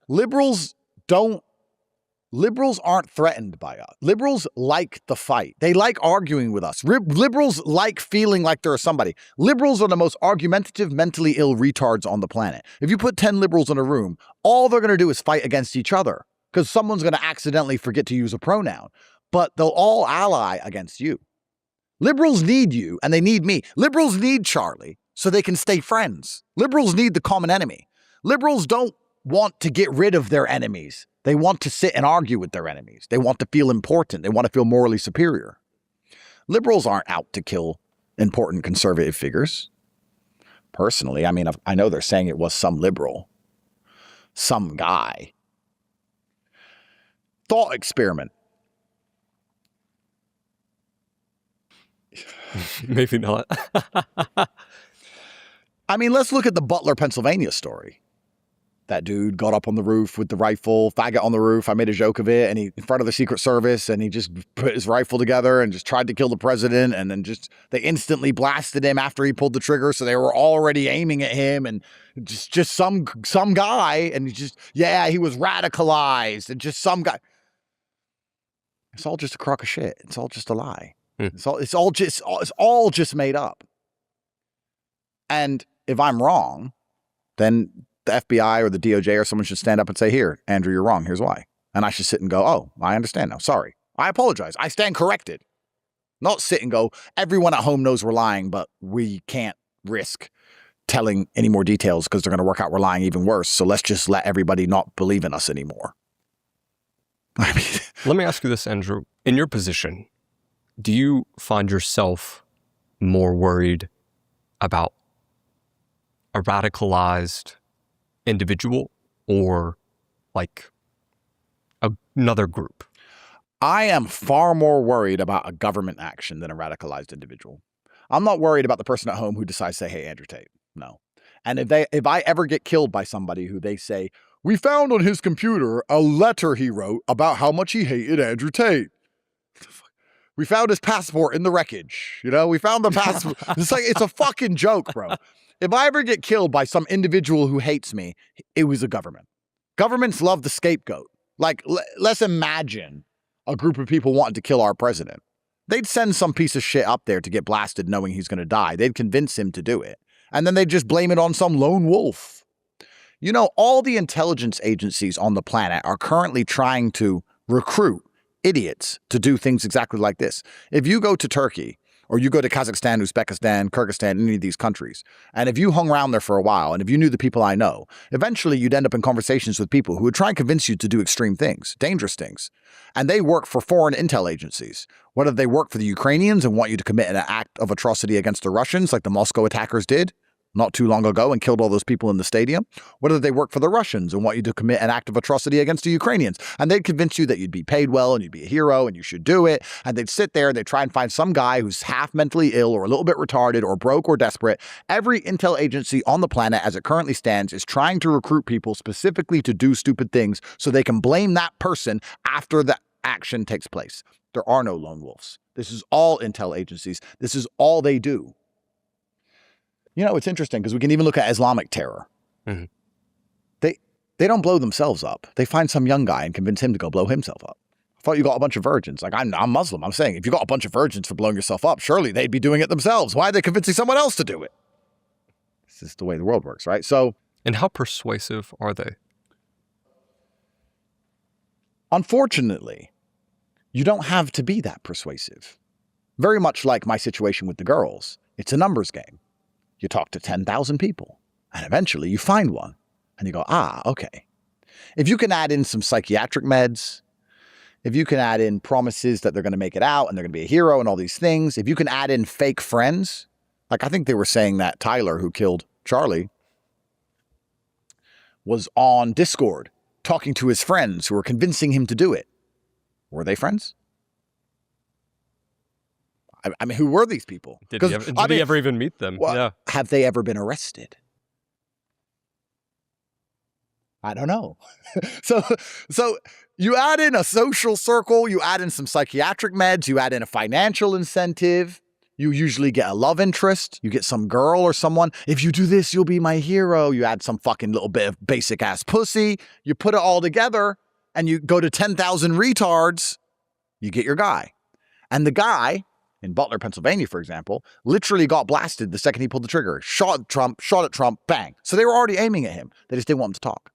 Liberals aren't threatened by us. Liberals like the fight. They like arguing with us. Liberals like feeling like they're somebody. Liberals are the most argumentative, mentally ill retards on the planet. If you put 10 liberals in a room, all they're going to do is fight against each other because someone's going to accidentally forget to use a pronoun. But they'll all ally against you. Liberals need you, and they need me. Liberals need Charlie so they can stay friends. Liberals need the common enemy. Liberals don't want to get rid of their enemies. They want to sit and argue with their enemies. They want to feel important. They want to feel morally superior. Liberals aren't out to kill important conservative figures. Personally, I mean, I know they're saying it was some liberal, some guy. Thought experiment. Maybe not. I mean, let's look at the Butler, Pennsylvania story. That dude got up on the roof with the rifle, faggot on the roof. I made a joke of it, and he in front of the Secret Service, and he just put his rifle together and just tried to kill the president, and then they instantly blasted him after he pulled the trigger, so they were already aiming at him, and just some guy, and he was radicalized, and just some guy. It's all just a crock of shit. It's all just a lie. It's all just made up. And if I'm wrong, then the FBI or the DOJ or someone should stand up and say, here, Andrew, you're wrong. Here's why. And I should sit and go, oh, I understand now. Sorry. I apologize. I stand corrected. Not sit and go, everyone at home knows we're lying, but we can't risk telling any more details because they're going to work out we're lying even worse. So let's just let everybody not believe in us anymore. I mean, let me ask you this, Andrew. In your position, do you find yourself more worried about a radicalized individual or like another group? I am far more worried about a government action than a radicalized individual. I'm not worried about the person at home who decides to say, hey, Andrew Tate. No. And if I ever get killed by somebody who they say, we found on his computer a letter he wrote about how much he hated Andrew Tate. We found his passport in the wreckage. We found the passport. It's a fucking joke, bro. If I ever get killed by some individual who hates me, it was a government. Governments love the scapegoat. Like, let's imagine a group of people wanted to kill our president. They'd send some piece of shit up there to get blasted knowing he's going to die. They'd convince him to do it. And then they'd just blame it on some lone wolf. All the intelligence agencies on the planet are currently trying to recruit idiots to do things exactly like this. If you go to Turkey, or you go to Kazakhstan, Uzbekistan, Kyrgyzstan, any of these countries, and if you hung around there for a while, and if you knew the people I know, eventually you'd end up in conversations with people who would try and convince you to do extreme things, dangerous things. And they work for foreign intel agencies. Whether they work for the Ukrainians and want you to commit an act of atrocity against the Russians, like the Moscow attackers did not too long ago and killed all those people in the stadium, whether they work for the Russians and want you to commit an act of atrocity against the Ukrainians. And they'd convince you that you'd be paid well and you'd be a hero and you should do it. And they'd sit there, they'd try and find some guy who's half mentally ill or a little bit retarded or broke or desperate. Every intel agency on the planet as it currently stands is trying to recruit people specifically to do stupid things so they can blame that person after the action takes place. There are no lone wolves. This is all intel agencies. This is all they do. It's interesting because we can even look at Islamic terror. Mm-hmm. They don't blow themselves up. They find some young guy and convince him to go blow himself up. I thought you got a bunch of virgins. Like, I'm Muslim. I'm saying if you got a bunch of virgins for blowing yourself up, surely they'd be doing it themselves. Why are they convincing someone else to do it? This is the way the world works, right? So, and how persuasive are they? Unfortunately, you don't have to be that persuasive. Very much like my situation with the girls. It's a numbers game. You talk to 10,000 people, and eventually you find one, and you go, okay. If you can add in some psychiatric meds, if you can add in promises that they're going to make it out and they're going to be a hero and all these things, if you can add in fake friends, like I think they were saying that Tyler, who killed Charlie, was on Discord talking to his friends who were convincing him to do it. Were they friends? I mean, who were these people? Did he ever even meet them? Well, yeah. Have they ever been arrested? I don't know. So you add in a social circle, you add in some psychiatric meds, you add in a financial incentive, You usually get a love interest. You get some girl or someone. If you do this, you'll be my hero. You add some fucking little bit of basic ass pussy. You put it all together and you go to 10,000 retards. You get your guy. And the guy in Butler, Pennsylvania, for example, literally got blasted the second he pulled the trigger. Shot at Trump, bang. So they were already aiming at him. They just didn't want him to talk.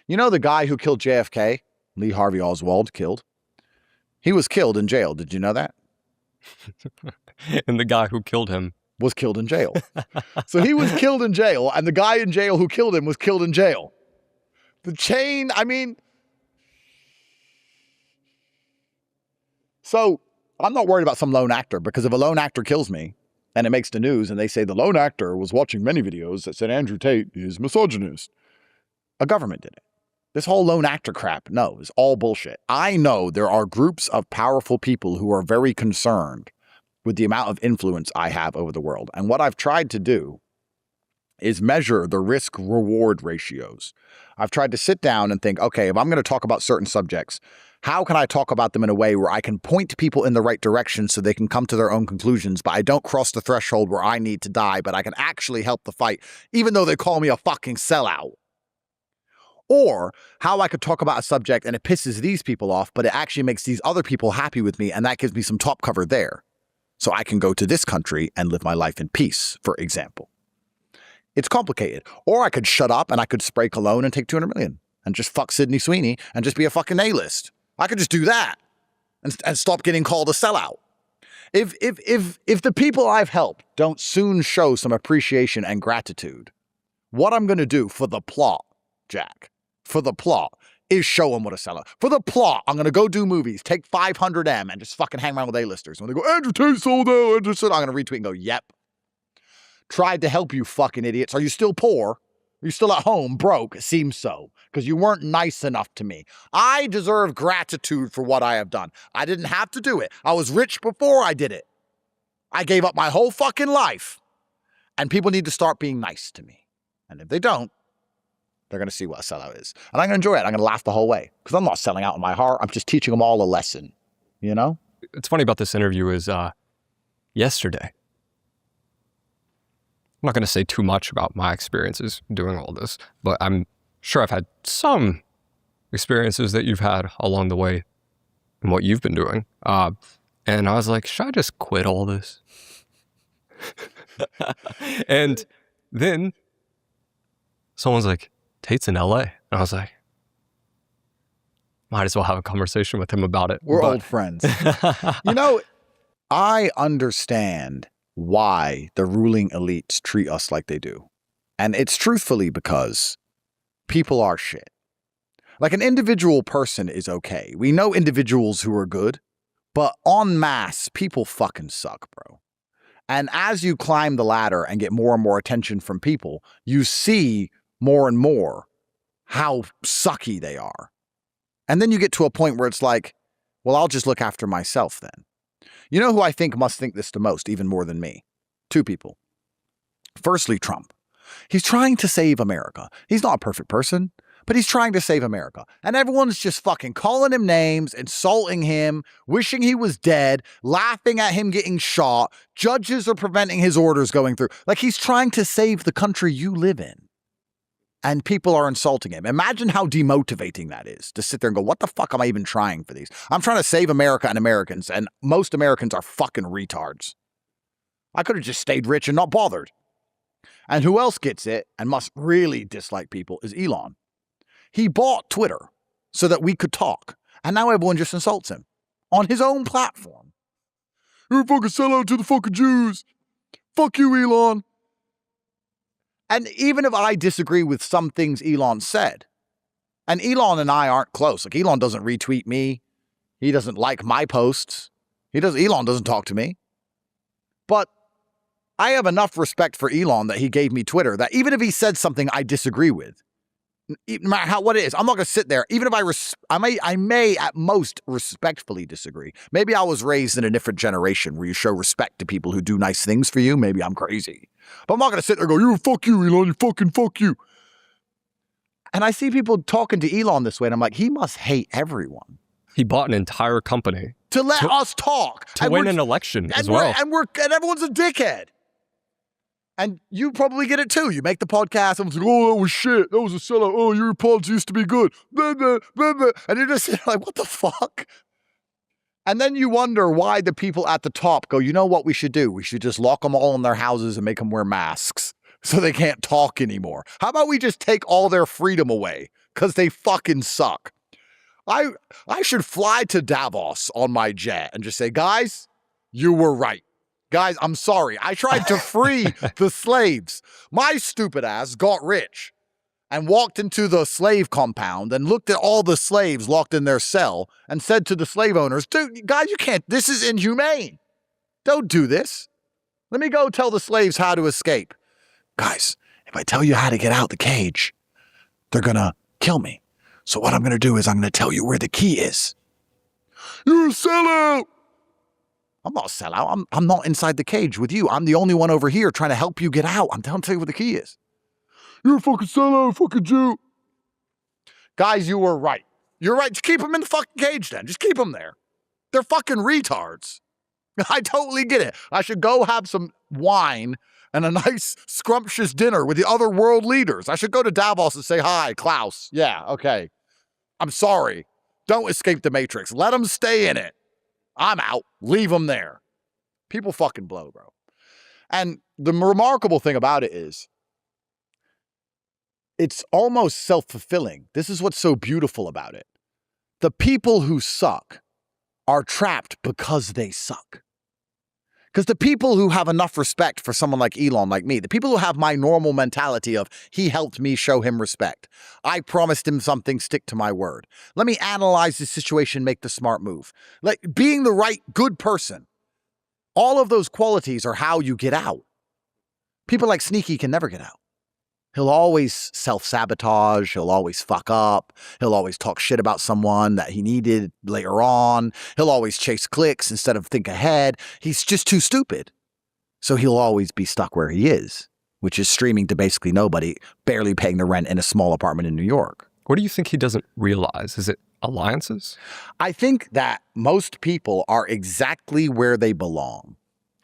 You know the guy who killed JFK, Lee Harvey Oswald, killed? He was killed in jail. Did you know that? And the guy who killed him was killed in jail. So he was killed in jail, and the guy in jail who killed him was killed in jail. The chain, I mean... So I'm not worried about some lone actor, because if a lone actor kills me and it makes the news and they say the lone actor was watching many videos that said Andrew Tate is misogynist, a government did it. This whole lone actor crap, no, is all bullshit. I know there are groups of powerful people who are very concerned with the amount of influence I have over the world. And what I've tried to do is measure the risk-reward ratios. I've tried to sit down and think, okay, if I'm going to talk about certain subjects, how can I talk about them in a way where I can point people in the right direction so they can come to their own conclusions, but I don't cross the threshold where I need to die, but I can actually help the fight, even though they call me a fucking sellout? Or how I could talk about a subject and it pisses these people off, but it actually makes these other people happy with me, and that gives me some top cover there. So I can go to this country and live my life in peace, for example. It's complicated. Or I could shut up and I could spray cologne and take 200 million and just fuck Sydney Sweeney and just be a fucking A-list. I could just do that and stop getting called a sellout. If the people I've helped don't soon show some appreciation and gratitude, what I'm going to do for the plot, Jack, for the plot, is show them what a sellout. For the plot, I'm going to go do movies, take 500M and just fucking hang around with A-listers. When they go, Andrew Tate sold out, Andrew Tate, I'm going to retweet and go, yep. Tried to help you fucking idiots. Are you still poor? Are you still at home, broke? It seems so, because you weren't nice enough to me. I deserve gratitude for what I have done. I didn't have to do it. I was rich before I did it. I gave up my whole fucking life. And people need to start being nice to me. And if they don't, they're going to see what a sellout is. And I'm going to enjoy it. I'm going to laugh the whole way, because I'm not selling out in my heart. I'm just teaching them all a lesson, you know? It's funny about this interview is yesterday. I'm not going to say too much about my experiences doing all this, but I'm sure I've had some experiences that you've had along the way in what you've been doing. And I was like, should I just quit all this? And then someone's like, Tate's in LA. And I was like, might as well have a conversation with him about it. We're old friends. You know, I understand why the ruling elites treat us like they do. And it's truthfully because people are shit. Like, an individual person is okay. We know individuals who are good, but en masse, people fucking suck, bro. And as you climb the ladder and get more and more attention from people, you see more and more how sucky they are. And then you get to a point where it's like, well, I'll just look after myself then. You know who I think must think this the most, even more than me? Two people. Firstly, Trump. He's trying to save America. He's not a perfect person, but he's trying to save America. And everyone's just fucking calling him names, insulting him, wishing he was dead, laughing at him getting shot. Judges are preventing his orders going through. Like, he's trying to save the country you live in. And people are insulting him. Imagine how demotivating that is, to sit there and go, what the fuck am I even trying for these? I'm trying to save America and Americans, and most Americans are fucking retards. I could have just stayed rich and not bothered. And who else gets it and must really dislike people is Elon. He bought Twitter so that we could talk, and now everyone just insults him on his own platform. You're a fucking sellout to the fucking Jews. Fuck you, Elon. And even if I disagree with some things Elon said, and Elon and I aren't close. Like, Elon doesn't retweet me. He doesn't like my posts. Elon doesn't talk to me. But I have enough respect for Elon that he gave me Twitter that even if he said something I disagree with, no matter what it is, I'm not going to sit there. Even if I may at most respectfully disagree. Maybe I was raised in a different generation where you show respect to people who do nice things for you. Maybe I'm crazy. But I'm not going to sit there and go, you fuck you, Elon, you fucking fuck you. And I see people talking to Elon this way, and I'm like, he must hate everyone. He bought an entire company to let us talk. To win an election as well. And everyone's a dickhead. And you probably get it too. You make the podcast, and it's like, oh, that was shit. That was a sellout. Oh, your pods used to be good. Blah, blah, blah, blah. And you're just like, what the fuck? And then you wonder why the people at the top go, you know what we should do? We should just lock them all in their houses and make them wear masks so they can't talk anymore. How about we just take all their freedom away? Because they fucking suck. I should fly to Davos on my jet and just say, guys, you were right. Guys, I'm sorry. I tried to free the slaves. My stupid ass got rich and walked into the slave compound and looked at all the slaves locked in their cell and said to the slave owners, dude, guys, you can't. This is inhumane. Don't do this. Let me go tell the slaves how to escape. Guys, if I tell you how to get out the cage, they're going to kill me. So what I'm going to do is I'm going to tell you where the key is. You're a sellout. I'm not a sellout. I'm not inside the cage with you. I'm the only one over here trying to help you get out. I'm telling you where the key is. You're a fucking sellout, fucking Jew. Guys, you were right. You're right. Just keep them in the fucking cage then. Just keep them there. They're fucking retards. I totally get it. I should go have some wine and a nice scrumptious dinner with the other world leaders. I should go to Davos and say, hi, Klaus. Yeah, okay. I'm sorry. Don't escape the Matrix. Let them stay in it. I'm out. Leave them there. People fucking blow, bro. And the remarkable thing about it is, it's almost self-fulfilling. This is what's so beautiful about it. The people who suck are trapped because they suck. Because the people who have enough respect for someone like Elon, like me, the people who have my normal mentality of, he helped me, show him respect. I promised him something, stick to my word. Let me analyze the situation, make the smart move. Like being the right, good person. All of those qualities are how you get out. People like Sneaky can never get out. He'll always self-sabotage. He'll always fuck up. He'll always talk shit about someone that he needed later on. He'll always chase clicks instead of think ahead. He's just too stupid. So he'll always be stuck where he is, which is streaming to basically nobody, barely paying the rent in a small apartment in New York. What do you think he doesn't realize? Is it alliances? I think that most people are exactly where they belong.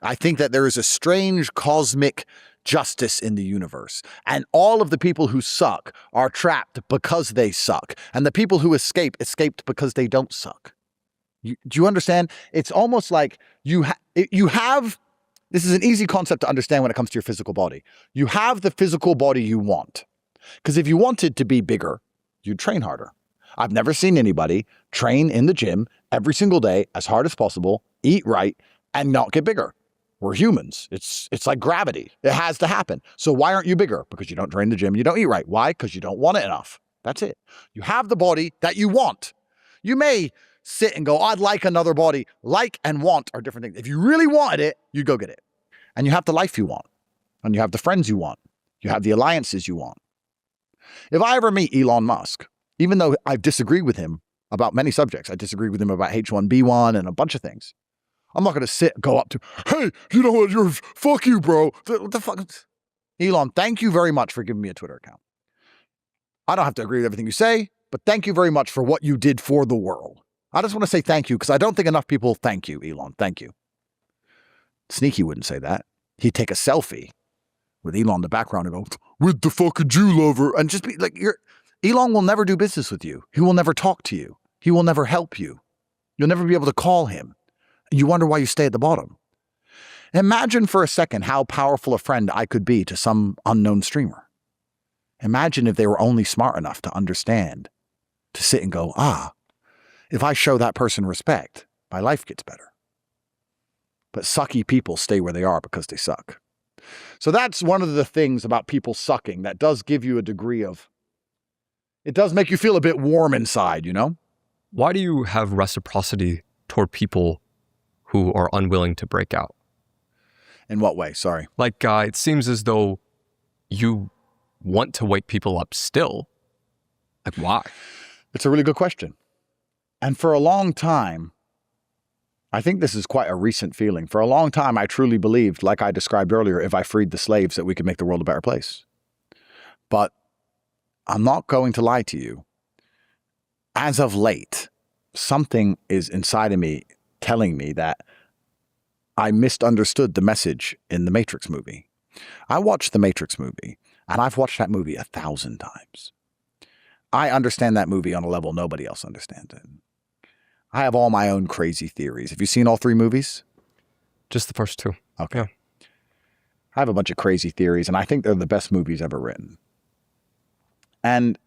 I think that there is a strange cosmic justice in the universe. And all of the people who suck are trapped because they suck. And the people who escaped because they don't suck. Do you understand? It's almost like you have, this is an easy concept to understand when it comes to your physical body. You have the physical body you want. Because if you wanted to be bigger, you'd train harder. I've never seen anybody train in the gym every single day as hard as possible, eat right, and not get bigger. We're humans. It's like gravity. It has to happen. So why aren't you bigger? Because you don't train the gym. You don't eat right. Why? Because you don't want it enough. That's it. You have the body that you want. You may sit and go, I'd like another body. Like and want are different things. If you really wanted it, you'd go get it. And you have the life you want. And you have the friends you want. You have the alliances you want. If I ever meet Elon Musk, even though I disagree with him about many subjects, I disagree with him about H1B1 and a bunch of things. I'm not going to go up to, hey, you know what, fuck you, bro. What the fuck? Elon, thank you very much for giving me a Twitter account. I don't have to agree with everything you say, but thank you very much for what you did for the world. I just want to say thank you because I don't think enough people thank you, Elon. Thank you. Sneaky wouldn't say that. He'd take a selfie with Elon in the background and go, with the fucking Jew lover, and just be like, Elon will never do business with you. He will never talk to you. He will never help you. You'll never be able to call him. You wonder why you stay at the bottom. Imagine for a second how powerful a friend I could be to some unknown streamer. Imagine if they were only smart enough to understand, to sit and go, if I show that person respect, my life gets better. But sucky people stay where they are because they suck. So that's one of the things about people sucking that does give you a degree of, it does make you feel a bit warm inside, you know? Why do you have reciprocity toward people who are unwilling to break out? In what way? Sorry. Like, it seems as though you want to wake people up still. Like, why? It's a really good question. And for a long time, I think this is quite a recent feeling. For a long time, I truly believed, like I described earlier, if I freed the slaves, that we could make the world a better place. But I'm not going to lie to you. As of late, something is inside of me telling me that I misunderstood the message in the Matrix movie. I watched the Matrix movie, and I've watched that movie 1,000 times. I understand that movie on a level nobody else understands it. I have all my own crazy theories. Have you seen all 3 movies? Just the first 2. Okay. Yeah. I have a bunch of crazy theories, and I think they're the best movies ever written. And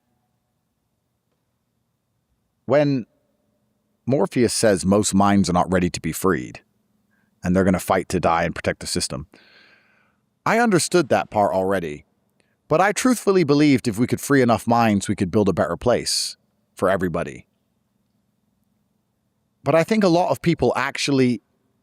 when Morpheus says most minds are not ready to be freed, and they're going to fight to die and protect the system, I understood that part already. But I truthfully believed if we could free enough minds, we could build a better place for everybody. But I think a lot of people actually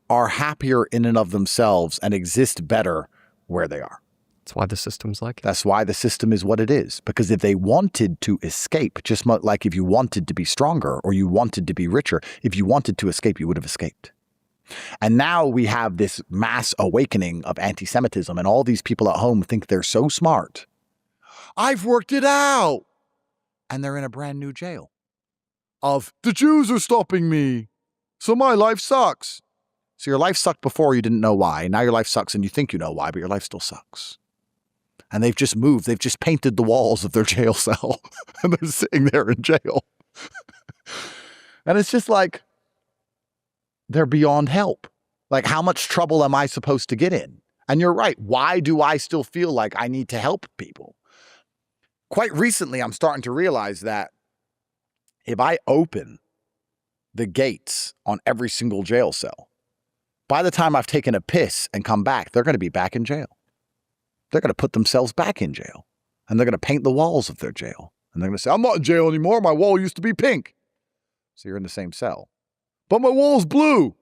are happier in and of themselves and exist better where they are. That's why the system's like it. That's why the system is what it is. Because if they wanted to escape, just like if you wanted to be stronger or you wanted to be richer, if you wanted to escape, you would have escaped. And now we have this mass awakening of anti-Semitism, and all these people at home think they're so smart. I've worked it out. And they're in a brand new jail of the Jews are stopping me, so my life sucks. So your life sucked before, you didn't know why. Now your life sucks and you think you know why, but your life still sucks. And they've just moved. They've just painted the walls of their jail cell and they're sitting there in jail. And it's just like, they're beyond help. Like, how much trouble am I supposed to get in? And you're right. Why do I still feel like I need to help people? Quite recently, I'm starting to realize that if I open the gates on every single jail cell, by the time I've taken a piss and come back, they're going to be back in jail. They're going to put themselves back in jail. And they're going to paint the walls of their jail. And they're going to say, I'm not in jail anymore. My wall used to be pink. So you're in the same cell. But my wall's blue.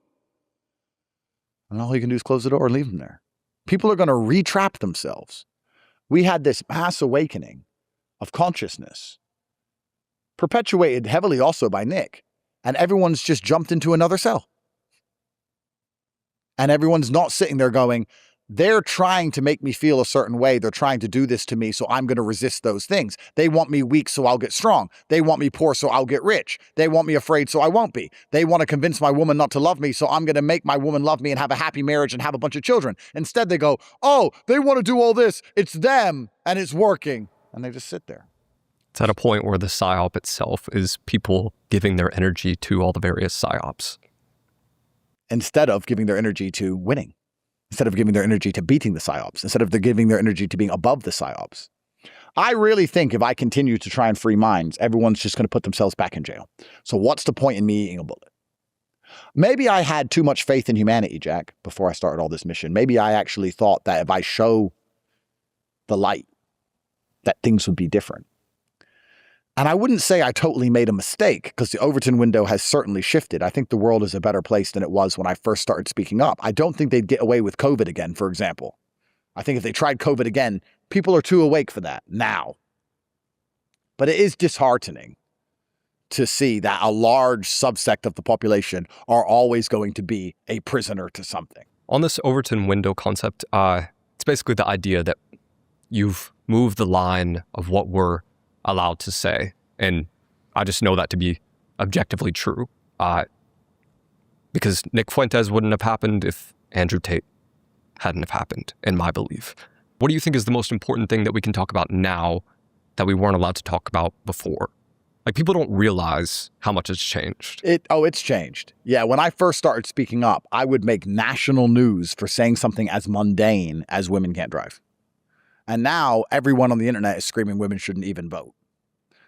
And all you can do is close the door and leave them there. People are going to re-trap themselves. We had this mass awakening of consciousness, perpetuated heavily also by Nick. And everyone's just jumped into another cell. And everyone's not sitting there going, they're trying to make me feel a certain way. They're trying to do this to me, so I'm going to resist those things. They want me weak, so I'll get strong. They want me poor, so I'll get rich. They want me afraid, so I won't be. They want to convince my woman not to love me, so I'm going to make my woman love me and have a happy marriage and have a bunch of children. Instead, they go, oh, they want to do all this. It's them, and it's working. And they just sit there. It's at a point where the psyop itself is people giving their energy to all the various psyops. Instead of giving their energy to winning. Instead of giving their energy to beating the psyops, instead of giving their energy to being above the psyops. I really think if I continue to try and free minds, everyone's just going to put themselves back in jail. So what's the point in me eating a bullet? Maybe I had too much faith in humanity, Jack, before I started all this mission. Maybe I actually thought that if I show the light, that things would be different. And I wouldn't say I totally made a mistake, because the Overton window has certainly shifted. I think the world is a better place than it was when I first started speaking up. I don't think they'd get away with COVID again, for example. I think if they tried COVID again, people are too awake for that now. But it is disheartening to see that a large subsect of the population are always going to be a prisoner to something. On this Overton window concept, it's basically the idea that you've moved the line of what we're allowed to say. And I just know that to be objectively true. Because Nick Fuentes wouldn't have happened if Andrew Tate hadn't have happened, in my belief. What do you think is the most important thing that we can talk about now that we weren't allowed to talk about before? Like, people don't realize how much it's changed. It's changed. Yeah, when I first started speaking up, I would make national news for saying something as mundane as women can't drive. And now everyone on the internet is screaming women shouldn't even vote.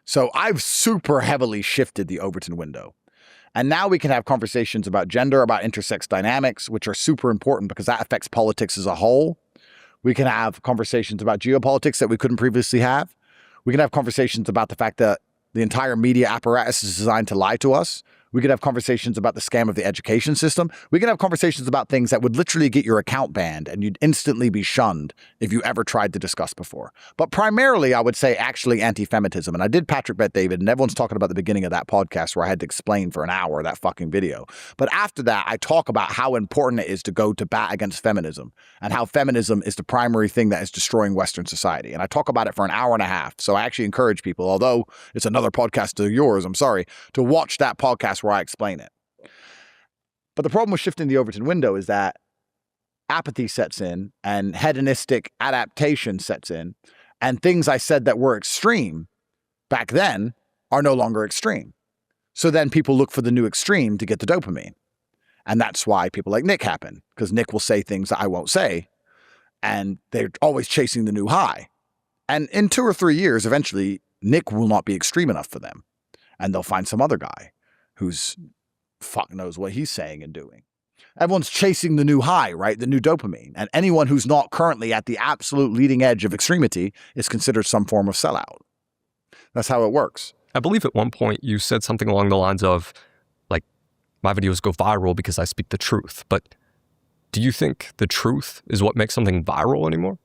So I've super heavily shifted the Overton window. And now we can have conversations about gender, about intersex dynamics, which are super important because that affects politics as a whole. We can have conversations about geopolitics that we couldn't previously have. We can have conversations about the fact that the entire media apparatus is designed to lie to us. We could have conversations about the scam of the education system. We can have conversations about things that would literally get your account banned and you'd instantly be shunned if you ever tried to discuss before. But primarily, I would say actually anti-Feminism. And I did Patrick Bet David, and everyone's talking about the beginning of that podcast where I had to explain for an hour that fucking video. But after that, I talk about how important it is to go to bat against feminism and how feminism is the primary thing that is destroying Western society. And I talk about it for an hour and a half. So I actually encourage people, although it's another podcast to yours, I'm sorry, to watch that podcast where I explain it. But the problem with shifting the Overton window is that apathy sets in and hedonistic adaptation sets in, and things I said that were extreme back then are no longer extreme. So then people look for the new extreme to get the dopamine. And that's why people like Nick happen, because Nick will say things that I won't say, and they're always chasing the new high. And in 2 or 3 years, eventually, Nick will not be extreme enough for them. And they'll find some other guy who's fuck knows what he's saying and doing. Everyone's chasing the new high, right? The new dopamine. And anyone who's not currently at the absolute leading edge of extremity is considered some form of sellout. That's how it works. I believe at one point you said something along the lines of, like, my videos go viral because I speak the truth. But do you think the truth is what makes something viral anymore?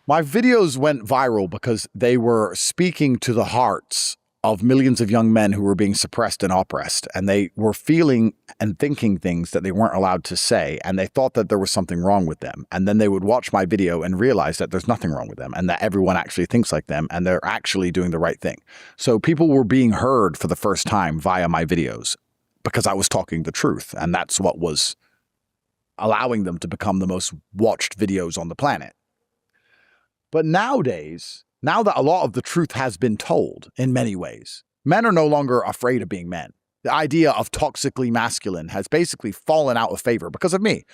My videos went viral because they were speaking to the hearts of millions of young men who were being suppressed and oppressed, and they were feeling and thinking things that they weren't allowed to say, and they thought that there was something wrong with them. And then they would watch my video and realize that there's nothing wrong with them and that everyone actually thinks like them and they're actually doing the right thing. So people were being heard for the first time via my videos because I was talking the truth, and that's what was allowing them to become the most watched videos on the planet. But nowadays, now that a lot of the truth has been told in many ways, men are no longer afraid of being men. The idea of toxically masculine has basically fallen out of favor because of me.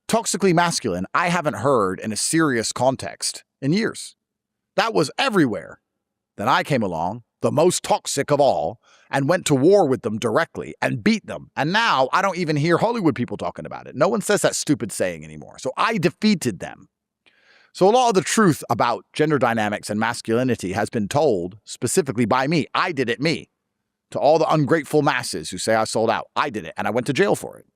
Toxically masculine, I haven't heard in a serious context in years. That was everywhere. Then I came along, the most toxic of all, and went to war with them directly and beat them. And now I don't even hear Hollywood people talking about it. No one says that stupid saying anymore. So I defeated them. So a lot of the truth about gender dynamics and masculinity has been told specifically by me. I did it, me. To all the ungrateful masses who say I sold out, I did it, and I went to jail for it.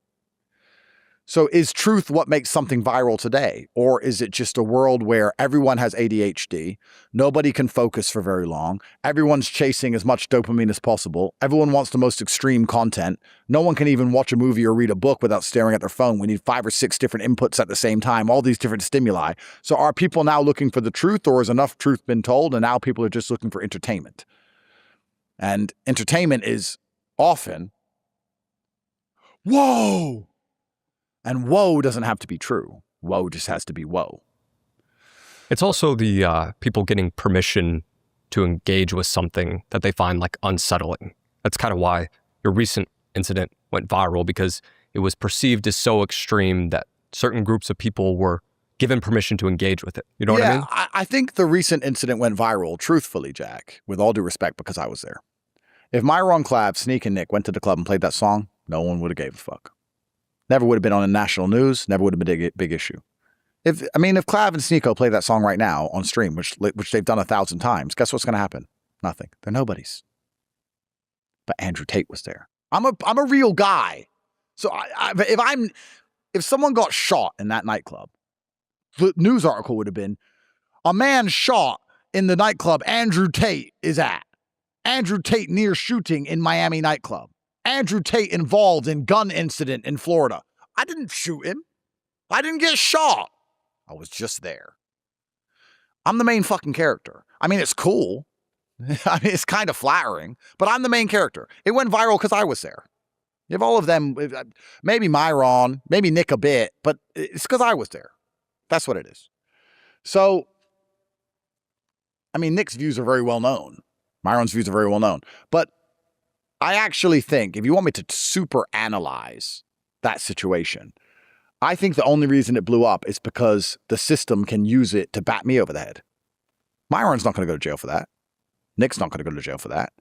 So is truth what makes something viral today? Or is it just a world where everyone has ADHD, nobody can focus for very long, everyone's chasing as much dopamine as possible, everyone wants the most extreme content, no one can even watch a movie or read a book without staring at their phone. We need 5 or 6 different inputs at the same time, all these different stimuli. So are people now looking for the truth, or has enough truth been told and now people are just looking for entertainment? And entertainment is often, whoa! And whoa doesn't have to be true. Whoa just has to be whoa. It's also the people getting permission to engage with something that they find like unsettling. That's kind of why your recent incident went viral, because it was perceived as so extreme that certain groups of people were given permission to engage with it. You know what I mean? I think the recent incident went viral, truthfully, Jack, with all due respect, because I was there. If Myron Clav, Sneak, and Nick went to the club and played that song, no one would have gave a fuck. Never would have been on the national news, never would have been a big issue. If Clav and Sneeko play that song right now on stream, which they've done 1,000 times, guess what's going to happen? Nothing. They're nobodies. But Andrew Tate was there. I'm a real guy. So if someone got shot in that nightclub, the news article would have been, a man shot in the nightclub Andrew Tate is at. Andrew Tate near shooting in Miami nightclub. Andrew Tate involved in gun incident in Florida. I didn't shoot him. I didn't get shot. I was just there. I'm the main fucking character. I mean, it's cool. It's kind of flattering, but I'm the main character. It went viral because I was there. You have all of them, maybe Myron, maybe Nick a bit, but it's because I was there. That's what it is. So, Nick's views are very well known. Myron's views are very well known. But I actually think, if you want me to super analyze that situation, I think the only reason it blew up is because the system can use it to bat me over the head. Myron's not going to go to jail for that. Nick's not going to go to jail for that.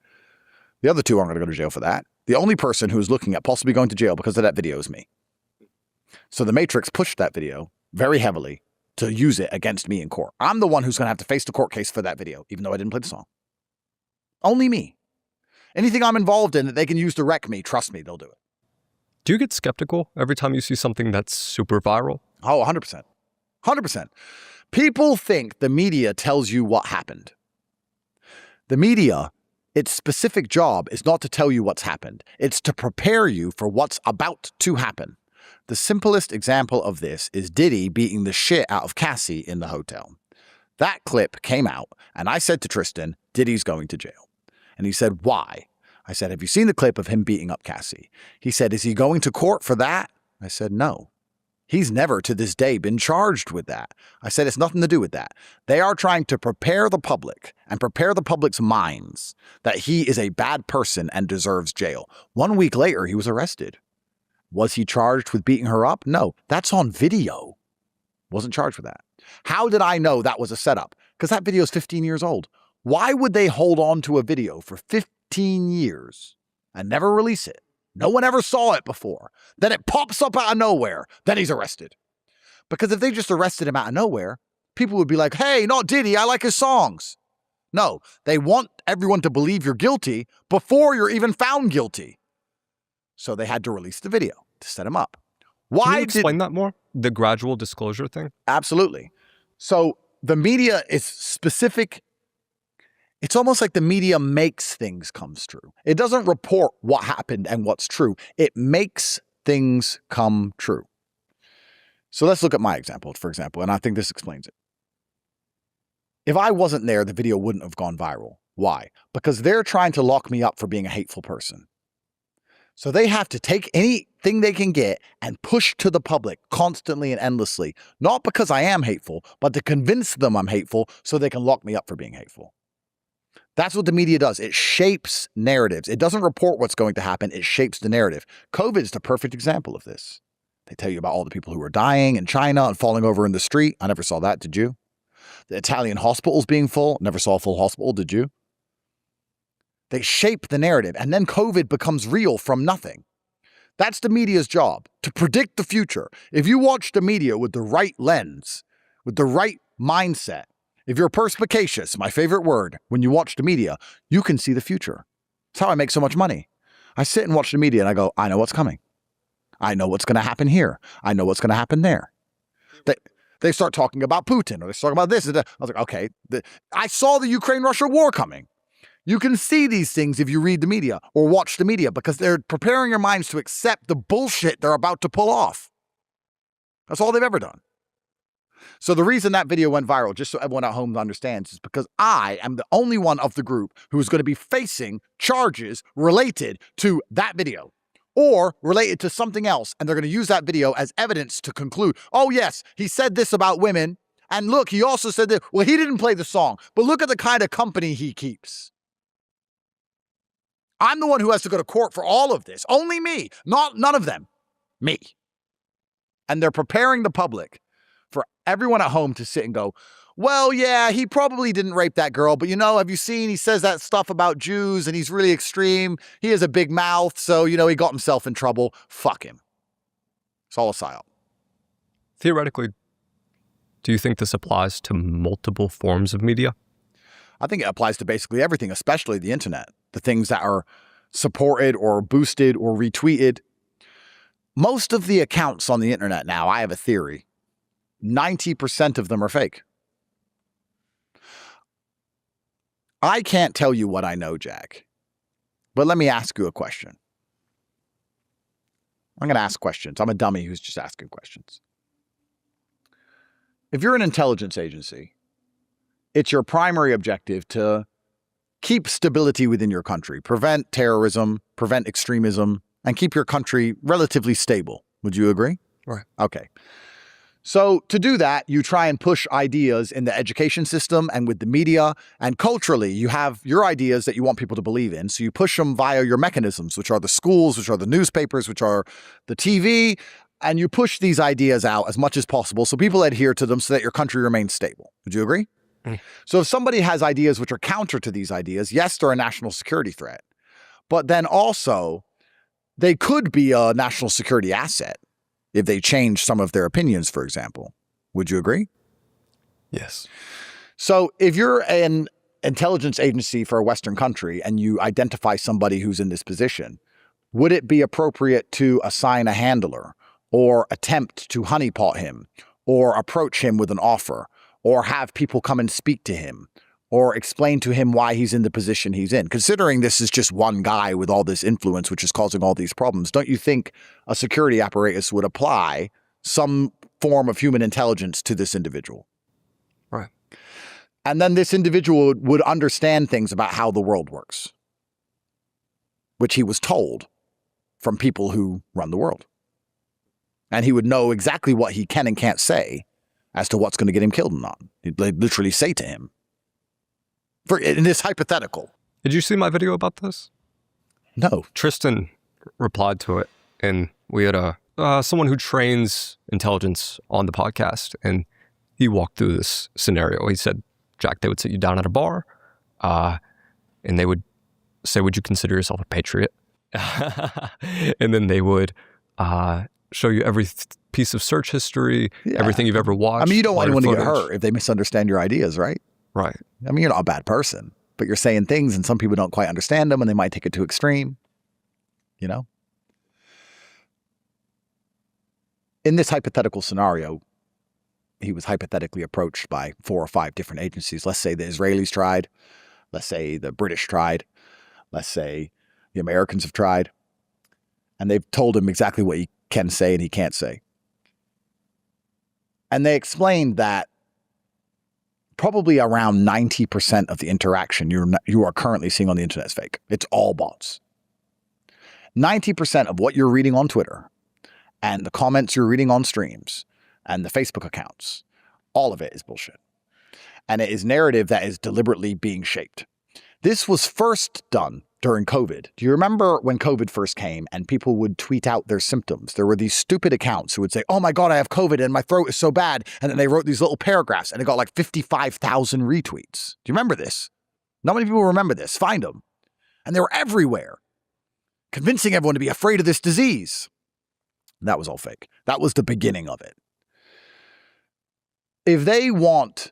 The other two aren't going to go to jail for that. The only person who's looking at possibly going to jail because of that video is me. So the Matrix pushed that video very heavily to use it against me in court. I'm the one who's going to have to face the court case for that video, even though I didn't play the song. Only me. Anything I'm involved in that they can use to wreck me, trust me, they'll do it. Do you get skeptical every time you see something that's super viral? Oh, 100%. 100%. People think the media tells you what happened. The media, its specific job is not to tell you what's happened. It's to prepare you for what's about to happen. The simplest example of this is Diddy beating the shit out of Cassie in the hotel. That clip came out, and I said to Tristan, Diddy's going to jail. And he said, why? I said, have you seen the clip of him beating up Cassie? He said, is he going to court for that? I said, no. He's never to this day been charged with that. I said, it's nothing to do with that. They are trying to prepare the public and prepare the public's minds that he is a bad person and deserves jail. 1 week later, he was arrested. Was he charged with beating her up? No, that's on video. Wasn't charged with that. How did I know that was a setup? Because that video is 15 years old. Why would they hold on to a video for 15 years and never release it? No one ever saw it before. Then it pops up out of nowhere. Then he's arrested. Because if they just arrested him out of nowhere, people would be like, hey, not Diddy, I like his songs. No, they want everyone to believe you're guilty before you're even found guilty. So they had to release the video to set him up. Why Can you explain that more? The gradual disclosure thing? Absolutely. So the media is specific. It's almost like the media makes things come true. It doesn't report what happened and what's true. It makes things come true. So let's look at my example, for example, and I think this explains it. If I wasn't there, the video wouldn't have gone viral. Why? Because they're trying to lock me up for being a hateful person. So they have to take anything they can get and push to the public constantly and endlessly, not because I am hateful, but to convince them I'm hateful so they can lock me up for being hateful. That's what the media does. It shapes narratives. It doesn't report what's going to happen. It shapes the narrative. COVID is the perfect example of this. They tell you about all the people who are dying in China and falling over in the street. I never saw that, did you? The Italian hospitals being full. Never saw a full hospital, did you? They shape the narrative, and then COVID becomes real from nothing. That's the media's job, to predict the future. If you watch the media with the right lens, with the right mindset, if you're perspicacious, my favorite word, when you watch the media, you can see the future. That's how I make so much money. I sit and watch the media and I go, I know what's coming. I know what's going to happen here. I know what's going to happen there. They start talking about Putin, or they start about this. I was like, okay, I saw the Ukraine-Russia war coming. You can see these things if you read the media or watch the media because they're preparing your minds to accept the bullshit they're about to pull off. That's all they've ever done. So the reason that video went viral, just so everyone at home understands, is because I am the only one of the group who is going to be facing charges related to that video or related to something else. And they're going to use that video as evidence to conclude, oh, yes, he said this about women. And look, he also said that, well, he didn't play the song, but look at the kind of company he keeps. I'm the one who has to go to court for all of this. Only me, none of them. Me. And they're preparing the public for everyone at home to sit and go, well, yeah, he probably didn't rape that girl, but have you seen, he says that stuff about Jews and he's really extreme. He has a big mouth, so, he got himself in trouble. Fuck him. It's all a psyop. Theoretically, do you think this applies to multiple forms of media? I think it applies to basically everything, especially the internet. The things that are supported or boosted or retweeted. Most of the accounts on the internet now, I have a theory, 90% of them are fake. I can't tell you what I know, Jack, but let me ask you a question. I'm going to ask questions. I'm a dummy who's just asking questions. If you're an intelligence agency, it's your primary objective to keep stability within your country, prevent terrorism, prevent extremism, and keep your country relatively stable. Would you agree? Right. Okay. So to do that, you try and push ideas in the education system and with the media, and culturally, you have your ideas that you want people to believe in. So you push them via your mechanisms, which are the schools, which are the newspapers, which are the TV, and you push these ideas out as much as possible so people adhere to them so that your country remains stable. Would you agree? So if somebody has ideas which are counter to these ideas, yes, they're a national security threat, but then also they could be a national security asset if they change some of their opinions, for example. Would you agree? Yes. So if you're an intelligence agency for a Western country and you identify somebody who's in this position, would it be appropriate to assign a handler or attempt to honeypot him or approach him with an offer? Or have people come and speak to him or explain to him why he's in the position he's in. Considering this is just one guy with all this influence, which is causing all these problems, don't you think a security apparatus would apply some form of human intelligence to this individual? Right. And then this individual would understand things about how the world works. which he was told from people who run the world. And he would know exactly what he can and can't say as to what's going to get him killed or not. They'd literally say to him, in this hypothetical. Did you see my video about this? No. Tristan replied to it, and we had someone who trains intelligence on the podcast, and he walked through this scenario. He said, Jack, they would sit you down at a bar, and they would say, would you consider yourself a patriot? And then they would show you every piece of search history, everything you've ever watched. I mean, you don't want anyone to get hurt if they misunderstand your ideas, right? Right. I mean, you're not a bad person, but you're saying things and some people don't quite understand them and they might take it to extreme, you know? In this hypothetical scenario, he was hypothetically approached by 4 or 5 different agencies. Let's say the Israelis tried. Let's say the British tried. Let's say the Americans have tried. And they've told him exactly what he can say and he can't say. And they explained that probably around 90% of the interaction you are currently seeing on the internet is fake. It's all bots. 90% of what you're reading on Twitter and the comments you're reading on streams and the Facebook accounts, all of it is bullshit. And it is narrative that is deliberately being shaped. This was first done during COVID. Do you remember when COVID first came and people would tweet out their symptoms? There were these stupid accounts who would say, oh my God, I have COVID and my throat is so bad. And then they wrote these little paragraphs and it got like 55,000 retweets. Do you remember this? Not many people remember this. Find them. And they were everywhere, convincing everyone to be afraid of this disease. That was all fake. That was the beginning of it. If they want,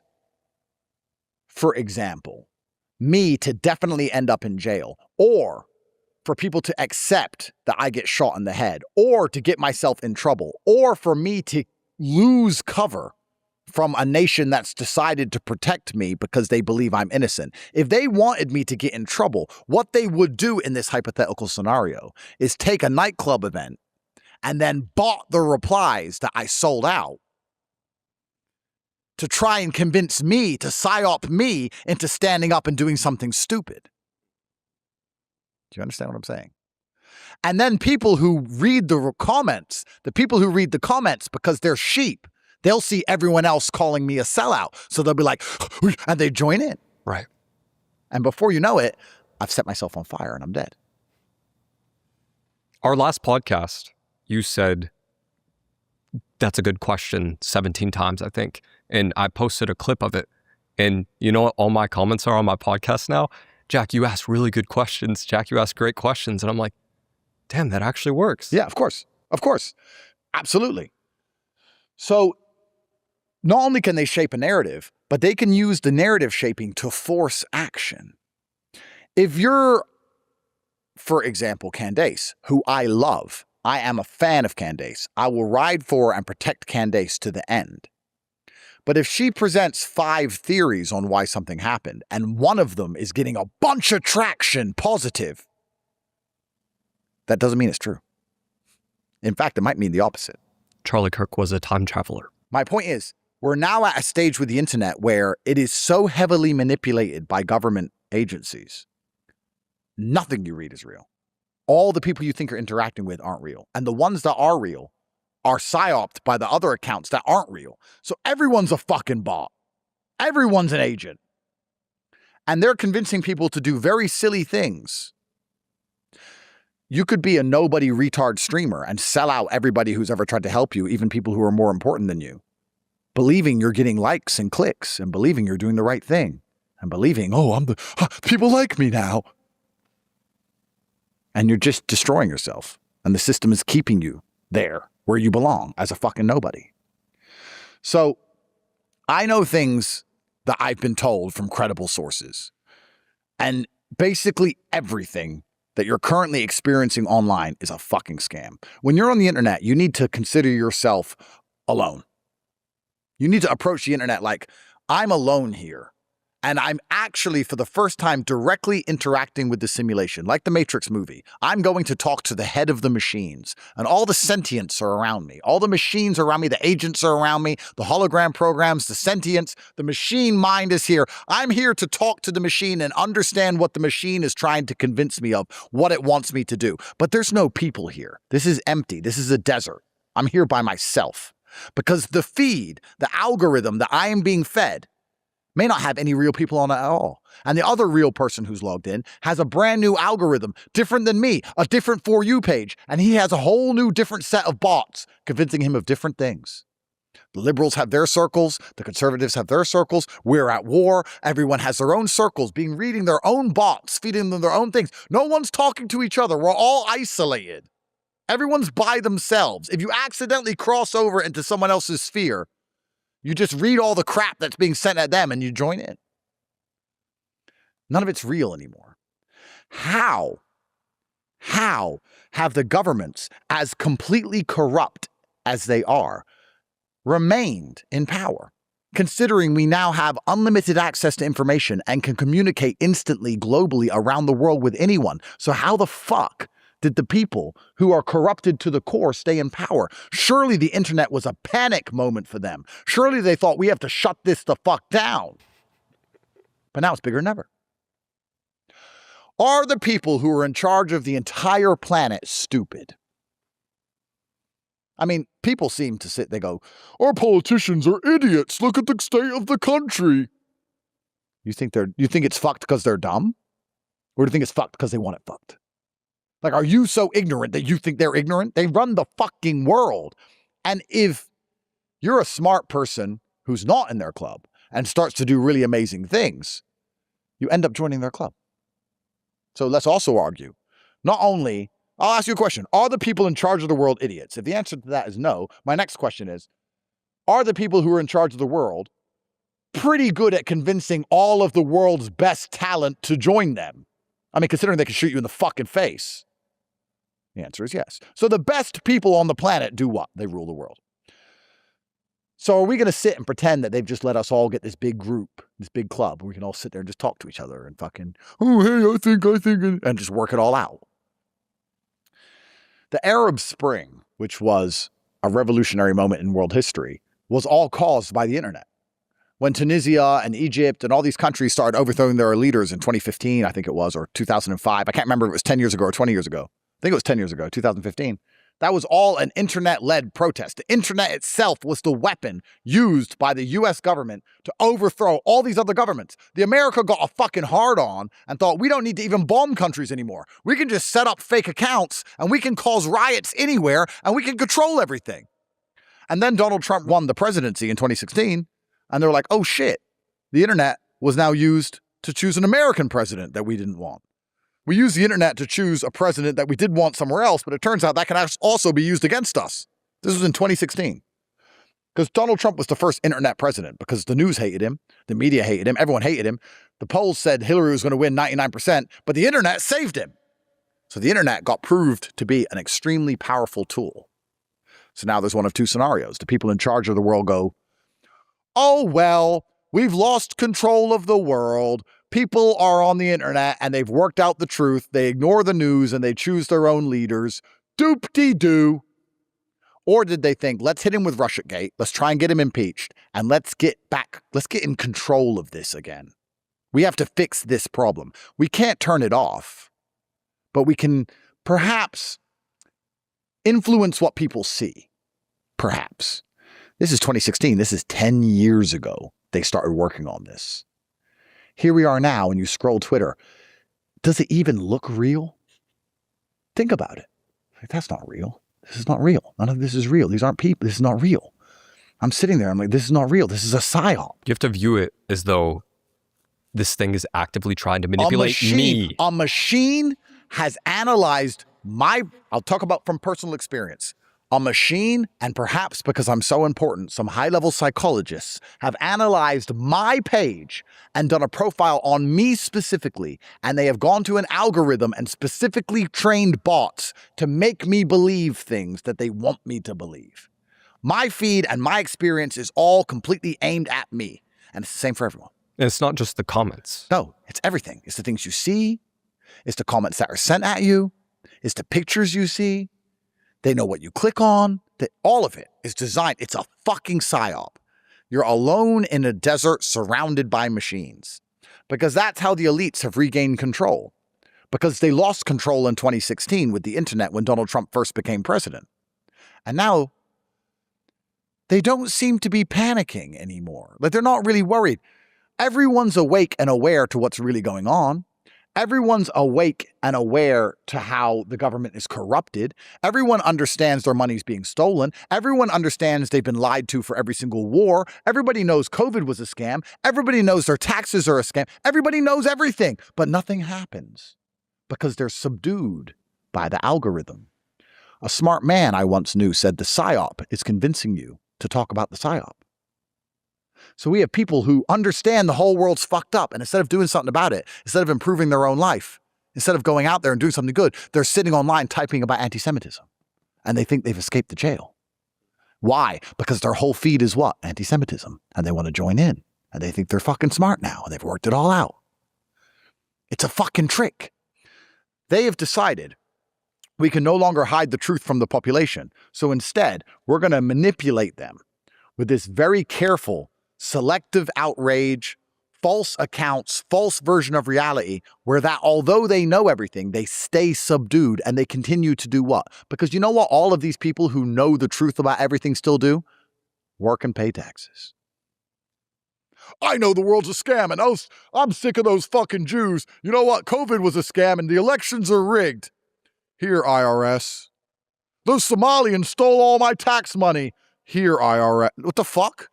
for example, me to definitely end up in jail, or for people to accept that I get shot in the head, or to get myself in trouble, or for me to lose cover from a nation that's decided to protect me because they believe I'm innocent. If they wanted me to get in trouble, what they would do in this hypothetical scenario is take a nightclub event and then bought the replies that I sold out to try and convince me to psyop me into standing up and doing something stupid. Do you understand what I'm saying? And then people who read the comments, because they're sheep, they'll see everyone else calling me a sellout. So they'll be like, and they join in. Right. And before you know it, I've set myself on fire and I'm dead. Our last podcast, you said, that's a good question 17 times, I think. And I posted a clip of it. And you know what all my comments are on my podcast now? Jack, you ask really good questions. Jack, you ask great questions. And I'm like, damn, that actually works. Yeah, of course. Of course. Absolutely. So not only can they shape a narrative, but they can use the narrative shaping to force action. If you're, for example, Candace, who I love, I am a fan of Candace. I will ride for and protect Candace to the end. But if she presents 5 theories on why something happened, and one of them is getting a bunch of traction positive, that doesn't mean it's true. In fact, it might mean the opposite. Charlie Kirk was a time traveler. My point is, we're now at a stage with the internet where it is so heavily manipulated by government agencies. Nothing you read is real. All the people you think you're interacting with aren't real. And the ones that are real are psyoped by the other accounts that aren't real. So everyone's a fucking bot. Everyone's an agent. And they're convincing people to do very silly things. You could be a nobody retard streamer and sell out everybody who's ever tried to help you, even people who are more important than you, believing you're getting likes and clicks and believing you're doing the right thing and believing, people like me now. And you're just destroying yourself. And the system is keeping you there where you belong as a fucking nobody. So I know things that I've been told from credible sources. And basically everything that you're currently experiencing online is a fucking scam. When you're on the internet, you need to consider yourself alone. You need to approach the internet like, I'm alone here. And I'm actually, for the first time, directly interacting with the simulation, like the Matrix movie. I'm going to talk to the head of the machines, and all the sentients are around me. All the machines are around me, the agents are around me, the hologram programs, the sentients, the machine mind is here. I'm here to talk to the machine and understand what the machine is trying to convince me of, what it wants me to do. But there's no people here. This is empty. This is a desert. I'm here by myself. Because the feed, the algorithm that I am being fed, may not have any real people on it at all. And the other real person who's logged in has a brand new algorithm, different than me, a different For You page, and he has a whole new different set of bots convincing him of different things. The liberals have their circles, the conservatives have their circles, we're at war, everyone has their own circles, reading their own bots, feeding them their own things. No one's talking to each other, we're all isolated. Everyone's by themselves. If you accidentally cross over into someone else's sphere, you just read all the crap that's being sent at them and you join in. None of it's real anymore. How have the governments, as completely corrupt as they are, remained in power? Considering we now have unlimited access to information and can communicate instantly globally around the world with anyone. So how the fuck did the people who are corrupted to the core stay in power? Surely the internet was a panic moment for them. Surely they thought we have to shut this the fuck down. But now it's bigger than ever. Are the people who are in charge of the entire planet stupid? I mean, people seem to sit, they go, our politicians are idiots. Look at the state of the country. You think it's fucked because they're dumb? Or do you think it's fucked because they want it fucked? Like, are you so ignorant that you think they're ignorant? They run the fucking world. And if you're a smart person who's not in their club and starts to do really amazing things, you end up joining their club. So let's also argue, not only, I'll ask you a question. Are the people in charge of the world idiots? If the answer to that is no, my next question is, are the people who are in charge of the world pretty good at convincing all of the world's best talent to join them? I mean, considering they can shoot you in the fucking face. The answer is yes. So the best people on the planet do what? They rule the world. So are we going to sit and pretend that they've just let us all get this big group, this big club, where we can all sit there and just talk to each other and fucking, oh, hey, I think, and just work it all out? The Arab Spring, which was a revolutionary moment in world history, was all caused by the internet. When Tunisia and Egypt and all these countries started overthrowing their leaders in 2015, I think it was, or 2005. I can't remember if it was 10 years ago or 20 years ago. I think it was 10 years ago, 2015. That was all an internet-led protest. The internet itself was the weapon used by the US government to overthrow all these other governments. The America got a fucking hard-on and thought, we don't need to even bomb countries anymore. We can just set up fake accounts and we can cause riots anywhere and we can control everything. And then Donald Trump won the presidency in 2016 and they were like, oh shit, the internet was now used to choose an American president that we didn't want. We use the internet to choose a president that we did want somewhere else, but it turns out that can also be used against us. This was in 2016. Because Donald Trump was the first internet president because the news hated him, the media hated him, everyone hated him. The polls said Hillary was going to win 99%, but the internet saved him. So the internet got proved to be an extremely powerful tool. So now there's one of two scenarios. The people in charge of the world go, oh, well, we've lost control of the world. People are on the internet and they've worked out the truth. They ignore the news and they choose their own leaders. Doop-de-doo. Or did they think, let's hit him with Russiagate. Let's try and get him impeached. And let's get in control of this again. We have to fix this problem. We can't turn it off, but we can perhaps influence what people see. Perhaps. This is 2016. This is 10 years ago. They started working on this. Here we are now, and you scroll Twitter. Does it even look real? Think about it. Like, that's not real. This is not real. None of this is real. These aren't people. This is not real. I'm sitting there. I'm like, this is not real. This is a psyop. You have to view it as though this thing is actively trying to manipulate me. A machine has analyzed I'll talk about from personal experience. A machine, and perhaps because I'm so important, some high-level psychologists have analyzed my page and done a profile on me specifically, and they have gone to an algorithm and specifically trained bots to make me believe things that they want me to believe. My feed and my experience is all completely aimed at me, and it's the same for everyone. And it's not just the comments. No, it's everything. It's the things you see. It's the comments that are sent at you. It's the pictures you see. They know what you click on. All of it is designed. It's a fucking psyop. You're alone in a desert surrounded by machines. Because that's how the elites have regained control. Because they lost control in 2016 with the internet when Donald Trump first became president. And now they don't seem to be panicking anymore. Like, they're not really worried. Everyone's awake and aware to what's really going on. Everyone's awake and aware to how the government is corrupted. Everyone understands their money's being stolen. Everyone understands they've been lied to for every single war. Everybody knows COVID was a scam. Everybody knows their taxes are a scam. Everybody knows everything, but nothing happens because they're subdued by the algorithm. A smart man I once knew said the psyop is convincing you to talk about the psyop. So we have people who understand the whole world's fucked up, and instead of doing something about it, instead of improving their own life, instead of going out there and doing something good, they're sitting online typing about anti-Semitism, and they think they've escaped the jail. Why? Because their whole feed is what? Anti-Semitism, and they want to join in, and they think they're fucking smart now, and they've worked it all out. It's a fucking trick. They have decided we can no longer hide the truth from the population, so instead, we're going to manipulate them with this very careful, selective outrage, false accounts, false version of reality, where that although they know everything, they stay subdued and they continue to do what? Because you know what all of these people who know the truth about everything still do? Work and pay taxes. I know the world's a scam and I'm sick of those fucking Jews. You know what? COVID was a scam and the elections are rigged. Here, IRS. Those Somalians stole all my tax money. Here, IRS. What the fuck?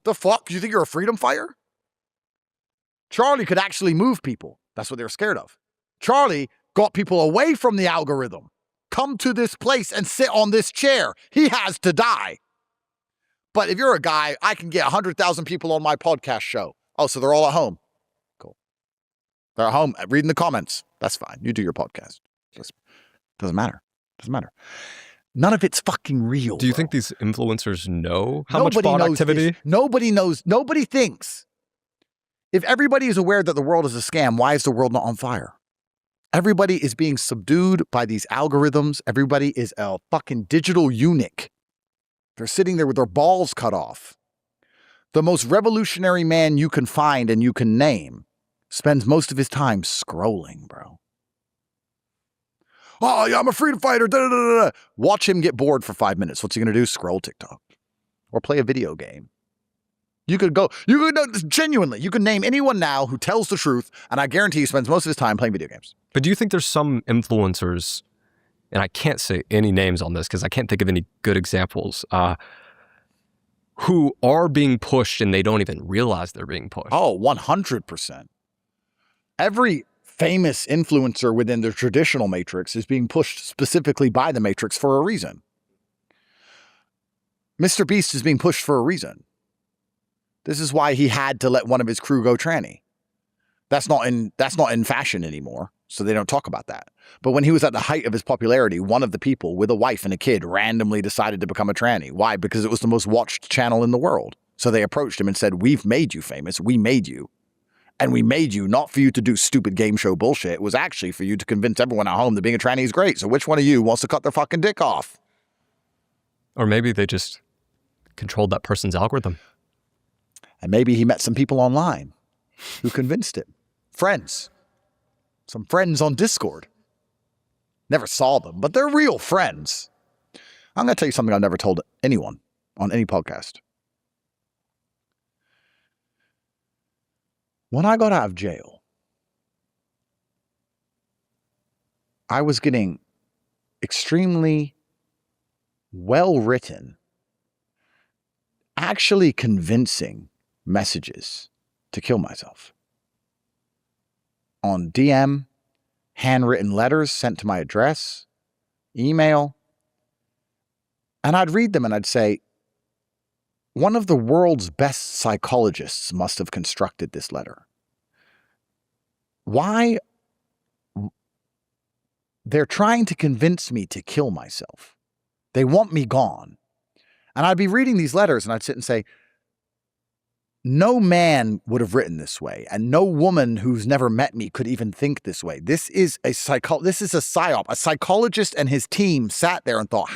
The fuck? You think you're a freedom fighter? Charlie could actually move people. That's what they were scared of. Charlie got people away from the algorithm. Come to this place and sit on this chair. He has to die. But if you're a guy, I can get 100,000 people on my podcast show. Oh, so they're all at home. Cool. They're at home reading the comments. That's fine. You do your podcast. Doesn't matter. Doesn't matter. None of it's fucking real. Do you think these influencers know how much bot activity? Nobody knows. Nobody thinks. If everybody is aware that the world is a scam, why is the world not on fire? Everybody is being subdued by these algorithms. Everybody is a fucking digital eunuch. They're sitting there with their balls cut off. The most revolutionary man you can find and you can name spends most of his time scrolling, bro. Oh, yeah, I'm a freedom fighter. Da, da, da, da. Watch him get bored for 5 minutes. What's he going to do? Scroll TikTok or play a video game. Genuinely, you can name anyone now who tells the truth, and I guarantee he spends most of his time playing video games. But do you think there's some influencers, and I can't say any names on this because I can't think of any good examples, who are being pushed and they don't even realize they're being pushed? Oh, 100%. Every famous influencer within the traditional matrix is being pushed specifically by the matrix for a reason. Mr. Beast is being pushed for a reason. This is why he had to let one of his crew go tranny. That's not in fashion anymore, so they don't talk about that. But when he was at the height of his popularity, one of the people with a wife and a kid randomly decided to become a tranny. Why? Because it was the most watched channel in the world. So they approached him and said, "We've made you famous. We made you. And we made you not for you to do stupid game show bullshit. It was actually for you to convince everyone at home that being a tranny is great. So which one of you wants to cut their fucking dick off?" Or maybe they just controlled that person's algorithm. And maybe he met some people online who convinced him. Friends. Some friends on Discord. Never saw them, but they're real friends. I'm going to tell you something I've never told anyone on any podcast. When I got out of jail, I was getting extremely well-written, actually convincing messages to kill myself. On DM, handwritten letters sent to my address, email. And I'd read them and I'd say, one of the world's best psychologists must have constructed this letter. Why? They're trying to convince me to kill myself. They want me gone. And I'd be reading these letters and I'd sit and say, no man would have written this way, and no woman who's never met me could even think this way. This is a psyop. A psychologist and his team sat there and thought,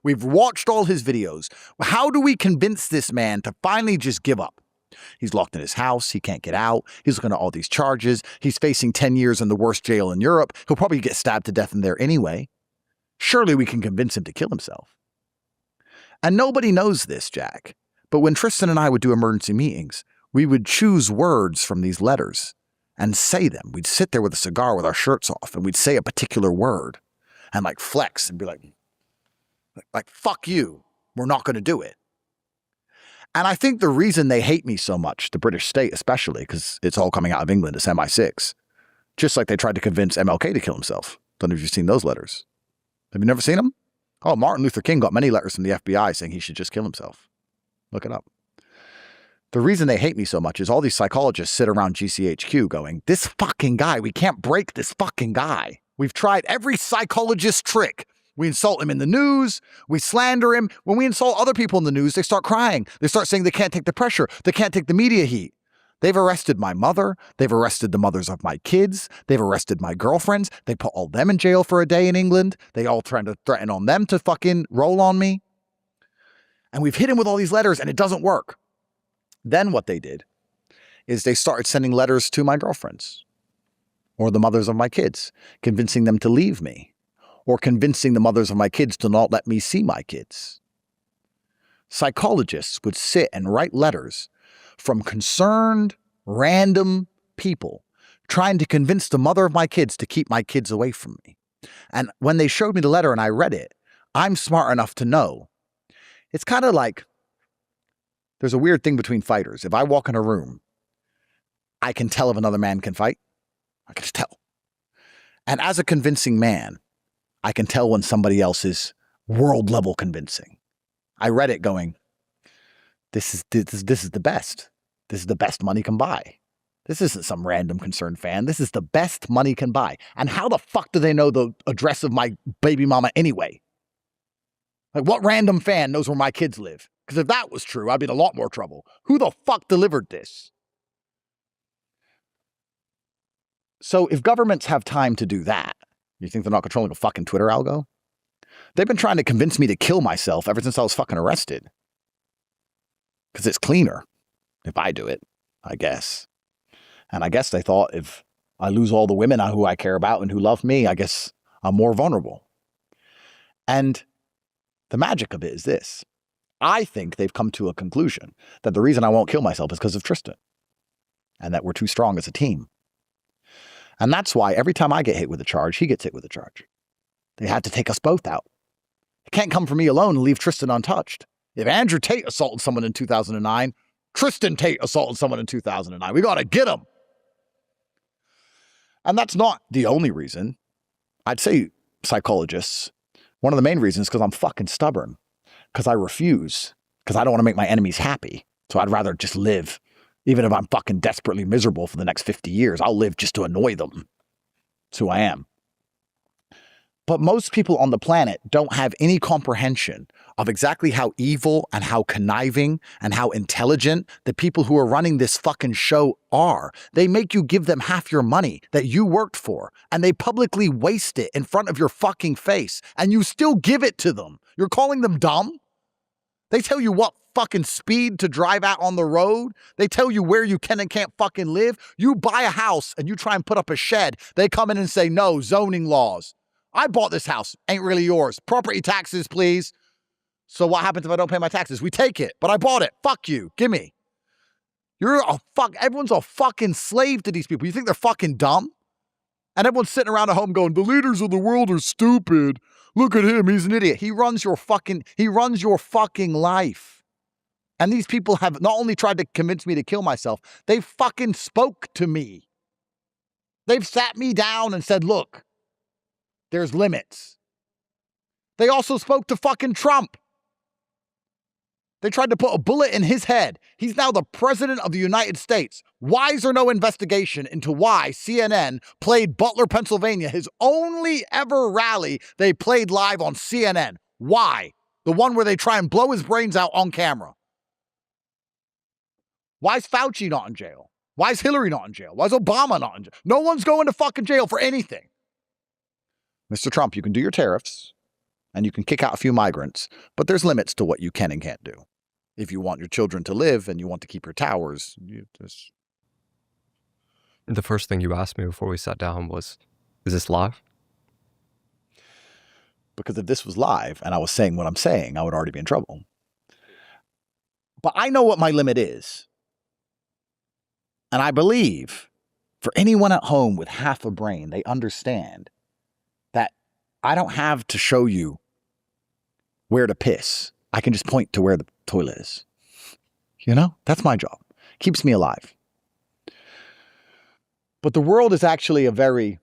we've watched all his videos. How do we convince this man to finally just give up? He's locked in his house. He can't get out. He's looking at all these charges. He's facing 10 years in the worst jail in Europe. He'll probably get stabbed to death in there anyway. Surely we can convince him to kill himself. And nobody knows this, Jack. But when Tristan and I would do emergency meetings, we would choose words from these letters and say them. We'd sit there with a cigar with our shirts off and we'd say a particular word and like flex and be like, fuck you. We're not going to do it. And I think the reason they hate me so much, the British state especially, because it's all coming out of England, it's MI6, just like they tried to convince MLK to kill himself. Don't know if you've seen those letters. Have you never seen them? Oh, Martin Luther King got many letters from the FBI saying he should just kill himself. Look it up. The reason they hate me so much is all these psychologists sit around GCHQ going, this fucking guy, we can't break this fucking guy. We've tried every psychologist trick. We insult him in the news. We slander him. When we insult other people in the news, they start crying. They start saying they can't take the pressure. They can't take the media heat. They've arrested my mother. They've arrested the mothers of my kids. They've arrested my girlfriends. They put all them in jail for a day in England. They all trying to threaten on them to fucking roll on me. And we've hit him with all these letters and it doesn't work. Then what they did is they started sending letters to my girlfriends or the mothers of my kids, convincing them to leave me or convincing the mothers of my kids to not let me see my kids. Psychologists would sit and write letters from concerned, random people trying to convince the mother of my kids to keep my kids away from me. And when they showed me the letter and I read it, I'm smart enough to know. It's kind of like there's a weird thing between fighters. If I walk in a room, I can tell if another man can fight. I can just tell. And as a convincing man, I can tell when somebody else is world level convincing. I read it going, this is the best. This is the best money can buy. This isn't some random concerned fan. This is the best money can buy. And how the fuck do they know the address of my baby mama anyway? Like, what random fan knows where my kids live? Because if that was true, I'd be in a lot more trouble. Who the fuck delivered this? So if governments have time to do that, you think they're not controlling a fucking Twitter algo? They've been trying to convince me to kill myself ever since I was fucking arrested. Because it's cleaner if I do it, I guess. And I guess they thought if I lose all the women who I care about and who love me, I guess I'm more vulnerable. And the magic of it is this. I think they've come to a conclusion that the reason I won't kill myself is because of Tristan and that we're too strong as a team. And that's why every time I get hit with a charge, he gets hit with a charge. They had to take us both out. It can't come from me alone and leave Tristan untouched. If Andrew Tate assaulted someone in 2009, Tristan Tate assaulted someone in 2009. We got to get him. And that's not the only reason. I'd say psychologists, one of the main reasons is because I'm fucking stubborn, because I refuse, because I don't want to make my enemies happy. So I'd rather just live, even if I'm fucking desperately miserable for the next 50 years. I'll live just to annoy them. That's who I am. But most people on the planet don't have any comprehension of exactly how evil and how conniving and how intelligent the people who are running this fucking show are. They make you give them half your money that you worked for, and they publicly waste it in front of your fucking face, and you still give it to them. You're calling them dumb? They tell you what fucking speed to drive at on the road. They tell you where you can and can't fucking live. You buy a house and you try and put up a shed. They come in and say, no, zoning laws. I bought this house. Ain't really yours. Property taxes, please. So what happens if I don't pay my taxes? We take it, but I bought it. Fuck you. Gimme. Everyone's a fucking slave to these people. You think they're fucking dumb? And everyone's sitting around at home going, the leaders of the world are stupid. Look at him. He's an idiot. He runs your fucking life. And these people have not only tried to convince me to kill myself, they fucking spoke to me. They've sat me down and said, look, there's limits. They also spoke to fucking Trump. They tried to put a bullet in his head. He's now the president of the United States. Why is there no investigation into why CNN played Butler, Pennsylvania, his only ever rally they played live on CNN? Why? The one where they try and blow his brains out on camera. Why is Fauci not in jail? Why is Hillary not in jail? Why is Obama not in jail? No one's going to fucking jail for anything. Mr. Trump, you can do your tariffs and you can kick out a few migrants, but there's limits to what you can and can't do. If you want your children to live and you want to keep your towers, you just... The first thing you asked me before we sat down was, is this live? Because if this was live and I was saying what I'm saying, I would already be in trouble. But I know what my limit is. And I believe for anyone at home with half a brain, they understand that I don't have to show you where to piss. I can just point to where the toilet is. You know, that's my job. Keeps me alive. But the world is actually a very,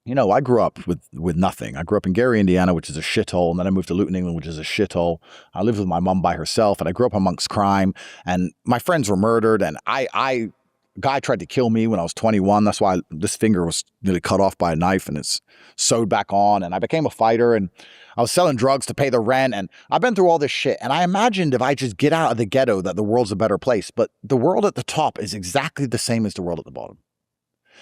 you know, I grew up with nothing. I grew up in Gary, Indiana, which is a shithole. And then I moved to Luton, England, which is a shithole. I lived with my mom by herself, and I grew up amongst crime. And my friends were murdered. And a guy tried to kill me when I was 21. That's why this finger was nearly cut off by a knife and it's sewed back on. And I became a fighter, and I was selling drugs to pay the rent. And I've been through all this shit. And I imagined if I just get out of the ghetto that the world's a better place. But the world at the top is exactly the same as the world at the bottom.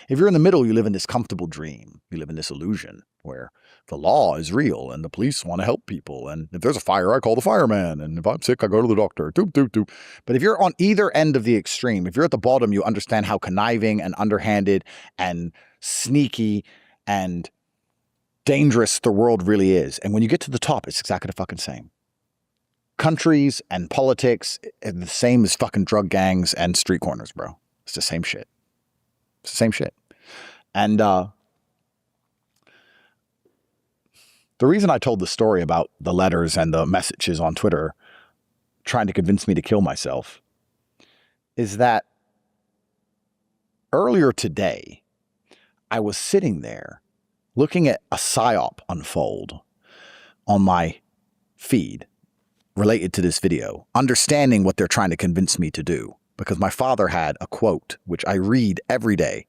If you're in the middle, you live in this comfortable dream. You live in this illusion where the law is real and the police want to help people. And if there's a fire, I call the fireman. And if I'm sick, I go to the doctor. Doop, doop, doop. But if you're on either end of the extreme, if you're at the bottom, you understand how conniving and underhanded and sneaky and dangerous the world really is. And when you get to the top, it's exactly the fucking same. Countries and politics are the same as fucking drug gangs and street corners, bro. It's the same shit. It's the same shit. And the reason I told the story about the letters and the messages on Twitter trying to convince me to kill myself is that earlier today, I was sitting there looking at a psyop unfold on my feed related to this video, understanding what they're trying to convince me to do. Because my father had a quote, which I read every day.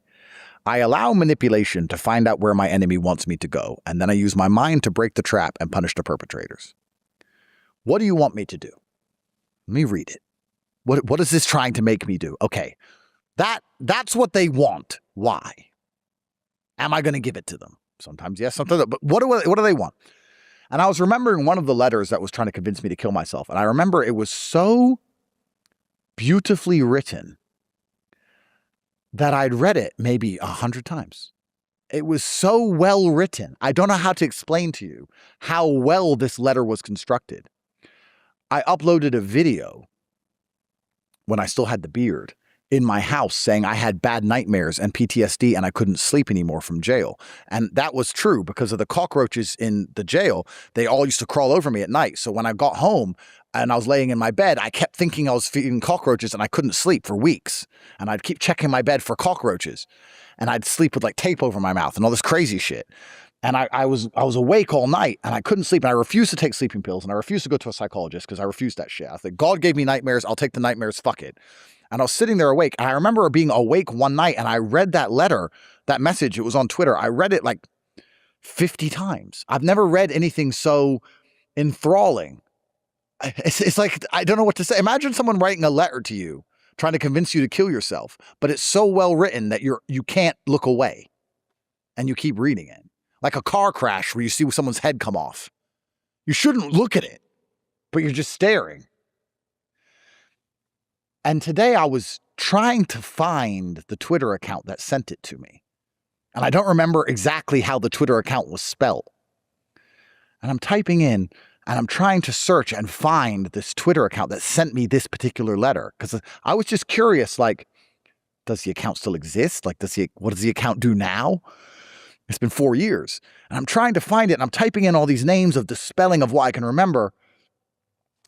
I allow manipulation to find out where my enemy wants me to go, and then I use my mind to break the trap and punish the perpetrators. What do you want me to do? Let me read it. What is this trying to make me do? Okay, that's what they want. Why? Am I going to give it to them? Sometimes yes, sometimes no. But what do they want? And I was remembering one of the letters that was trying to convince me to kill myself. And I remember it was so beautifully written that I'd read it maybe 100 times. It was so well written. I don't know how to explain to you how well this letter was constructed. I uploaded a video when I still had the beard in my house saying I had bad nightmares and PTSD and I couldn't sleep anymore from jail. And that was true because of the cockroaches in the jail. They all used to crawl over me at night. So when I got home and I was laying in my bed, I kept thinking I was feeding cockroaches and I couldn't sleep for weeks. And I'd keep checking my bed for cockroaches. And I'd sleep with like tape over my mouth and all this crazy shit. And I was awake all night and I couldn't sleep. And I refused to take sleeping pills and I refused to go to a psychologist because I refused that shit. I think God gave me nightmares. I'll take the nightmares. Fuck it. And I was sitting there awake. And I remember being awake one night and I read that letter, that message. It was on Twitter. I read it like 50 times. I've never read anything so enthralling. It's like, I don't know what to say. Imagine someone writing a letter to you, trying to convince you to kill yourself, but it's so well written that you can't look away and you keep reading it. Like a car crash where you see someone's head come off. You shouldn't look at it, but you're just staring. And today I was trying to find the Twitter account that sent it to me. And I don't remember exactly how the Twitter account was spelled. And I'm typing in and I'm trying to search and find this Twitter account that sent me this particular letter. Because I was just curious, like, does the account still exist? Like, what does the account do now? It's been 4 years. And I'm trying to find it and I'm typing in all these names of the spelling of what I can remember.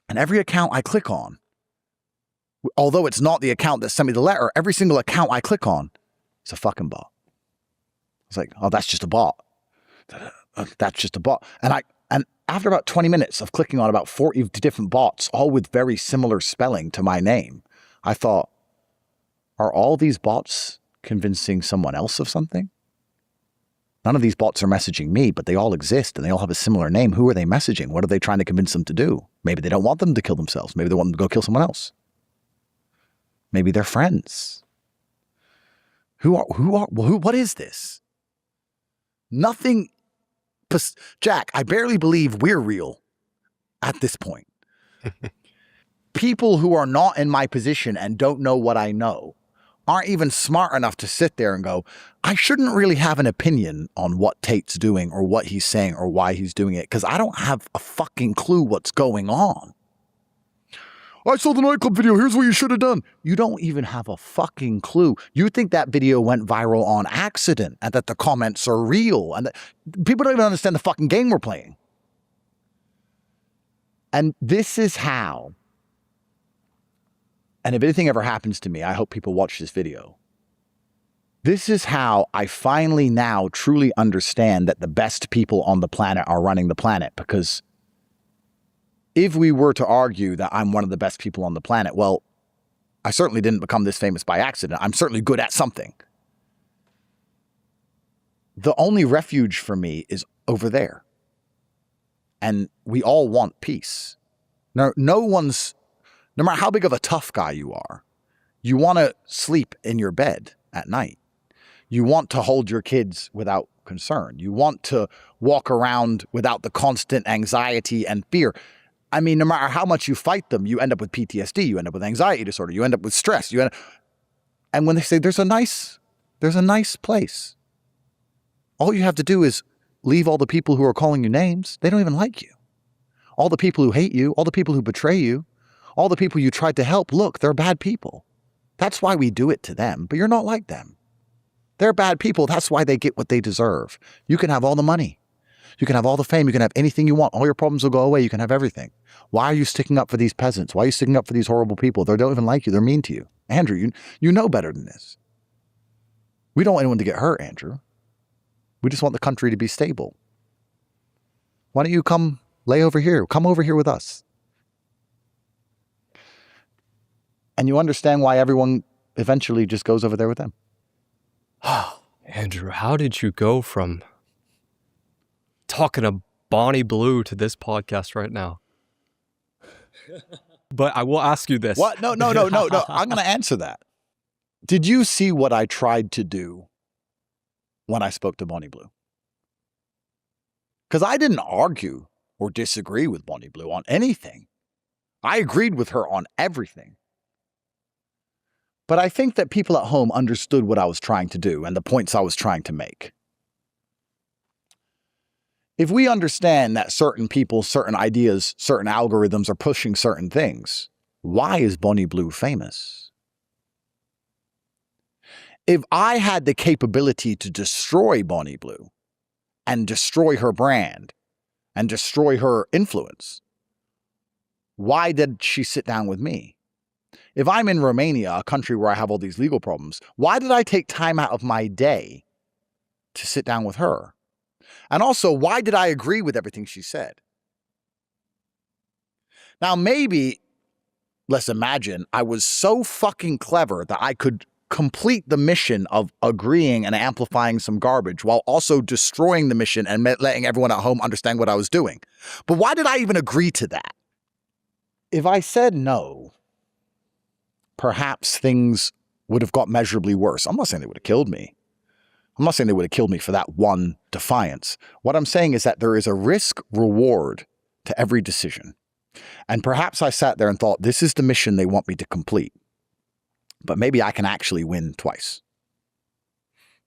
And every account I click on, although it's not the account that sent me the letter, every single account I click on, it's a fucking bot. It's like, oh, that's just a bot. That's just a bot. And after about 20 minutes of clicking on about 40 different bots, all with very similar spelling to my name, I thought, are all these bots convincing someone else of something? None of these bots are messaging me, but they all exist and they all have a similar name. Who are they messaging? What are they trying to convince them to do? Maybe they don't want them to kill themselves. Maybe they want them to go kill someone else. Maybe they're friends. What is this? Nothing. Jack, I barely believe we're real at this point. People who are not in my position and don't know what I know aren't even smart enough to sit there and go, I shouldn't really have an opinion on what Tate's doing or what he's saying or why he's doing it because I don't have a fucking clue what's going on. I saw the nightclub video. Here's what you should have done. You don't even have a fucking clue. You think that video went viral on accident and that the comments are real and that people don't even understand the fucking game we're playing. And this is how, and if anything ever happens to me, I hope people watch this video. This is how I finally now truly understand that the best people on the planet are running the planet, because if we were to argue that I'm one of the best people on the planet, well, I certainly didn't become this famous by accident. I'm certainly good at something. The only refuge for me is over there. And we all want peace. No matter how big of a tough guy you are, you want to sleep in your bed at night. You want to hold your kids without concern. You want to walk around without the constant anxiety and fear. I mean, no matter how much you fight them, you end up with PTSD, you end up with anxiety disorder, you end up with stress. And when they say there's a nice place, all you have to do is leave all the people who are calling you names. They don't even like you. All the people who hate you, all the people who betray you, all the people you tried to help, look, they're bad people. That's why we do it to them, but you're not like them. They're bad people. That's why they get what they deserve. You can have all the money. You can have all the fame. You can have anything you want. All your problems will go away. You can have everything. Why are you sticking up for these peasants? Why are you sticking up for these horrible people? They don't even like you. They're mean to you. Andrew, you know better than this. We don't want anyone to get hurt, Andrew. We just want the country to be stable. Why don't you come lay over here? Come over here with us. And you understand why everyone eventually just goes over there with them. Andrew, how did you go from talking to Bonnie Blue to this podcast right now? But I will ask you this. What? No. I'm going to answer that. Did you see what I tried to do when I spoke to Bonnie Blue? Because I didn't argue or disagree with Bonnie Blue on anything. I agreed with her on everything. But I think that people at home understood what I was trying to do and the points I was trying to make. If we understand that certain people, certain ideas, certain algorithms are pushing certain things, why is Bonnie Blue famous? If I had the capability to destroy Bonnie Blue and destroy her brand and destroy her influence, why did she sit down with me? If I'm in Romania, a country where I have all these legal problems, why did I take time out of my day to sit down with her? And also, why did I agree with everything she said? Now, maybe, let's imagine, I was so fucking clever that I could complete the mission of agreeing and amplifying some garbage while also destroying the mission and letting everyone at home understand what I was doing. But why did I even agree to that? If I said no, perhaps things would have got measurably worse. I'm not saying they would have killed me. I'm not saying they would have killed me for that one defiance. What I'm saying is that there is a risk reward to every decision. And perhaps I sat there and thought, this is the mission they want me to complete. But maybe I can actually win twice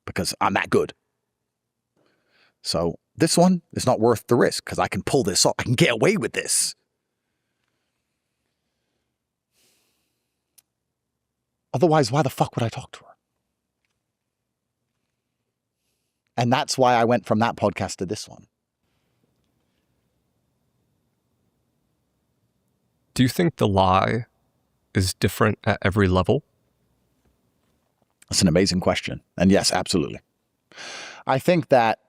because I'm that good. So this one is not worth the risk because I can pull this off. I can get away with this. Otherwise, why the fuck would I talk to her? And that's why I went from that podcast to this one. Do you think the lie is different at every level? That's an amazing question. And yes, absolutely. I think that,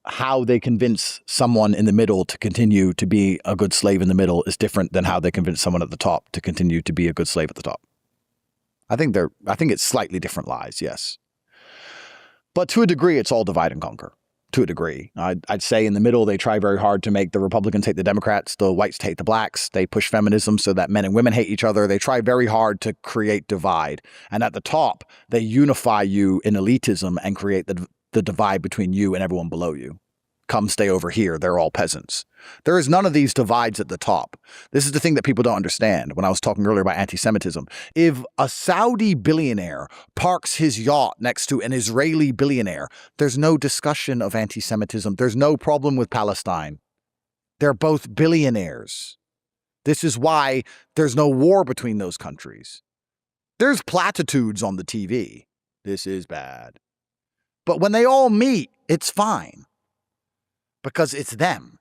how they convince someone in the middle to continue to be a good slave in the middle is different than how they convince someone at the top to continue to be a good slave at the top. I think it's slightly different lies, yes. But to a degree, it's all divide and conquer. To a degree. I'd say in the middle, they try very hard to make the Republicans hate the Democrats, the whites hate the blacks. They push feminism so that men and women hate each other. They try very hard to create divide. And at the top, they unify you in elitism and create the divide between you and everyone below you. Come stay over here. They're all peasants. There is none of these divides at the top. This is the thing that people don't understand. When I was talking earlier about anti-Semitism, if a Saudi billionaire parks his yacht next to an Israeli billionaire, there's no discussion of anti-Semitism. There's no problem with Palestine. They're both billionaires. This is why there's no war between those countries. There's platitudes on the TV. This is bad. But when they all meet, it's fine. Because it's them.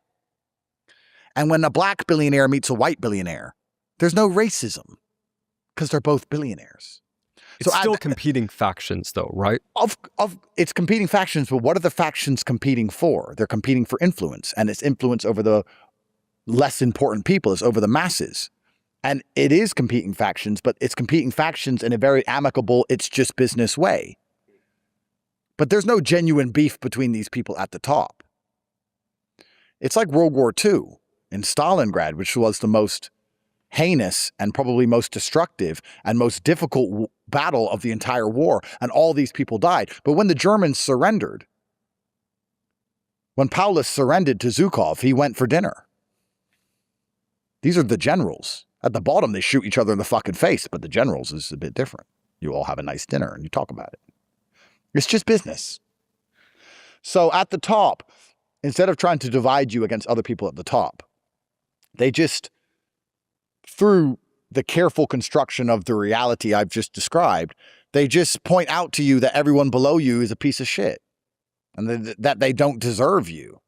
And when a black billionaire meets a white billionaire, there's no racism because they're both billionaires. It's still competing factions though, right? It's competing factions, but what are the factions competing for? They're competing for influence, and it's influence over the less important people. It's over the masses. And it is competing factions, but it's competing factions in a very amicable, it's just business way. But there's no genuine beef between these people at the top. It's like World War II in Stalingrad, which was the most heinous and probably most destructive and most difficult battle of the entire war. And all these people died. But when the Germans surrendered, when Paulus surrendered to Zhukov, he went for dinner. These are the generals. At the bottom, they shoot each other in the fucking face, but the generals is a bit different. You all have a nice dinner and you talk about it. It's just business. So at the top, instead of trying to divide you against other people at the top, they just, through the careful construction of the reality I've just described, they just point out to you that everyone below you is a piece of shit and that they don't deserve you.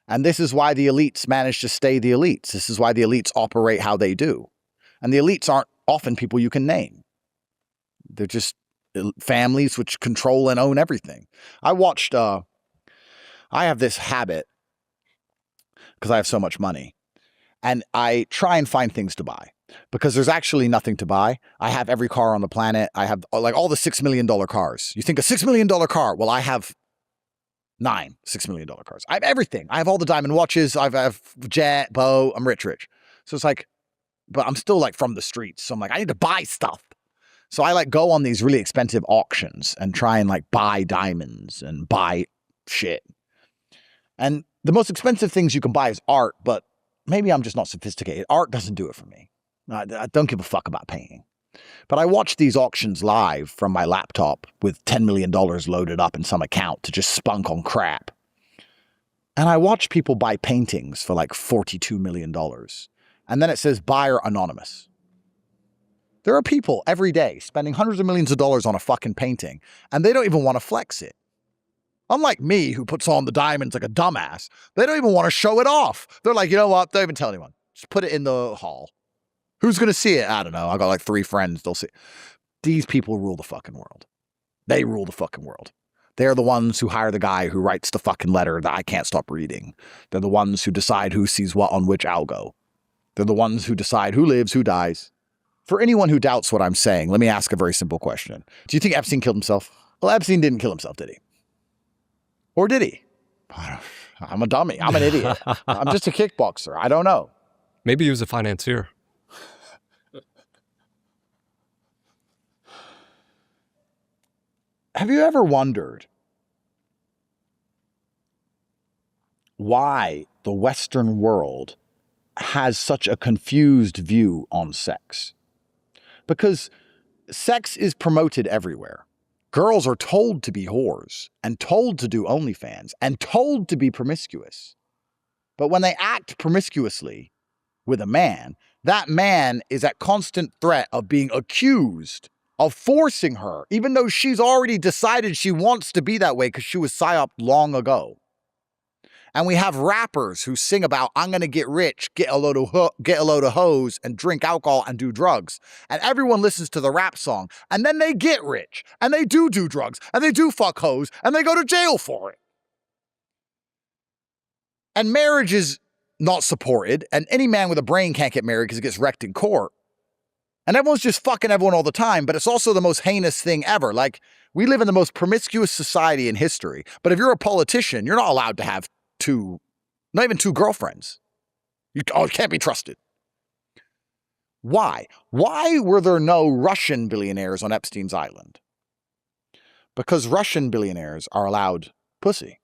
And this is why the elites manage to stay the elites. This is why the elites operate how they do. And the elites aren't often people you can name. They're just families which control and own everything. I have this habit, because I have so much money, and I try and find things to buy because there's actually nothing to buy. I have every car on the planet. I have like all the $6 million cars. You think a $6 million car? Well, I have 9 $6 million cars. I have everything. I have all the diamond watches. I have jet, bow. I'm rich. So it's like, but I'm still like from the streets. So I'm like, I need to buy stuff. So I like go on these really expensive auctions and try and like buy diamonds and buy shit. And the most expensive things you can buy is art, but maybe I'm just not sophisticated. Art doesn't do it for me. I don't give a fuck about painting. But I watch these auctions live from my laptop with $10 million loaded up in some account to just spunk on crap. And I watch people buy paintings for like $42 million. And then it says buyer anonymous. There are people every day spending hundreds of millions of dollars on a fucking painting, and they don't even want to flex it. Unlike me, who puts on the diamonds like a dumbass, they don't even want to show it off. They're like, you know what? Don't even tell anyone. Just put it in the hall. Who's going to see it? I don't know. I got like 3 friends. They'll see it. These people rule the fucking world. They rule the fucking world. They're the ones who hire the guy who writes the fucking letter that I can't stop reading. They're the ones who decide who sees what on which algo. They're the ones who decide who lives, who dies. For anyone who doubts what I'm saying, let me ask a very simple question. Do you think Epstein killed himself? Well, Epstein didn't kill himself, did he? Or did he? I'm a dummy. I'm an idiot. I'm just a kickboxer. I don't know. Maybe he was a financier. Have you ever wondered why the Western world has such a confused view on sex? Because sex is promoted everywhere. Girls are told to be whores and told to do OnlyFans and told to be promiscuous. But when they act promiscuously with a man, that man is at constant threat of being accused of forcing her, even though she's already decided she wants to be that way because she was psyoped long ago. And we have rappers who sing about, I'm going to get rich, get a load of hoes, and drink alcohol and do drugs. And everyone listens to the rap song, and then they get rich, and they do drugs, and they do fuck hoes, and they go to jail for it. And marriage is not supported, and any man with a brain can't get married because it gets wrecked in court. And everyone's just fucking everyone all the time, but it's also the most heinous thing ever. Like, We live in the most promiscuous society in history. But if you're a politician, you're not allowed to have not even two girlfriends. You can't be trusted. Why? Why were there no Russian billionaires on Epstein's island? Because Russian billionaires are allowed pussy.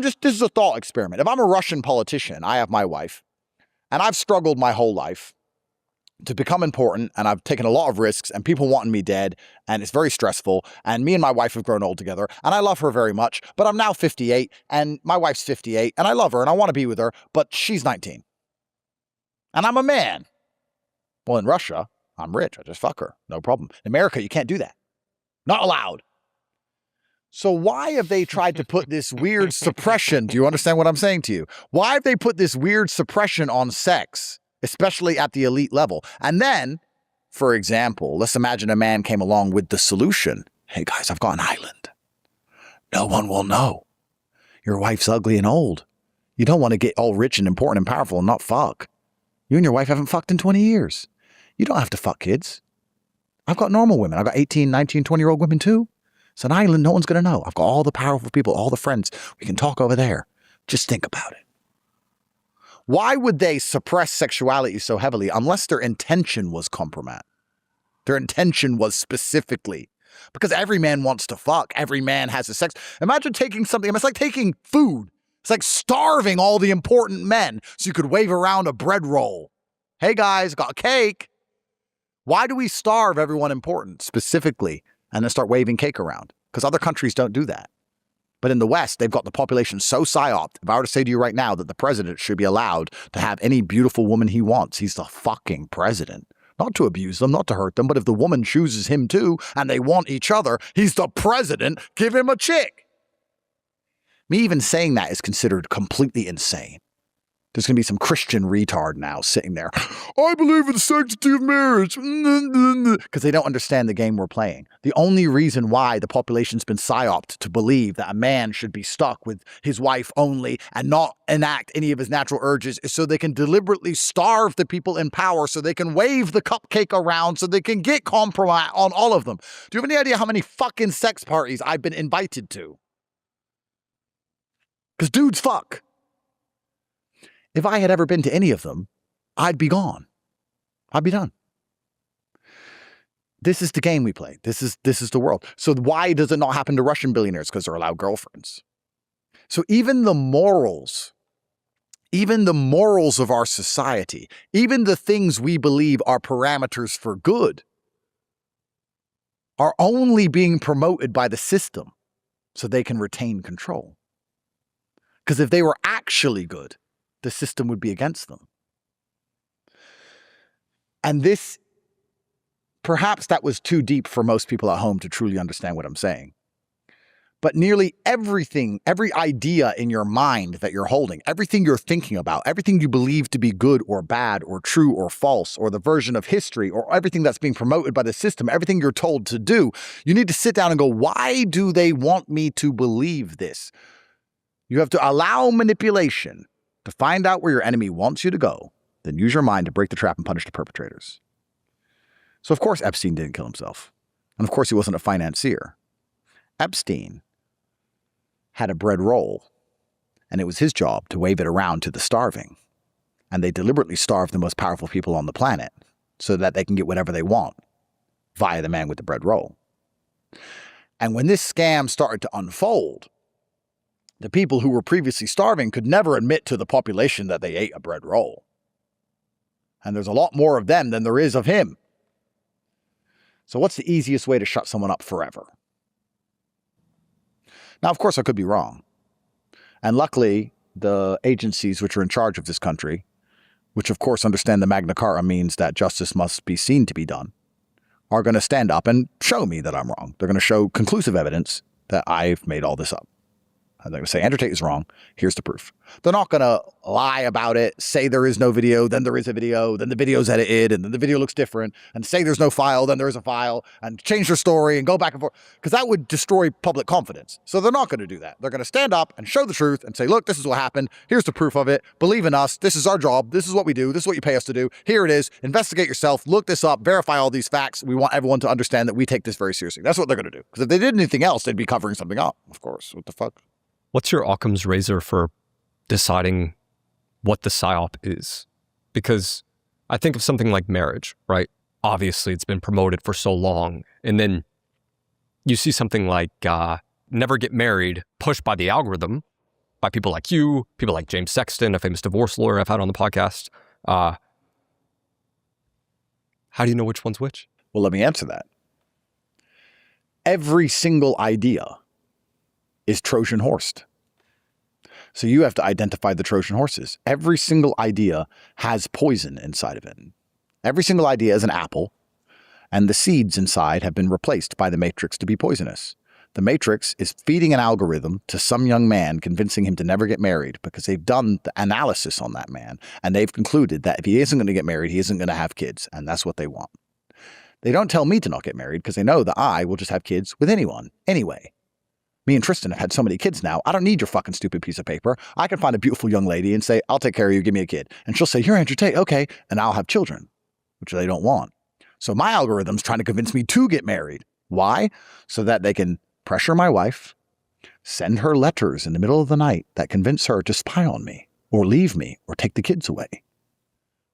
This is a thought experiment. If I'm a Russian politician, I have my wife, and I've struggled my whole life to become important, and I've taken a lot of risks, and people wanting me dead, and it's very stressful, and me and my wife have grown old together, and I love her very much, but I'm now 58, and my wife's 58, and I love her, and I want to be with her, but she's 19. And I'm a man. Well, in Russia, I'm rich. I just fuck her. No problem. In America, you can't do that. Not allowed. So why have they tried to put this weird suppression? Do you understand what I'm saying to you? Why have they put this weird suppression on sex, especially at the elite level? And then, for example, let's imagine a man came along with the solution. Hey guys, I've got an island. No one will know. Your wife's ugly and old. You don't want to get all rich and important and powerful and not fuck. You and your wife haven't fucked in 20 years. You don't have to fuck kids. I've got normal women. I've got 18, 19, 20-year-old women too. It's an island no one's going to know. I've got all the powerful people, all the friends. We can talk over there. Just think about it. Why would they suppress sexuality so heavily unless their intention was compromise? Their intention was specifically because every man wants to fuck. Every man has a sex. Imagine taking something. It's like taking food. It's like starving all the important men so you could wave around a bread roll. Hey guys, got a cake. Why do we starve everyone important specifically and then start waving cake around? Because other countries don't do that. But in the West, they've got the population so psyoped. If I were to say to you right now that the president should be allowed to have any beautiful woman he wants, he's the fucking president. Not to abuse them, not to hurt them, but if the woman chooses him too and they want each other, he's the president, give him a chick. Me even saying that is considered completely insane. There's going to be some Christian retard now sitting there. I believe in the sanctity of marriage. Because they don't understand the game we're playing. The only reason why the population's been psyoped to believe that a man should be stuck with his wife only and not enact any of his natural urges is so they can deliberately starve the people in power so they can wave the cupcake around so they can get compromise on all of them. Do you have any idea how many fucking sex parties I've been invited to? Because dudes fuck. If I had ever been to any of them, I'd be gone. I'd be done. This is the game we play. This is the world. So why does it not happen to Russian billionaires? Because they're allowed girlfriends. So even the morals of our society, even the things we believe are parameters for good, are only being promoted by the system so they can retain control. Because if they were actually good, the system would be against them. And this, perhaps that was too deep for most people at home to truly understand what I'm saying. But nearly everything, every idea in your mind that you're holding, everything you're thinking about, everything you believe to be good or bad or true or false, or the version of history, or everything that's being promoted by the system, everything you're told to do, you need to sit down and go, why do they want me to believe this? You have to allow manipulation to find out where your enemy wants you to go, then use your mind to break the trap and punish the perpetrators. So of course Epstein didn't kill himself. And of course he wasn't a financier. Epstein had a bread roll, and it was his job to wave it around to the starving. And they deliberately starved the most powerful people on the planet so that they can get whatever they want via the man with the bread roll. And when this scam started to unfold, the people who were previously starving could never admit to the population that they ate a bread roll. And there's a lot more of them than there is of him. So what's the easiest way to shut someone up forever? Now, of course, I could be wrong. And luckily, the agencies which are in charge of this country, which of course understand the Magna Carta means that justice must be seen to be done, are going to stand up and show me that I'm wrong. They're going to show conclusive evidence that I've made all this up. And they're going to say, Andrew Tate is wrong. Here's the proof. They're not going to lie about it, say there is no video, then there is a video, then the video's edited, and then the video looks different, and say there's no file, then there is a file, and change their story and go back and forth, because that would destroy public confidence. So they're not going to do that. They're going to stand up and show the truth and say, look, this is what happened. Here's the proof of it. Believe in us. This is our job. This is what we do. This is what you pay us to do. Here it is. Investigate yourself. Look this up. Verify all these facts. We want everyone to understand that we take this very seriously. That's what they're going to do. Because if they did anything else, they'd be covering something up, of course. What the fuck? What's your Occam's razor for deciding what the psyop is? Because I think of something like marriage, right? Obviously, it's been promoted for so long. And then you see something like never get married pushed by the algorithm, by people like you, people like James Sexton, a famous divorce lawyer I've had on the podcast. How do you know which one's which? Well, let me answer that. Every single idea is Trojan horsed. So you have to identify the Trojan horses. Every single idea has poison inside of it. Every single idea is an apple, and the seeds inside have been replaced by the matrix to be poisonous. The matrix is feeding an algorithm to some young man, convincing him to never get married because they've done the analysis on that man, and they've concluded that if he isn't going to get married, he isn't going to have kids, and that's what they want. They don't tell me to not get married because they know that I will just have kids with anyone, anyway. Me and Tristan have had so many kids now, I don't need your fucking stupid piece of paper. I can find a beautiful young lady and say, I'll take care of you, give me a kid. And she'll say, you're Andrew Tate, okay, and I'll have children, which they don't want. So my algorithm's trying to convince me to get married. Why? So that they can pressure my wife, send her letters in the middle of the night that convince her to spy on me, or leave me, or take the kids away.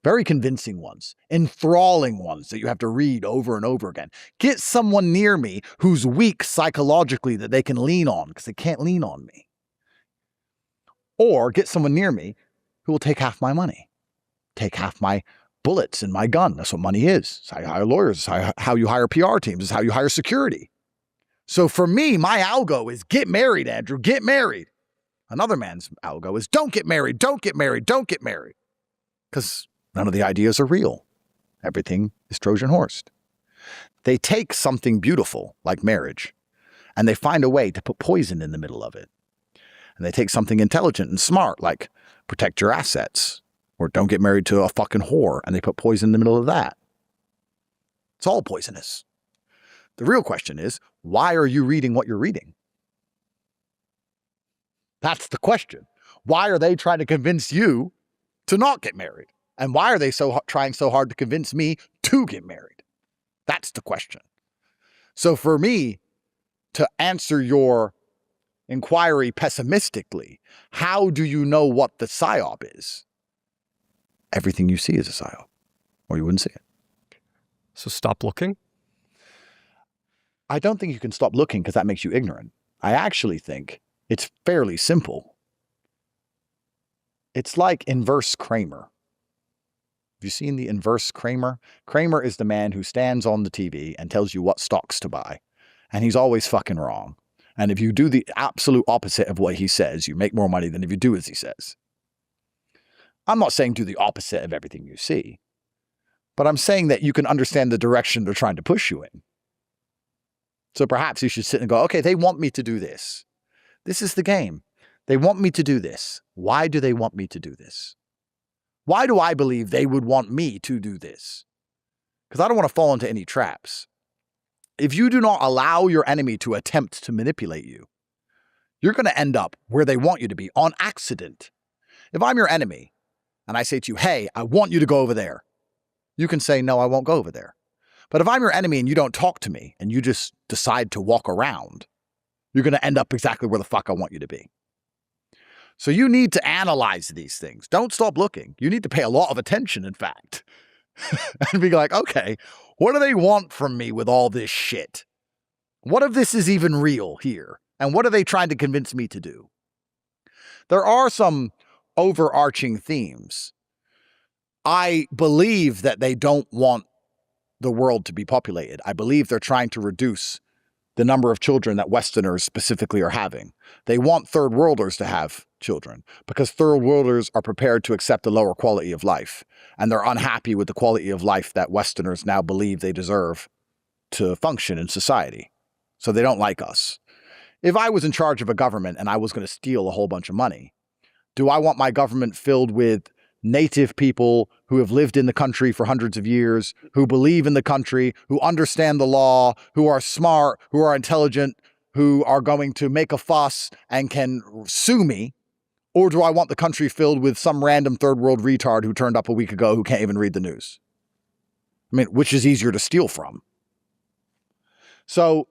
Very convincing ones, enthralling ones that you have to read over and over again. Get someone near me who's weak psychologically that they can lean on because they can't lean on me. Or get someone near me who will take half my money, take half my bullets in my gun. That's what money is. It's how you hire lawyers. It's how you hire PR teams. It's how you hire security. So for me, my algo is get married, Andrew, get married. Another man's algo is don't get married, don't get married, don't get married. Because none of the ideas are real. Everything is Trojan horsed. They take something beautiful, like marriage, and they find a way to put poison in the middle of it. And they take something intelligent and smart, like protect your assets, or don't get married to a fucking whore, and they put poison in the middle of that. It's all poisonous. The real question is, why are you reading what you're reading? That's the question. Why are they trying to convince you to not get married? And why are they trying so hard to convince me to get married? That's the question. So for me to answer your inquiry pessimistically, how do you know what the psyop is? Everything you see is a psyop, or you wouldn't see it. So stop looking? I don't think you can stop looking because that makes you ignorant. I actually think it's fairly simple. It's like inverse Kramer. Have you seen the inverse Kramer? Kramer is the man who stands on the TV and tells you what stocks to buy. And he's always fucking wrong. And if you do the absolute opposite of what he says, you make more money than if you do as he says. I'm not saying do the opposite of everything you see, but I'm saying that you can understand the direction they're trying to push you in. So perhaps you should sit and go, okay, they want me to do this. This is the game. They want me to do this. Why do they want me to do this? Why do I believe they would want me to do this? Because I don't want to fall into any traps. If you do not allow your enemy to attempt to manipulate you, you're going to end up where they want you to be on accident. If I'm your enemy and I say to you, hey, I want you to go over there, you can say, no, I won't go over there. But if I'm your enemy and you don't talk to me and you just decide to walk around, you're going to end up exactly where the fuck I want you to be. So you need to analyze these things. Don't stop looking. You need to pay a lot of attention, in fact, and be like, okay, what do they want from me with all this shit? What if this is even real here? And what are they trying to convince me to do? There are some overarching themes. I believe that they don't want the world to be populated. I believe they're trying to reduce the number of children that Westerners specifically are having. They want third worlders to have children because third worlders are prepared to accept a lower quality of life, and they're unhappy with the quality of life that Westerners now believe they deserve to function in society. So they don't like us. If I was in charge of a government and I was going to steal a whole bunch of money, do I want my government filled with native people who have lived in the country for hundreds of years, who believe in the country, who understand the law, who are smart, who are intelligent, who are going to make a fuss and can sue me? Or do I want the country filled with some random third world retard who turned up a week ago who can't even read the news? I mean, which is easier to steal from? So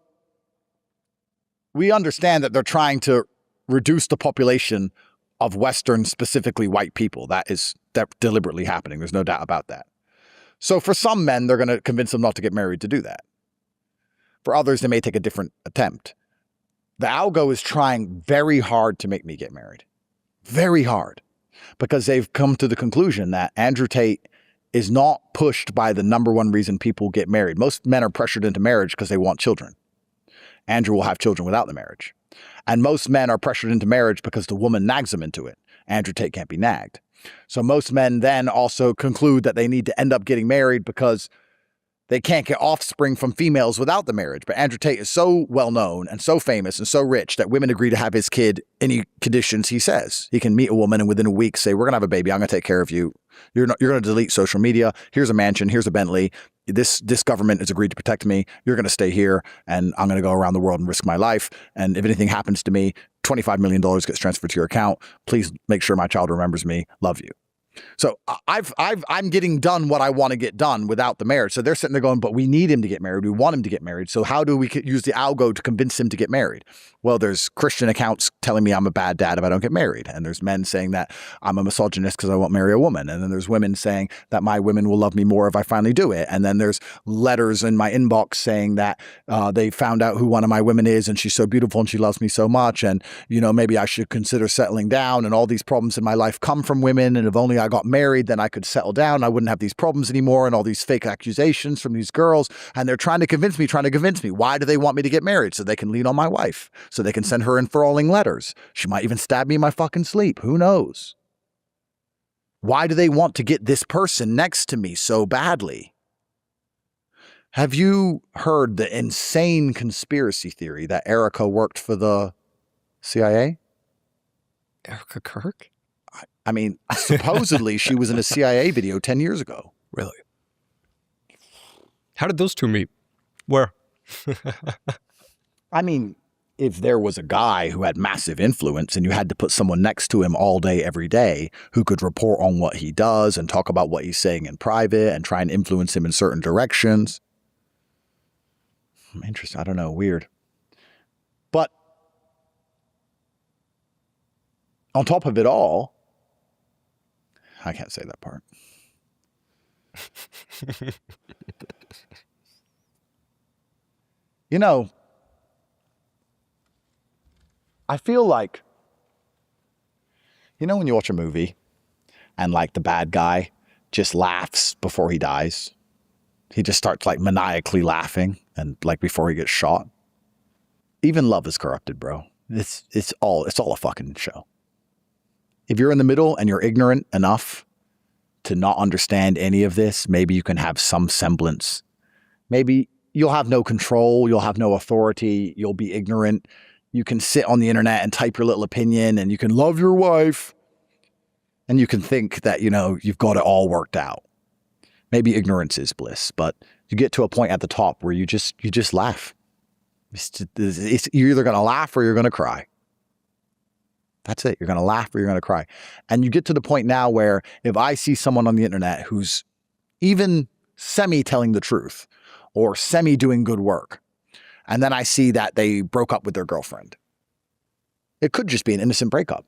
we understand that they're trying to reduce the population of Western, specifically white people. That's deliberately happening. There's no doubt about that. So for some men, they're going to convince them not to get married to do that. For others, they may take a different attempt. The algo is trying very hard to make me get married. Very hard. Because they've come to the conclusion that Andrew Tate is not pushed by the number one reason people get married. Most men are pressured into marriage because they want children. Andrew will have children without the marriage. And most men are pressured into marriage because the woman nags them into it. Andrew Tate can't be nagged. So most men then also conclude that they need to end up getting married because they can't get offspring from females without the marriage. But Andrew Tate is so well known and so famous and so rich that women agree to have his kid any conditions he says. He can meet a woman and within a week say, we're going to have a baby. I'm going to take care of you. You're going to delete social media. Here's a mansion. Here's a Bentley. This government has agreed to protect me. You're going to stay here and I'm going to go around the world and risk my life. And if anything happens to me, $25 million gets transferred to your account. Please make sure my child remembers me. Love you. So I'm getting done what I want to get done without the marriage. So they're sitting there going, but we need him to get married. We want him to get married. So how do we use the algo to convince him to get married? Well, there's Christian accounts telling me I'm a bad dad if I don't get married. And there's men saying that I'm a misogynist because I won't marry a woman. And then there's women saying that my women will love me more if I finally do it. And then there's letters in my inbox saying that they found out who one of my women is and she's so beautiful and she loves me so much. And, you know, maybe I should consider settling down, and all these problems in my life come from women. And if only I got married, then I could settle down. I wouldn't have these problems anymore, and all these fake accusations from these girls. And they're trying to convince me. Why do they want me to get married? So they can lean on my wife, so they can send her enthralling letters. She might even stab me in my fucking sleep. Who knows? Why do they want to get this person next to me so badly? Have you heard the insane conspiracy theory that Erica worked for the CIA? Erica Kirk? I mean, supposedly she was in a CIA video 10 years ago. Really? How did those two meet? Where? I mean, if there was a guy who had massive influence and you had to put someone next to him all day, every day, who could report on what he does and talk about what he's saying in private and try and influence him in certain directions. Interesting. I don't know. Weird. But on top of it all, I can't say that part. You know, I feel like, you know, when you watch a movie and like the bad guy just laughs before he dies, he just starts like maniacally laughing and like before he gets shot. Even love is corrupted, bro. It's all a fucking show. If you're in the middle and you're ignorant enough to not understand any of this, maybe you can have some semblance. Maybe you'll have no control. You'll have no authority. You'll be ignorant. You can sit on the internet and type your little opinion, and you can love your wife. And you can think that, you know, you've got it all worked out. Maybe ignorance is bliss, but you get to a point at the top where you just laugh. You're either going to laugh or you're going to cry. That's it. You're going to laugh or you're going to cry. And you get to the point now where if I see someone on the internet who's even semi-telling the truth or semi-doing good work, and then I see that they broke up with their girlfriend, it could just be an innocent breakup.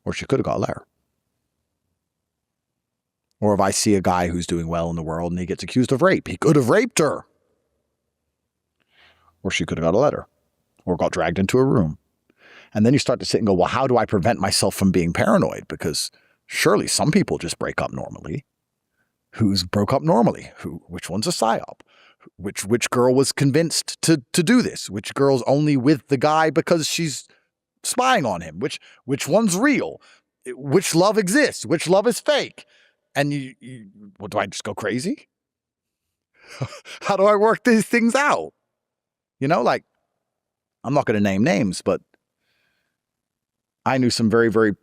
Or she could have got a letter. Or if I see a guy who's doing well in the world and he gets accused of rape, he could have raped her. Or she could have got a letter or got dragged into a room. And then you start to sit and go, well, how do I prevent myself from being paranoid? Because surely some people just break up normally. Who's broke up normally? Which one's a psyop? Which girl was convinced to do this? Which girl's only with the guy because she's spying on him? Which one's real? Which love exists? Which love is fake? And well, do I just go crazy? How do I work these things out? You know, like, I'm not going to name names, but I knew some very, very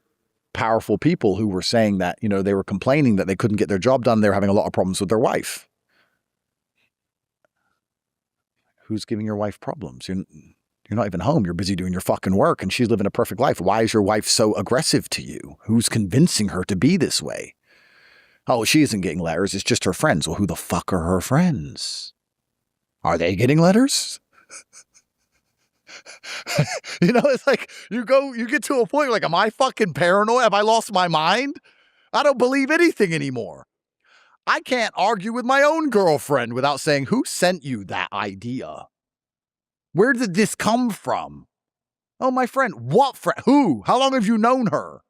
powerful people who were saying that, they were complaining that they couldn't get their job done. They were having a lot of problems with their wife. Who's giving your wife problems? You're not even home. You're busy doing your fucking work and she's living a perfect life. Why is your wife so aggressive to you? Who's convincing her to be this way? Oh, she isn't getting letters. It's just her friends. Well, who the fuck are her friends? Are they getting letters? It's like you get to a point you're like, am I fucking paranoid? Have I lost my mind? I don't believe anything anymore. I can't argue with my own girlfriend without saying, who sent you that idea? Where did this come from? Oh, my friend. What friend? Who? How long have you known her?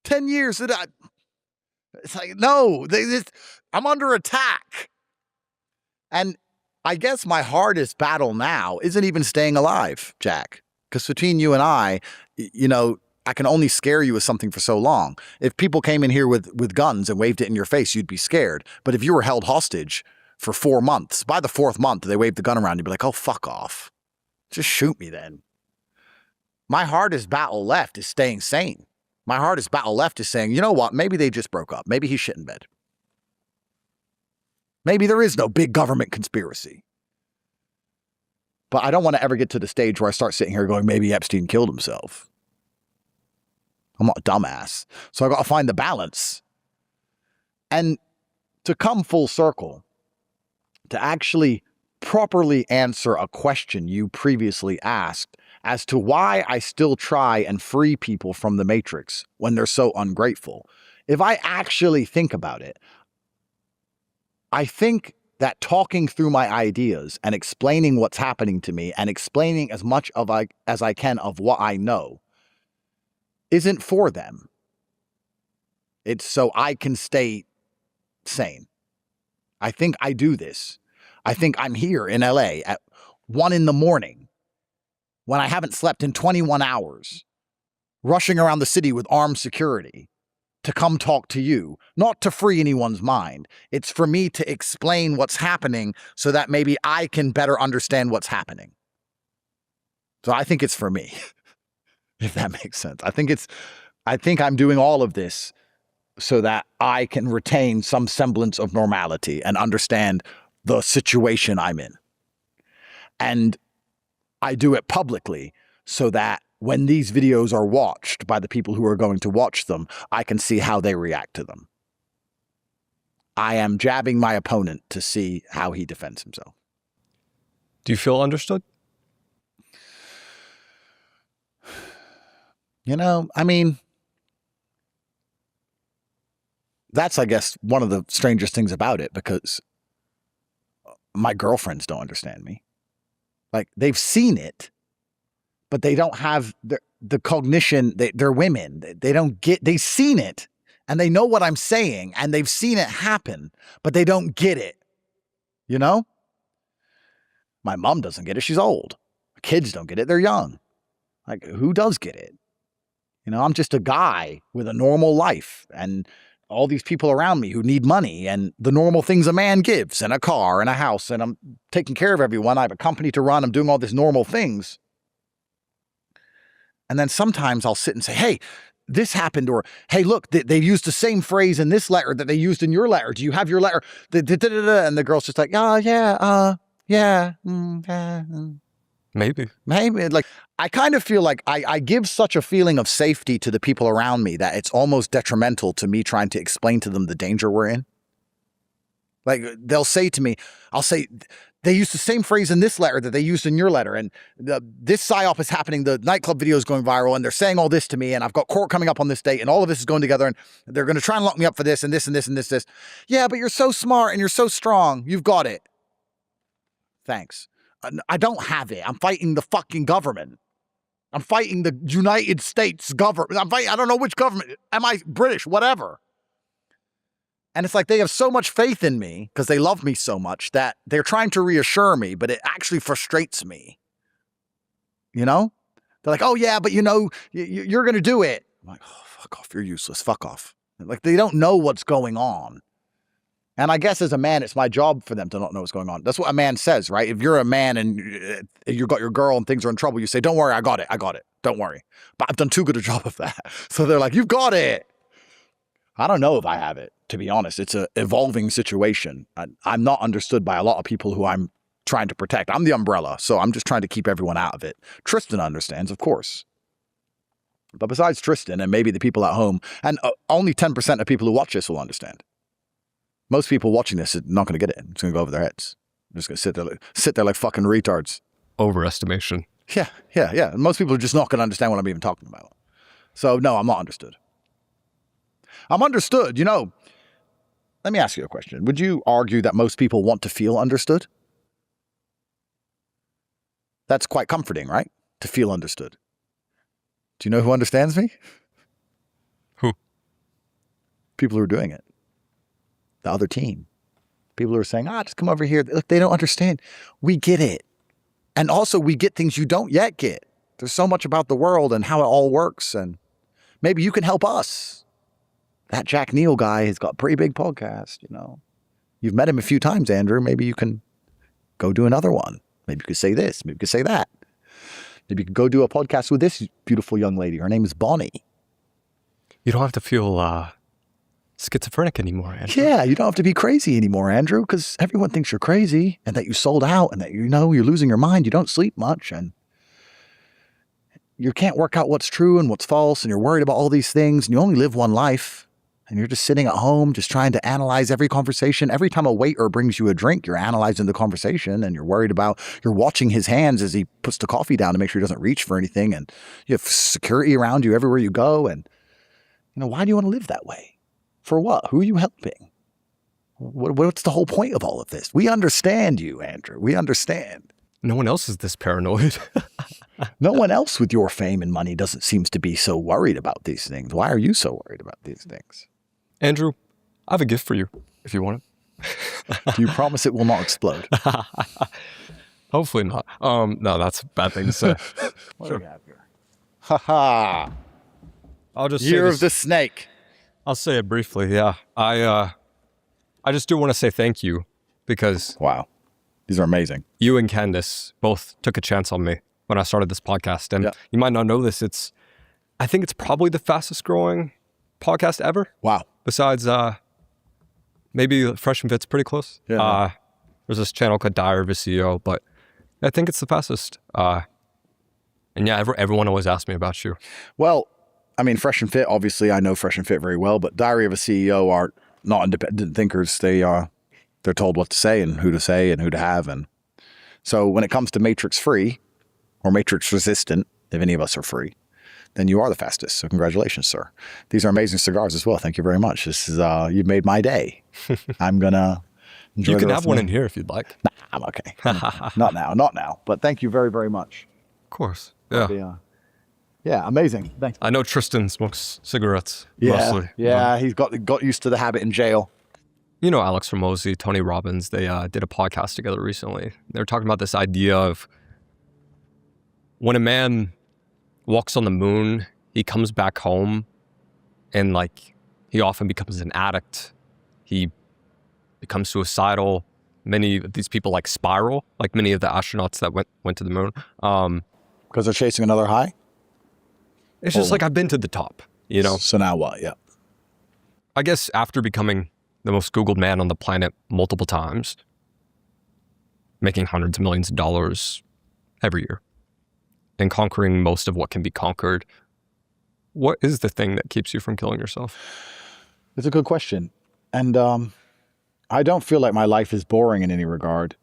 10 years. It's like, no, I'm under attack. And I guess my hardest battle now isn't even staying alive, Jack. Because between you and I can only scare you with something for so long. If people came in here with guns and waved it in your face, you'd be scared. But if you were held hostage for 4 months, by the 4th month, they waved the gun around, you'd be like, oh, fuck off. Just shoot me then. My hardest battle left is staying sane. My hardest battle left is saying, you know what? Maybe they just broke up. Maybe he's shit in bed. Maybe there is no big government conspiracy. But I don't want to ever get to the stage where I start sitting here going, maybe Epstein killed himself. I'm not a dumbass. So I got to find the balance. And to come full circle, to actually properly answer a question you previously asked as to why I still try and free people from the Matrix when they're so ungrateful. If I actually think about it, I think that talking through my ideas and explaining what's happening to me and explaining as much as I can of what I know isn't for them. It's so I can stay sane. I think I do this. I think I'm here in LA at 1 a.m. when I haven't slept in 21 hours, rushing around the city with armed security to come talk to you, not to free anyone's mind. It's for me to explain what's happening so that maybe I can better understand what's happening. So I think it's for me, if that makes sense. I think I'm doing all of this so that I can retain some semblance of normality and understand the situation I'm in. And I do it publicly so that when these videos are watched by the people who are going to watch them, I can see how they react to them. I am jabbing my opponent to see how he defends himself. Do you feel understood? That's, I guess, one of the strangest things about it, because my girlfriends don't understand me. Like, they've seen it, but they don't have the cognition. They're women. They don't get, they've seen it and they know what I'm saying and they've seen it happen, but they don't get it. My mom doesn't get it. She's old. Kids don't get it. They're young. Like, who does get it? I'm just a guy with a normal life and all these people around me who need money and the normal things a man gives, and a car and a house, and I'm taking care of everyone. I have a company to run. I'm doing all these normal things. And then sometimes I'll sit and say, hey, this happened, or hey, look, they used the same phrase in this letter that they used in your letter. Do you have your letter? And the girl's just like, oh, yeah, yeah. Maybe. Like, I kind of feel like I give such a feeling of safety to the people around me that it's almost detrimental to me trying to explain to them the danger we're in. Like, they'll say to me, I'll say, they used the same phrase in this letter that they used in your letter. And this psyop is happening. The nightclub video is going viral and they're saying all this to me. And I've got court coming up on this date and all of this is going together. And they're going to try and lock me up for this and this and this and this. Yeah, but you're so smart and you're so strong. You've got it. Thanks. I don't have it. I'm fighting the fucking government. I'm fighting the United States government. I don't know which government. Am I British? Whatever. And it's like they have so much faith in me because they love me so much that they're trying to reassure me, but it actually frustrates me. They're like, oh, yeah, but you're going to do it. I'm like, oh, fuck off. You're useless. Fuck off. Like, they don't know what's going on. And I guess as a man, it's my job for them to not know what's going on. That's what a man says, right? If you're a man and you got your girl and things are in trouble, you say, don't worry, I got it. Don't worry. But I've done too good a job of that. So they're like, you've got it. I don't know if I have it, to be honest. It's an evolving situation. I'm not understood by a lot of people who I'm trying to protect. I'm the umbrella, so I'm just trying to keep everyone out of it. Tristan understands, of course. But besides Tristan and maybe the people at home, and only 10% of people who watch this will understand. Most people watching this are not going to get it. It's going to go over their heads. They're just going to sit there like fucking retards. Overestimation. Yeah. Most people are just not going to understand what I'm even talking about. So, no, I'm not understood. I'm understood. Let me ask you a question. Would you argue that most people want to feel understood? That's quite comforting, right? To feel understood. Do you know who understands me? Who? People who are doing it. The other team. People who are saying, just come over here. Look, they don't understand. We get it. And also we get things you don't yet get. There's so much about the world and how it all works. And maybe you can help us. That Jack Neel guy has got a pretty big podcast, You've met him a few times, Andrew. Maybe you can go do another one. Maybe you could say this. Maybe you could say that. Maybe you could go do a podcast with this beautiful young lady. Her name is Bonnie. You don't have to feel schizophrenic anymore, Andrew. Yeah, you don't have to be crazy anymore, Andrew, because everyone thinks you're crazy and that you sold out and that you're losing your mind. You don't sleep much and you can't work out what's true and what's false and you're worried about all these things and you only live one life and you're just sitting at home just trying to analyze every conversation. Every time a waiter brings you a drink, you're analyzing the conversation and you're watching his hands as he puts the coffee down to make sure he doesn't reach for anything, and you have security around you everywhere you go. And why do you want to live that way? For what? Who are you helping? What's the whole point of all of this? We understand you, Andrew. We understand. No one else is this paranoid. No one else with your fame and money seems to be so worried about these things. Why are you so worried about these things? Andrew, I have a gift for you if you want it. Do you promise it will not explode? Hopefully not. No, that's a bad thing to say. What do we have here? Ha ha. I'll just Year of the Snake. I'll say it briefly, yeah. I just do want to say thank you because... Wow. These are amazing. You and Candace both took a chance on me when I started this podcast. And you might not know this. I think it's probably the fastest growing podcast ever. Wow. Besides, maybe Fresh and Fit's pretty close. Yeah. There's this channel called Diary of a CEO, but I think it's the fastest. And yeah, everyone always asks me about you. Well, I mean, Fresh and Fit, obviously I know Fresh and Fit very well, but Diary of a CEO are not independent thinkers. They're told what to say and who to have. And so when it comes to Matrix free or Matrix resistant, if any of us are free, then you are the fastest. So congratulations, sir. These are amazing cigars as well. Thank you very much. This is, you've made my day. I'm going to enjoy. You can have one in here if you'd like. Nah, I'm okay. Not now. But thank you very, very much. Of course. Yeah. Yeah, amazing. Thanks. I know Tristan smokes cigarettes mostly. Yeah, but... he's got used to the habit in jail. You know Alex Ramosi, Tony Robbins, they did a podcast together recently. They were talking about this idea of when a man walks on the moon, he comes back home and he often becomes an addict. He becomes suicidal. Many of these people spiral, like many of the astronauts that went to the moon. Because they're chasing another high? It's just I've been to the top, So now what? Yeah. I guess after becoming the most Googled man on the planet multiple times, making hundreds of millions of dollars every year, and conquering most of what can be conquered, what is the thing that keeps you from killing yourself? It's a good question. And I don't feel like my life is boring in any regard.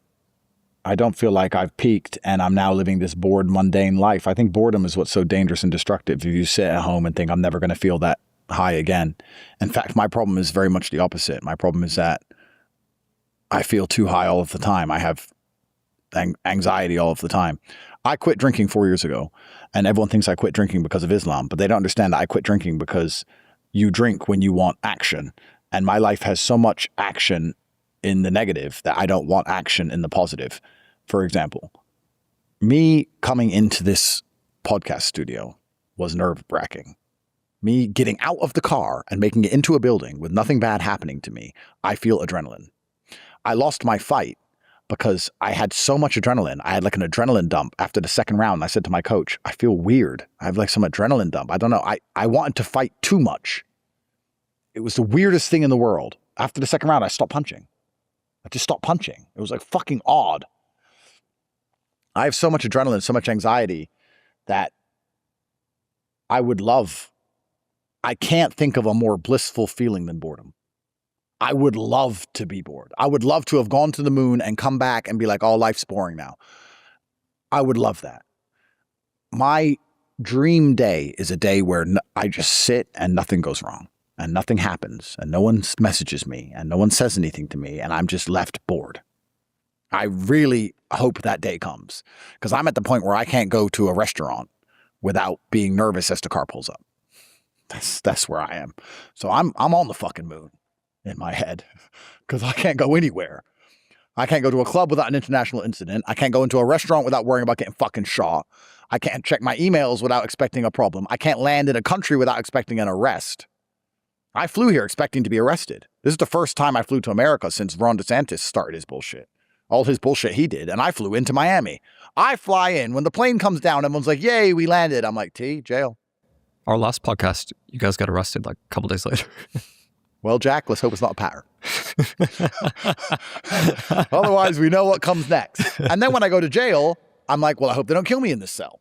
I don't feel like I've peaked and I'm now living this bored, mundane life. I think boredom is what's so dangerous and destructive. If you sit at home and think, I'm never going to feel that high again. In fact, my problem is very much the opposite. My problem is that I feel too high all of the time. I have anxiety all of the time. I quit drinking 4 years ago, and everyone thinks I quit drinking because of Islam, but they don't understand that I quit drinking because you drink when you want action. And my life has so much action in the negative that I don't want action in the positive. For example, me coming into this podcast studio was nerve-wracking. me getting out of the car and making it into a building with nothing bad happening to me, I feel adrenaline. I lost my fight because I had so much adrenaline. I had like an adrenaline dump after the second round. I said to my coach, I feel weird. I have like some adrenaline dump. I don't know. I wanted to fight too much. It was the weirdest thing in the world. After the second round, I stopped punching. I just stopped punching. It was like fucking odd. I have so much adrenaline, so much anxiety that I can't think of a more blissful feeling than boredom. I would love to be bored. I would love to have gone to the moon and come back and be like, oh, life's boring now. I would love that. My dream day is a day where I just sit and nothing goes wrong and nothing happens and no one messages me and no one says anything to me and I'm just left bored. I really hope that day comes because I'm at the point where I can't go to a restaurant without being nervous as the car pulls up. That's where I am. So I'm on the fucking moon in my head because I can't go anywhere. I can't go to a club without an international incident. I can't go into a restaurant without worrying about getting fucking shot. I can't check my emails without expecting a problem. I can't land in a country without expecting an arrest. I flew here expecting to be arrested. This is the first time I flew to America since Ron DeSantis started his bullshit. All his bullshit he did, and I flew into Miami. I fly in. When the plane comes down, everyone's like, yay, we landed. I'm like, T, jail. Our last podcast, you guys got arrested like a couple days later. Well, Jack, let's hope it's not a pattern. Otherwise, we know what comes next. And then when I go to jail, I'm like, well, I hope they don't kill me in this cell.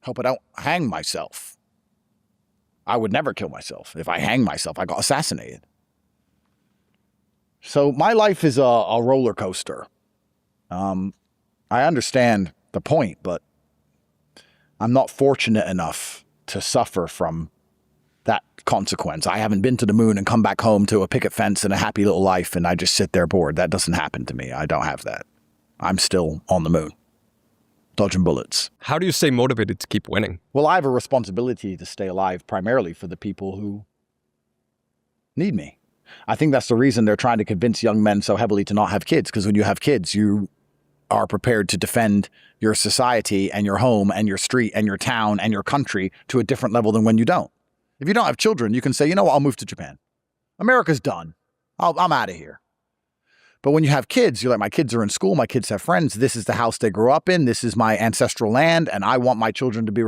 Hope I don't hang myself. I would never kill myself. If I hang myself, I got assassinated. So my life is a roller coaster. I understand the point, but I'm not fortunate enough to suffer from that consequence. I haven't been to the moon and come back home to a picket fence and a happy little life and I just sit there bored. That doesn't happen to me. I don't have that. I'm still on the moon, dodging bullets. How do you stay motivated to keep winning? Well, I have a responsibility to stay alive primarily for the people who need me. I think that's the reason they're trying to convince young men so heavily to not have kids, because when you have kids, you are prepared to defend your society and your home and your street and your town and your country to a different level than when you don't. If you don't have children, you can say, you know what, I'll move to Japan. America's done. I'm out of here. But when you have kids, you're like, my kids are in school, my kids have friends, this is the house they grew up in, this is my ancestral land, and I want my children to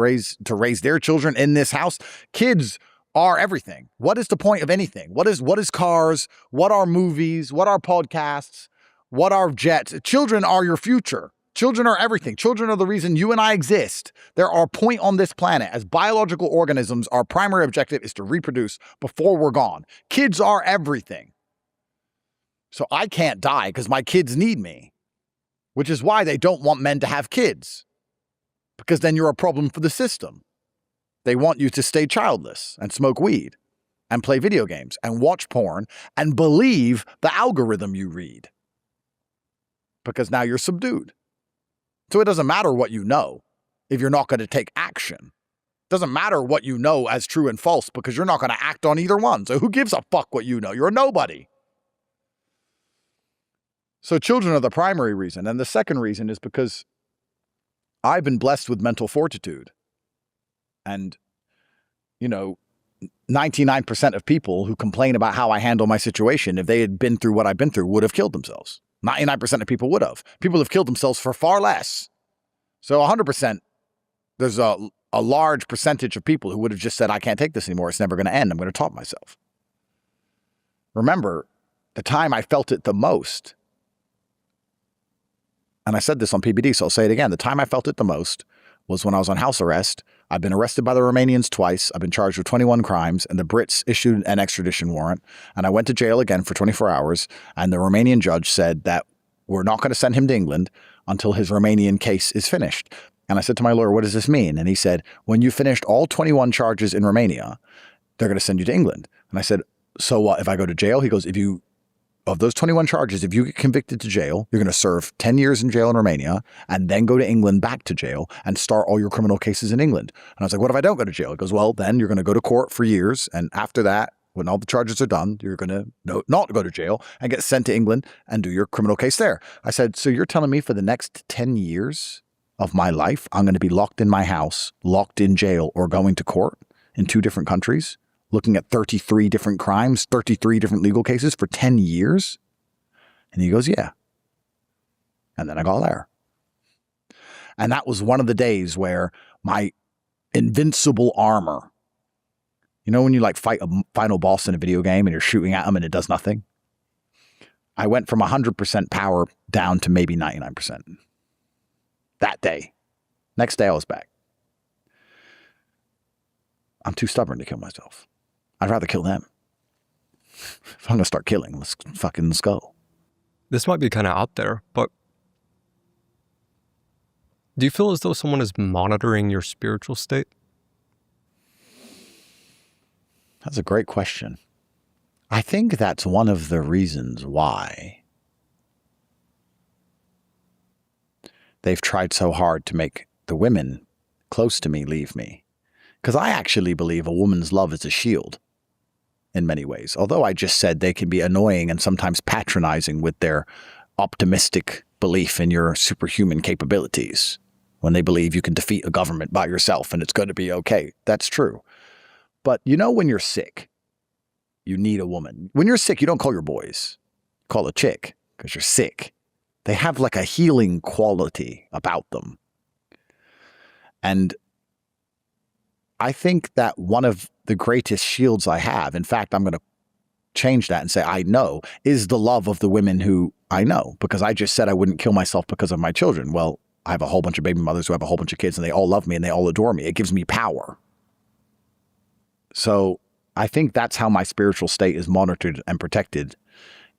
raise their children in this house. Kids are everything. What is the point of anything? What is cars? What are movies? What are podcasts? What are jets? Children are your future. Children are everything. Children are the reason you and I exist. They're our point on this planet. As biological organisms, our primary objective is to reproduce before we're gone. Kids are everything. So I can't die because my kids need me, which is why they don't want men to have kids, because then you're a problem for the system. They want you to stay childless and smoke weed and play video games and watch porn and believe the algorithm you read, because now you're subdued. So it doesn't matter what you know if you're not going to take action. It doesn't matter what you know as true and false because you're not going to act on either one. So who gives a fuck what you know? You're a nobody. So children are the primary reason. And the second reason is because I've been blessed with mental fortitude. And, 99% of people who complain about how I handle my situation, if they had been through what I've been through, would have killed themselves. 99% of people would have. People have killed themselves for far less. So 100%, there's a large percentage of people who would have just said, I can't take this anymore. It's never going to end. I'm going to top myself. Remember, the time I felt it the most, and I said this on PBD, so I'll say it again. The time I felt it the most was when I was on house arrest. I've been arrested by the Romanians twice. I've been charged with 21 crimes, and the Brits issued an extradition warrant. And I went to jail again for 24 hours, and the Romanian judge said that we're not going to send him to England until his Romanian case is finished. And I said to my lawyer, what does this mean? And he said, when you finished all 21 charges in Romania, they're going to send you to England. And I said, so what, if I go to jail? He goes, of those 21 charges, if you get convicted to jail, you're going to serve 10 years in jail in Romania and then go to England back to jail and start all your criminal cases in England. And I was like, what if I don't go to jail? He goes, well, then you're going to go to court for years. And after that, when all the charges are done, you're going to not go to jail and get sent to England and do your criminal case there. I said, so you're telling me for the next 10 years of my life, I'm going to be locked in my house, locked in jail, or going to court? in 2 different countries, looking at 33 different crimes, 33 different legal cases for 10 years? And he goes, yeah. And then I got there. And that was one of the days where my invincible armor, you know when you like fight a final boss in a video game and you're shooting at them and it does nothing? I went from 100% power down to maybe 99%. That day. Next day I was back. I'm too stubborn to kill myself. I'd rather kill them. If I'm going to start killing, let's go. This might be kind of out there, but do you feel as though someone is monitoring your spiritual state? That's a great question. I think that's one of the reasons why they've tried so hard to make the women close to me leave me. Because I actually believe a woman's love is a shield in many ways. Although I just said they can be annoying and sometimes patronizing with their optimistic belief in your superhuman capabilities. When they believe you can defeat a government by yourself and it's going to be okay. That's true. But you know when you're sick, you need a woman. When you're sick, you don't call your boys. You call a chick because you're sick. They have like a healing quality about them. And I think that one of the greatest shields I have, in fact, I'm going to change that and say I know, is the love of the women who I know. Because I just said I wouldn't kill myself because of my children. Well, I have a whole bunch of baby mothers who have a whole bunch of kids and they all love me and they all adore me. It gives me power. So I think that's how my spiritual state is monitored and protected,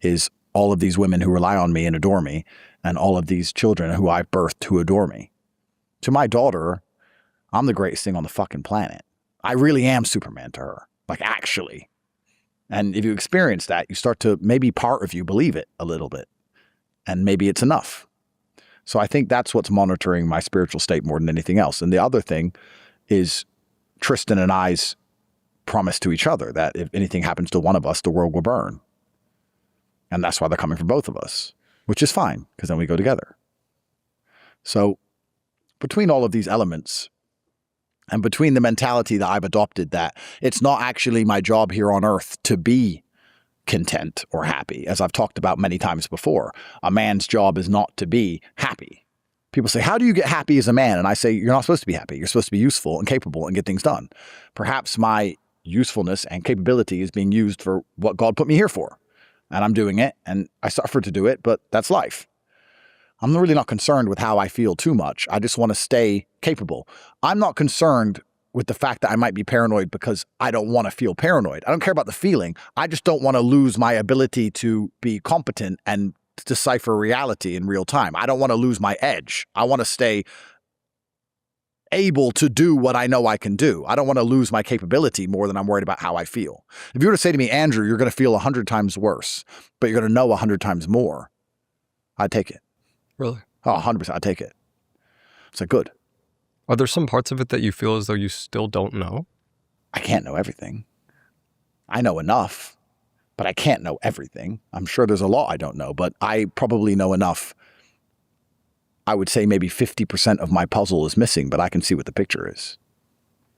is all of these women who rely on me and adore me and all of these children who I've birthed who adore me. To my daughter, I'm the greatest thing on the fucking planet. I really am Superman to her. Like actually. And if you experience that, you start to, maybe part of you believe it a little bit. And maybe it's enough. So I think that's what's monitoring my spiritual state more than anything else. And the other thing is Tristan and I's promise to each other that if anything happens to one of us, the world will burn. And that's why they're coming for both of us, which is fine because then we go together. So between all of these elements and between the mentality that I've adopted that it's not actually my job here on earth to be content or happy, as I've talked about many times before. A man's job is not to be happy. People say, how do you get happy as a man? And I say, you're not supposed to be happy. You're supposed to be useful and capable and get things done. Perhaps my usefulness and capability is being used for what God put me here for. And I'm doing it and I suffer to do it, but that's life. I'm really not concerned with how I feel too much. I just want to stay capable. I'm not concerned with the fact that I might be paranoid because I don't want to feel paranoid. I don't care about the feeling. I just don't want to lose my ability to be competent and decipher reality in real time. I don't want to lose my edge. I want to stay able to do what I know I can do. I don't want to lose my capability more than I'm worried about how I feel. If you were to say to me, Andrew, you're going to feel 100 times worse, but you're going to know 100 times more, I'd take it. Really? Oh, 100%. I'd take it. It's like, good. Are there some parts of it that you feel as though you still don't know? I can't know everything. I know enough, but I can't know everything. I'm sure there's a lot I don't know, but I probably know enough. I would say maybe 50% of my puzzle is missing, but I can see what the picture is.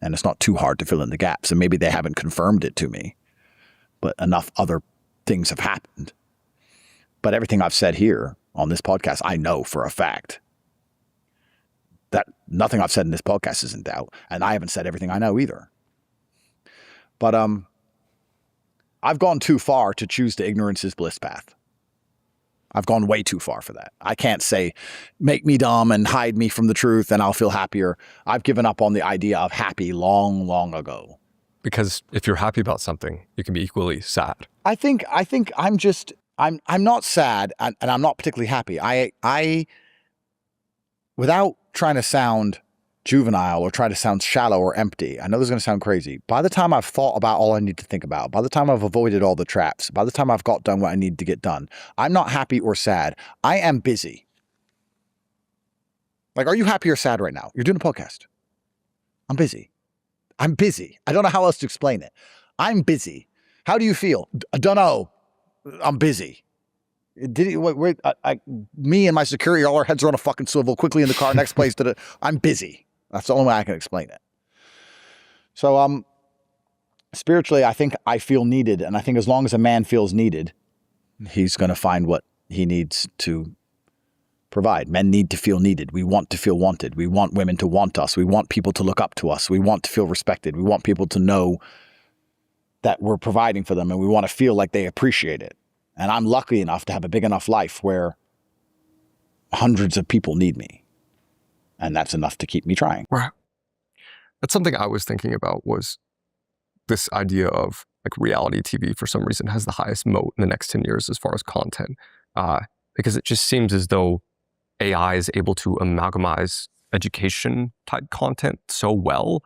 And it's not too hard to fill in the gaps. And maybe they haven't confirmed it to me, but enough other things have happened. But everything I've said here on this podcast, I know for a fact. That nothing I've said in this podcast is in doubt. And I haven't said everything I know either. But I've gone too far to choose the ignorance is bliss path. I've gone way too far for that. I can't say, make me dumb and hide me from the truth and I'll feel happier. I've given up on the idea of happy long, long ago. Because if you're happy about something, you can be equally sad. I think I'm not sad and I'm not particularly happy. I without trying to sound juvenile or try to sound shallow or empty, I know this is going to sound crazy. By the time I've thought about all I need to think about, by the time I've avoided all the traps, by the time I've got done what I need to get done, I'm not happy or sad. I am busy. Like, are you happy or sad right now? You're doing a podcast. I'm busy. I'm busy. I don't know how else to explain it. I'm busy. How do you feel? I don't know. I'm busy. Me and my security, all our heads are on a fucking swivel, quickly in the car, next place. I'm busy. That's the only way I can explain it. So spiritually, I think I feel needed. And I think as long as a man feels needed, he's going to find what he needs to provide. Men need to feel needed. We want to feel wanted. We want women to want us. We want people to look up to us. We want to feel respected. We want people to know that we're providing for them, and we want to feel like they appreciate it. And I'm lucky enough to have a big enough life where hundreds of people need me. And that's enough to keep me trying. Right. That's something I was thinking about, was this idea of like reality TV for some reason has the highest moat in the next 10 years as far as content. Because it just seems as though AI is able to amalgamize education type content so well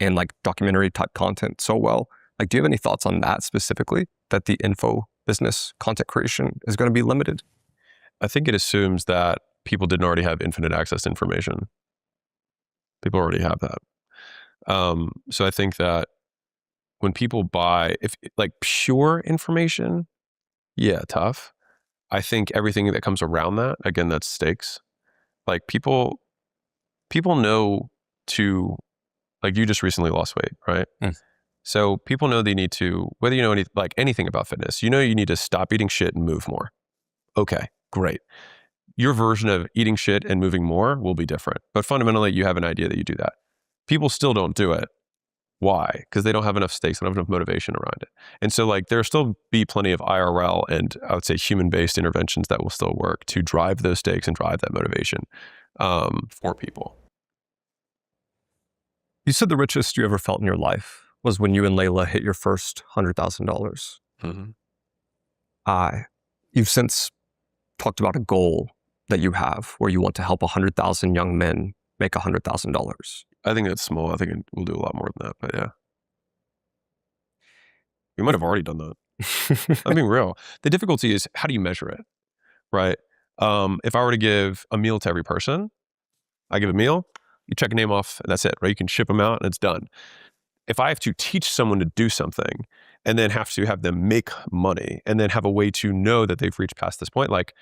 and like documentary type content so well. Like, do you have any thoughts on that specifically, that the info business content creation is going to be limited? I think it assumes that people didn't already have infinite access to information. People already have that. So I think that when people buy, if like pure information, yeah, tough. I think everything that comes around that, again, that's stakes. Like people know to, like you just recently lost weight, right? Mm. So people know they need to, whether you know anything about fitness, you know you need to stop eating shit and move more. Okay, great. Your version of eating shit and moving more will be different. But fundamentally, you have an idea that you do that. People still don't do it. Why? Because they don't have enough stakes, they don't have enough motivation around it. And so like there'll still be plenty of IRL and I would say human-based interventions that will still work to drive those stakes and drive that motivation for people. You said the richest you ever felt in your life was when you and Layla hit your first $100,000. Mm-hmm. You've since talked about a goal that you have where you want to help 100,000 young men make $100,000. I think that's small. I think we'll do a lot more than that, but yeah. We might have already done that. I'm being real. The difficulty is, how do you measure it, right? If I were to give a meal to every person, I give a meal, you check a name off, and that's it, right? You can ship them out, and it's done. If I have to teach someone to do something, and then have to have them make money, and then have a way to know that they've reached past this point, like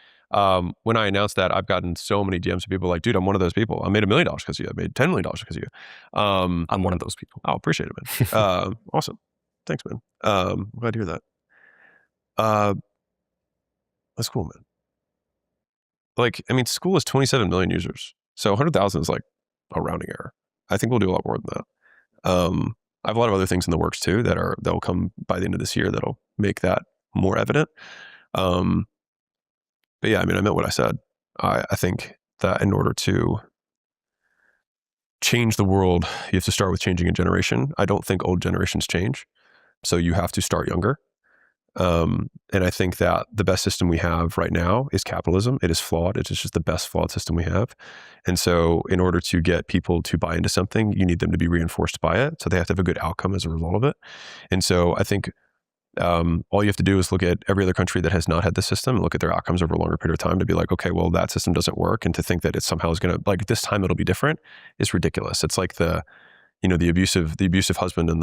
when I announced that, I've gotten so many DMs of people like, dude, I'm one of those people. I made $1 million because of you. I made $10 million because of you. I'm one of those people. Oh, appreciate it, man. Awesome. Thanks, man. I'm glad to hear that. That's cool, man. Like, I mean, school is 27 million users. So 100,000 is like a rounding error. I think we'll do a lot more than that. I have a lot of other things in the works too that'll come by the end of this year that'll make that more evident. But yeah, I mean, I meant what I said. I think that in order to change the world, you have to start with changing a generation. I don't think old generations change. So you have to start younger. And I think that the best system we have right now is capitalism. It is flawed. It is just the best flawed system we have. And so in order to get people to buy into something, you need them to be reinforced by it. So they have to have a good outcome as a result of it. And so I think all you have to do is look at every other country that has not had this system and look at their outcomes over a longer period of time to be like, okay, well, that system doesn't work. And to think that it somehow is going to, like, this time it'll be different is ridiculous. It's like the abusive husband and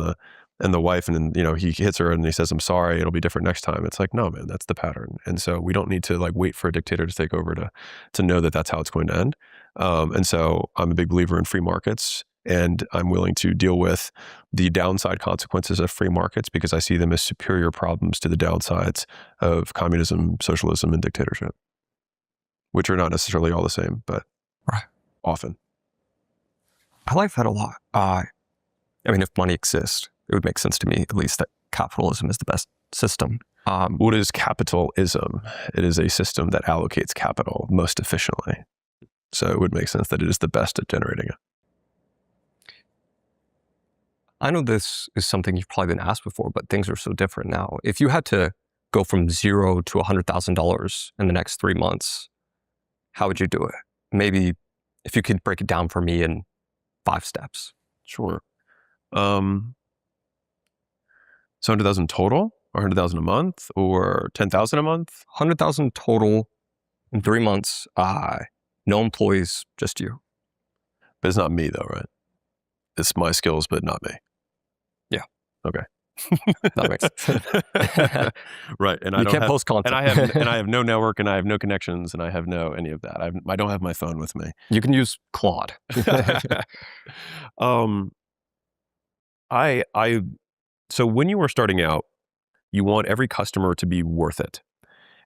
the wife, and then, you know, he hits her and he says, I'm sorry, it'll be different next time. It's like, no, man, that's the pattern. And so we don't need to like wait for a dictator to take over to know that that's how it's going to end. And so I'm a big believer in free markets, and I'm willing to deal with the downside consequences of free markets because I see them as superior problems to the downsides of communism, socialism, and dictatorship, which are not necessarily all the same, but often. I like that a lot. I mean, if money exists, it would make sense to me, at least, that capitalism is the best system. What is capitalism? It is a system that allocates capital most efficiently. So it would make sense that it is the best at generating it. I know this is something you've probably been asked before, but things are so different now. If you had to go from $0 to $100,000 in the next 3 months, how would you do it? Maybe if you could break it down for me in 5 steps. Sure. So 100,000 total, or 100,000 a month, or 10,000 a month? 100,000 total in 3 months. No employees, just you. But it's not me though, right? It's my skills, but not me. Yeah. Okay. That makes sense. Right. And you can't post content. And I have no network, and I have no connections, and I have no any of that. I don't have my phone with me. You can use Claude. I So when you are starting out, you want every customer to be worth it.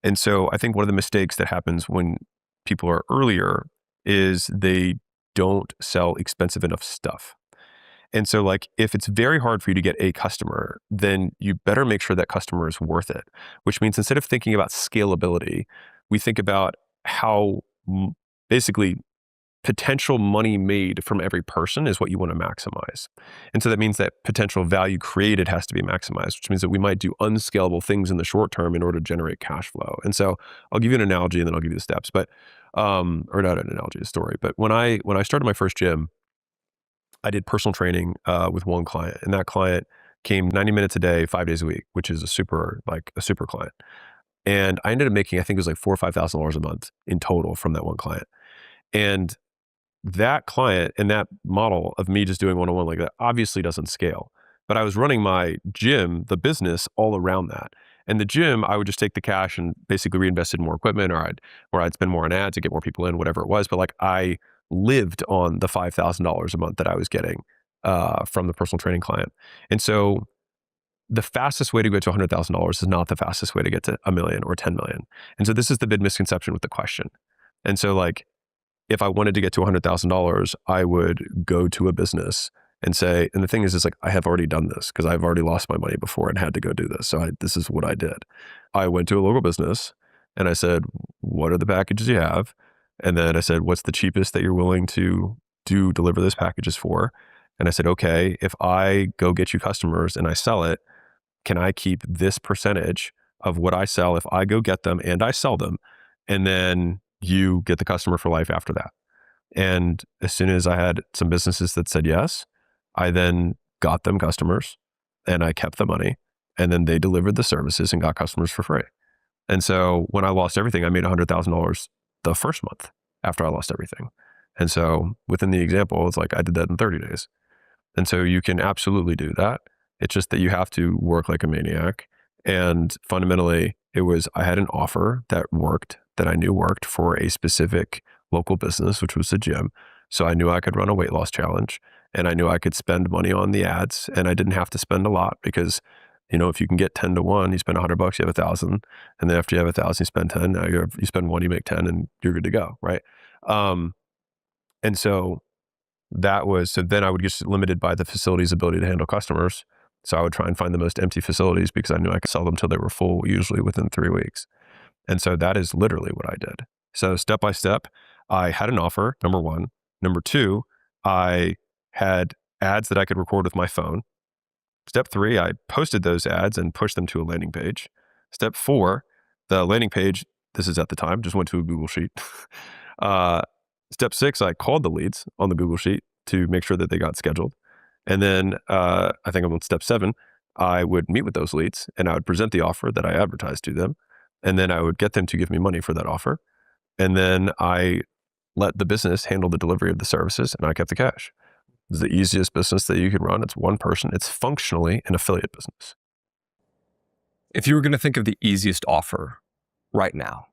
And so I think one of the mistakes that happens when people are earlier is they don't sell expensive enough stuff. And so like if it's very hard for you to get a customer, then you better make sure that customer is worth it, which means instead of thinking about scalability, we think about how basically potential money made from every person is what you want to maximize. And so that means that potential value created has to be maximized, which means that we might do unscalable things in the short term in order to generate cash flow. And so I'll give you an analogy and then I'll give you the steps, but or not an analogy, a story. But when I started my first gym, I did personal training with one client, and that client came 90 minutes a day, 5 days a week, which is a super client. And I ended up making, I think it was like $4,000 or $5,000 a month in total from that one client. And that client and that model of me just doing one-on-one like that obviously doesn't scale. But I was running my gym, the business, all around that. And the gym, I would just take the cash and basically reinvest in more equipment, or I'd spend more on ads to get more people in, whatever it was. But like I lived on the $5,000 a month that I was getting from the personal training client. And so the fastest way to get to $100,000 is not the fastest way to get to $1 million or 10 million. And so this is the big misconception with the question. And so like, if I wanted to get to $100,000, I would go to a business and say, and the thing is like, I have already done this because I've already lost my money before and had to go do this. So this is what I did. I went to a local business and I said, what are the packages you have? And then I said, what's the cheapest that you're willing to deliver those packages for? And I said, okay, if I go get you customers and I sell it, can I keep this percentage of what I sell if I go get them and I sell them? And then you get the customer for life after that. And as soon as I had some businesses that said yes, I then got them customers and I kept the money, and then they delivered the services and got customers for free. And so when I lost everything, I made $100,000 the first month after I lost everything. And so within the example, it's like I did that in 30 days. And so you can absolutely do that. It's just that you have to work like a maniac. And fundamentally, I had an offer that I knew worked for a specific local business, which was a gym. So I knew I could run a weight loss challenge, and I knew I could spend money on the ads, and I didn't have to spend a lot because, if you can get 10 to 1, you spend $100, you have 1,000. And then after you have 1,000, you spend 10. Now you spend 1, you make 10, and you're good to go. Right. And so then I would get limited by the facility's ability to handle customers. So I would try and find the most empty facilities because I knew I could sell them till they were full, usually within 3 weeks. And so that is literally what I did. So step by step, I had an offer, number one. Number two, I had ads that I could record with my phone. Step three, I posted those ads and pushed them to a landing page. Step four, the landing page, this is at the time, just went to a Google Sheet. Step six, I called the leads on the Google Sheet to make sure that they got scheduled. And then I think I'm on step 7, I would meet with those leads and I would present the offer that I advertised to them. And then I would get them to give me money for that offer. And then I let the business handle the delivery of the services and I kept the cash. It's the easiest business that you can run. It's one person. It's functionally an affiliate business. If you were going to think of the easiest offer right now,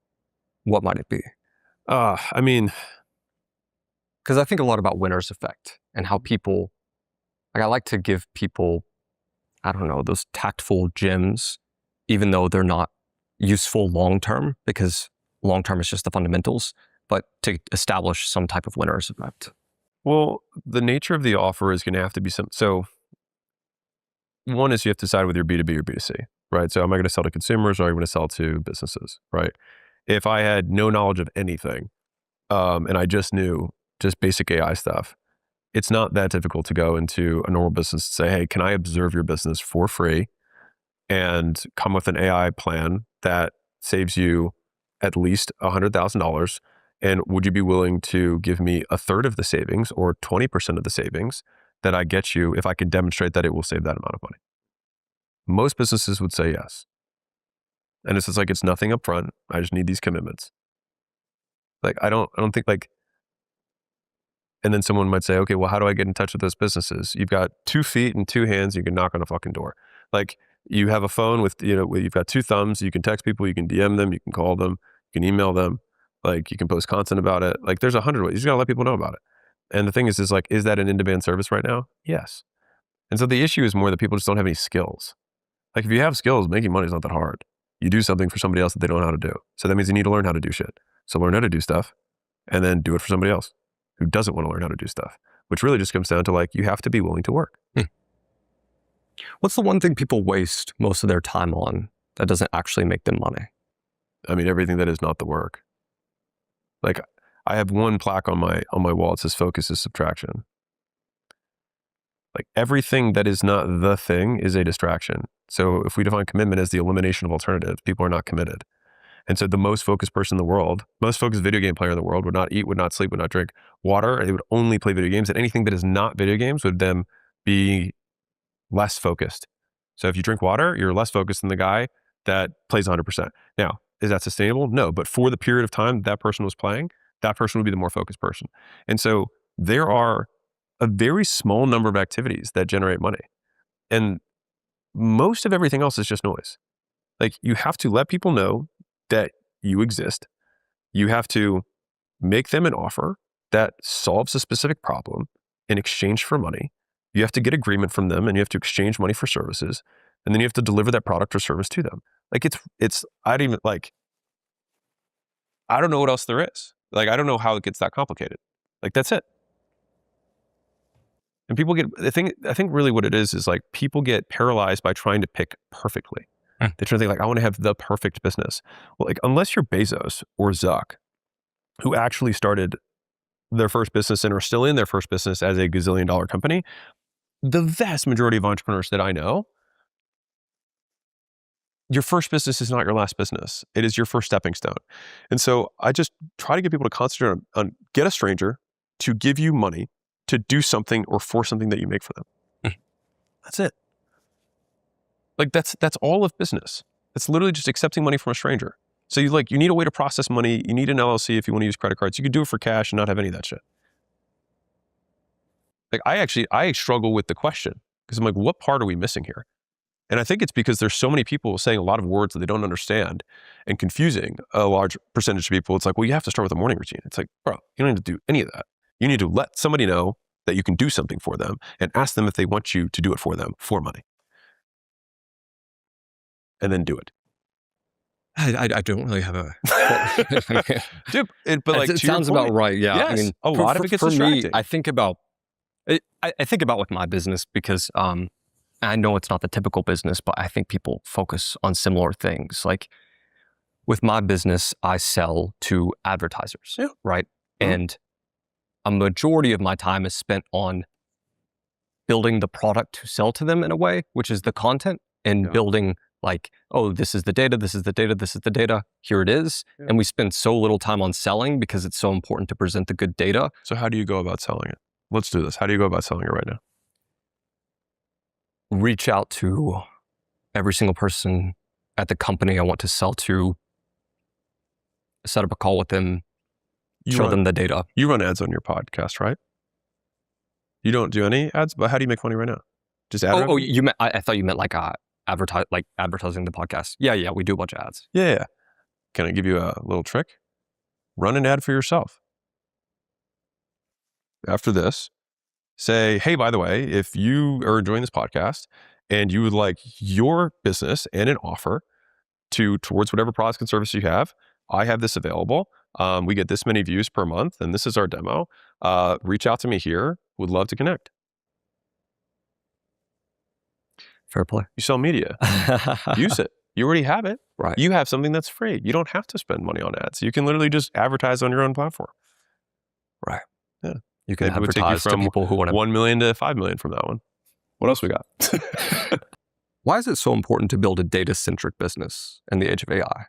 what might it be? Because I think a lot about winner's effect and how people, I like to give people, those tactful gems, even though they're not useful long-term, because long-term is just the fundamentals, but to establish some type of winner's effect. Well, the nature of the offer is going to have to be so one is you have to decide whether you're B2B or B2C, right? So am I going to sell to consumers or am I going to sell to businesses, right? If I had no knowledge of anything, and I just knew just basic AI stuff, it's not that difficult to go into a normal business and say, hey, can I observe your business for free and come with an AI plan that saves you at least $100,000? And would you be willing to give me a third of the savings or 20% of the savings that I get you if I can demonstrate that it will save that amount of money? Most businesses would say yes. And it's just like, it's nothing up front. I just need these commitments. I don't think and then someone might say, okay, well, how do I get in touch with those businesses? You've got 2 feet and 2 hands. You can knock on a fucking door. You have a phone with, you've got 2 thumbs. You can text people. You can DM them. You can call them. You can email them. You can post content about it. There's 100 ways. You just got to let people know about it. And the thing is that an in-demand service right now? Yes. And so the issue is more that people just don't have any skills. Like if you have skills, making money is not that hard. You do something for somebody else that they don't know how to do. So that means you need to learn how to do shit. So learn how to do stuff and then do it for somebody else who doesn't want to learn how to do stuff, which really just comes down to like, you have to be willing to work. What's the one thing people waste most of their time on that doesn't actually make them money? I mean, everything that is not the work. Like I have one plaque on my wall. It says focus is subtraction. Like everything that is not the thing is a distraction. So if we define commitment as the elimination of alternatives, people are not committed. And so the most focused person in the world, most focused video game player in the world would not eat, would not sleep, would not drink water. They would only play video games, and anything that is not video games would then be less focused. So if you drink water, you're less focused than the guy that plays 100%. Now, is that sustainable? No, but for the period of time that person was playing, that person would be the more focused person. And so there are a very small number of activities that generate money. And most of everything else is just noise. Like you have to let people know that you exist. You have to make them an offer that solves a specific problem in exchange for money. You have to get agreement from them and you have to exchange money for services. And then you have to deliver that product or service to them. Like I don't know what else there is. Like, I don't know how it gets that complicated. Like, that's it. And people I think really what it is like people get paralyzed by trying to pick perfectly. They try to think like, I want to have the perfect business. Well, like unless you're Bezos or Zuck, who actually started their first business and are still in their first business as a gazillion-dollar company, the vast majority of entrepreneurs that I know, your first business is not your last business. It is your first stepping stone. And so I just try to get people to concentrate on get a stranger to give you money to do something or for something that you make for them. That's it. Like that's all of business. It's literally just accepting money from a stranger. So you need a way to process money. You need an LLC if you want to use credit cards. You can do it for cash and not have any of that shit. Like I struggle with the question because I'm like, what part are we missing here? And I think it's because there's so many people saying a lot of words that they don't understand and confusing a large percentage of people. It's like, well, you have to start with a morning routine. It's like, bro, you don't need to do any of that. You need to let somebody know that you can do something for them and ask them if they want you to do it for them for money. And then do it. I don't really have a... Dude, but like, it sounds about right, yeah. Yes, I mean, a lot of it gets for distracting. me, I think about like my business because I know it's not the typical business, but I think people focus on similar things. Like with my business, I sell to advertisers, right? Mm-hmm. And a majority of my time is spent on building the product to sell to them in a way, which is the content, and building like, oh, this is the data, this is the data, this is the data, here it is. Yeah. And we spend so little time on selling because it's so important to present the good data. So how do you go about selling it? Let's do this. How do you go about selling it right now? Reach out to every single person at the company I want to sell to, set up a call with them, show them the data. You run ads on your podcast, right? You don't do any ads, but how do you make money right now? Just ad revenue? You meant, I thought you meant like advertising the podcast. Yeah, we do a bunch of ads. Yeah. Can I give you a little trick? Run an ad for yourself. After this, say, hey, by the way, if you are enjoying this podcast and you would like your business and an offer towards whatever products and service you have, I have this available. We get this many views per month, and this is our demo. Reach out to me here. Would love to connect. Fair play. You sell media. Use it. You already have it. Right. You have something that's free. You don't have to spend money on ads. You can literally just advertise on your own platform. Right. Yeah. You can advertise to people who want to... 1 million to 5 million from that one. What else we got? Why is it so important to build a data-centric business in the age of AI?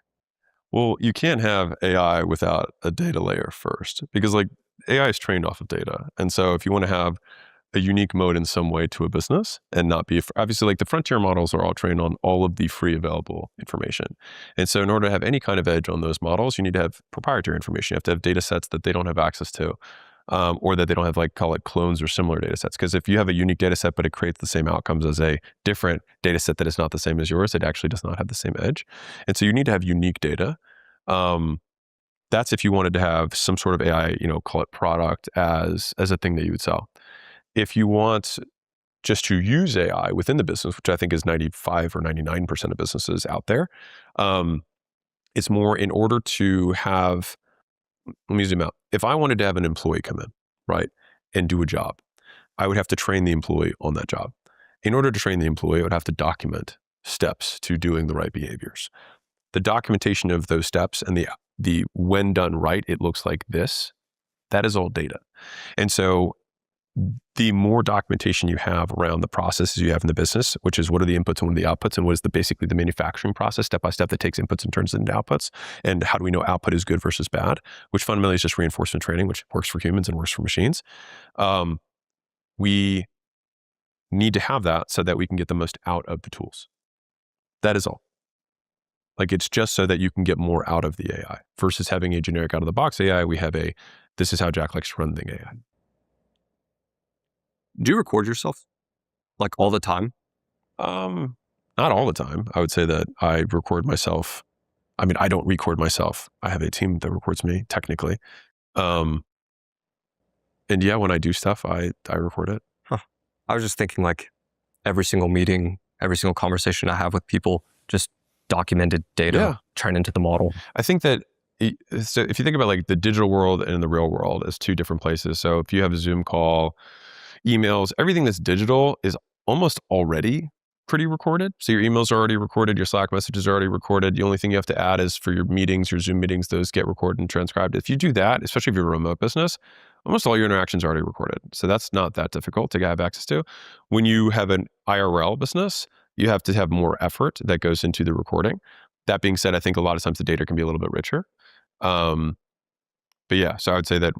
Well, you can't have AI without a data layer first, because like AI is trained off of data. And so if you want to have a unique mode in some way to a business and not be, obviously like the frontier models are all trained on all of the free available information. And so in order to have any kind of edge on those models, you need to have proprietary information. You have to have data sets that they don't have access to, or that they don't have like, call it clones or similar data sets. Because if you have a unique data set, but it creates the same outcomes as a different data set that is not the same as yours, it actually does not have the same edge. And so you need to have unique data. That's if you wanted to have some sort of AI, call it product as a thing that you would sell. If you want just to use AI within the business, which I think is 95 or 99% of businesses out there. It's more in order to have, let me zoom out. If I wanted to have an employee come in, right, and do a job, I would have to train the employee on that job. In order to train the employee, I would have to document steps to doing the right behaviors. The documentation of those steps and the when done right, it looks like this. That is all data. And so the more documentation you have around the processes you have in the business, which is what are the inputs and what are the outputs, and what is basically the manufacturing process step by step that takes inputs and turns it into outputs, and how do we know output is good versus bad, which fundamentally is just reinforcement training, which works for humans and works for machines. We need to have that so that we can get the most out of the tools. That is all. Like, it's just so that you can get more out of the AI versus having a generic out of the box AI. We have this is how Jack likes to run the AI. Do you record yourself like all the time? Not all the time. I would say that I record myself. I mean, I don't record myself. I have a team that records me technically. And yeah, when I do stuff, I record it. I was just thinking like every single meeting, every single conversation I have with people, just documented data turned into the model. I think that so if you think about like the digital world and the real world as two different places. So if you have a Zoom call, emails, everything that's digital is almost already pretty recorded. So your emails are already recorded, your Slack messages are already recorded. The only thing you have to add is for your meetings, your Zoom meetings, those get recorded and transcribed. If you do that, especially if you're a remote business, almost all your interactions are already recorded. So that's not that difficult to have access to. When you have an IRL business, you have to have more effort that goes into the recording. That being said, I think a lot of times the data can be a little bit richer. But yeah, so I would say that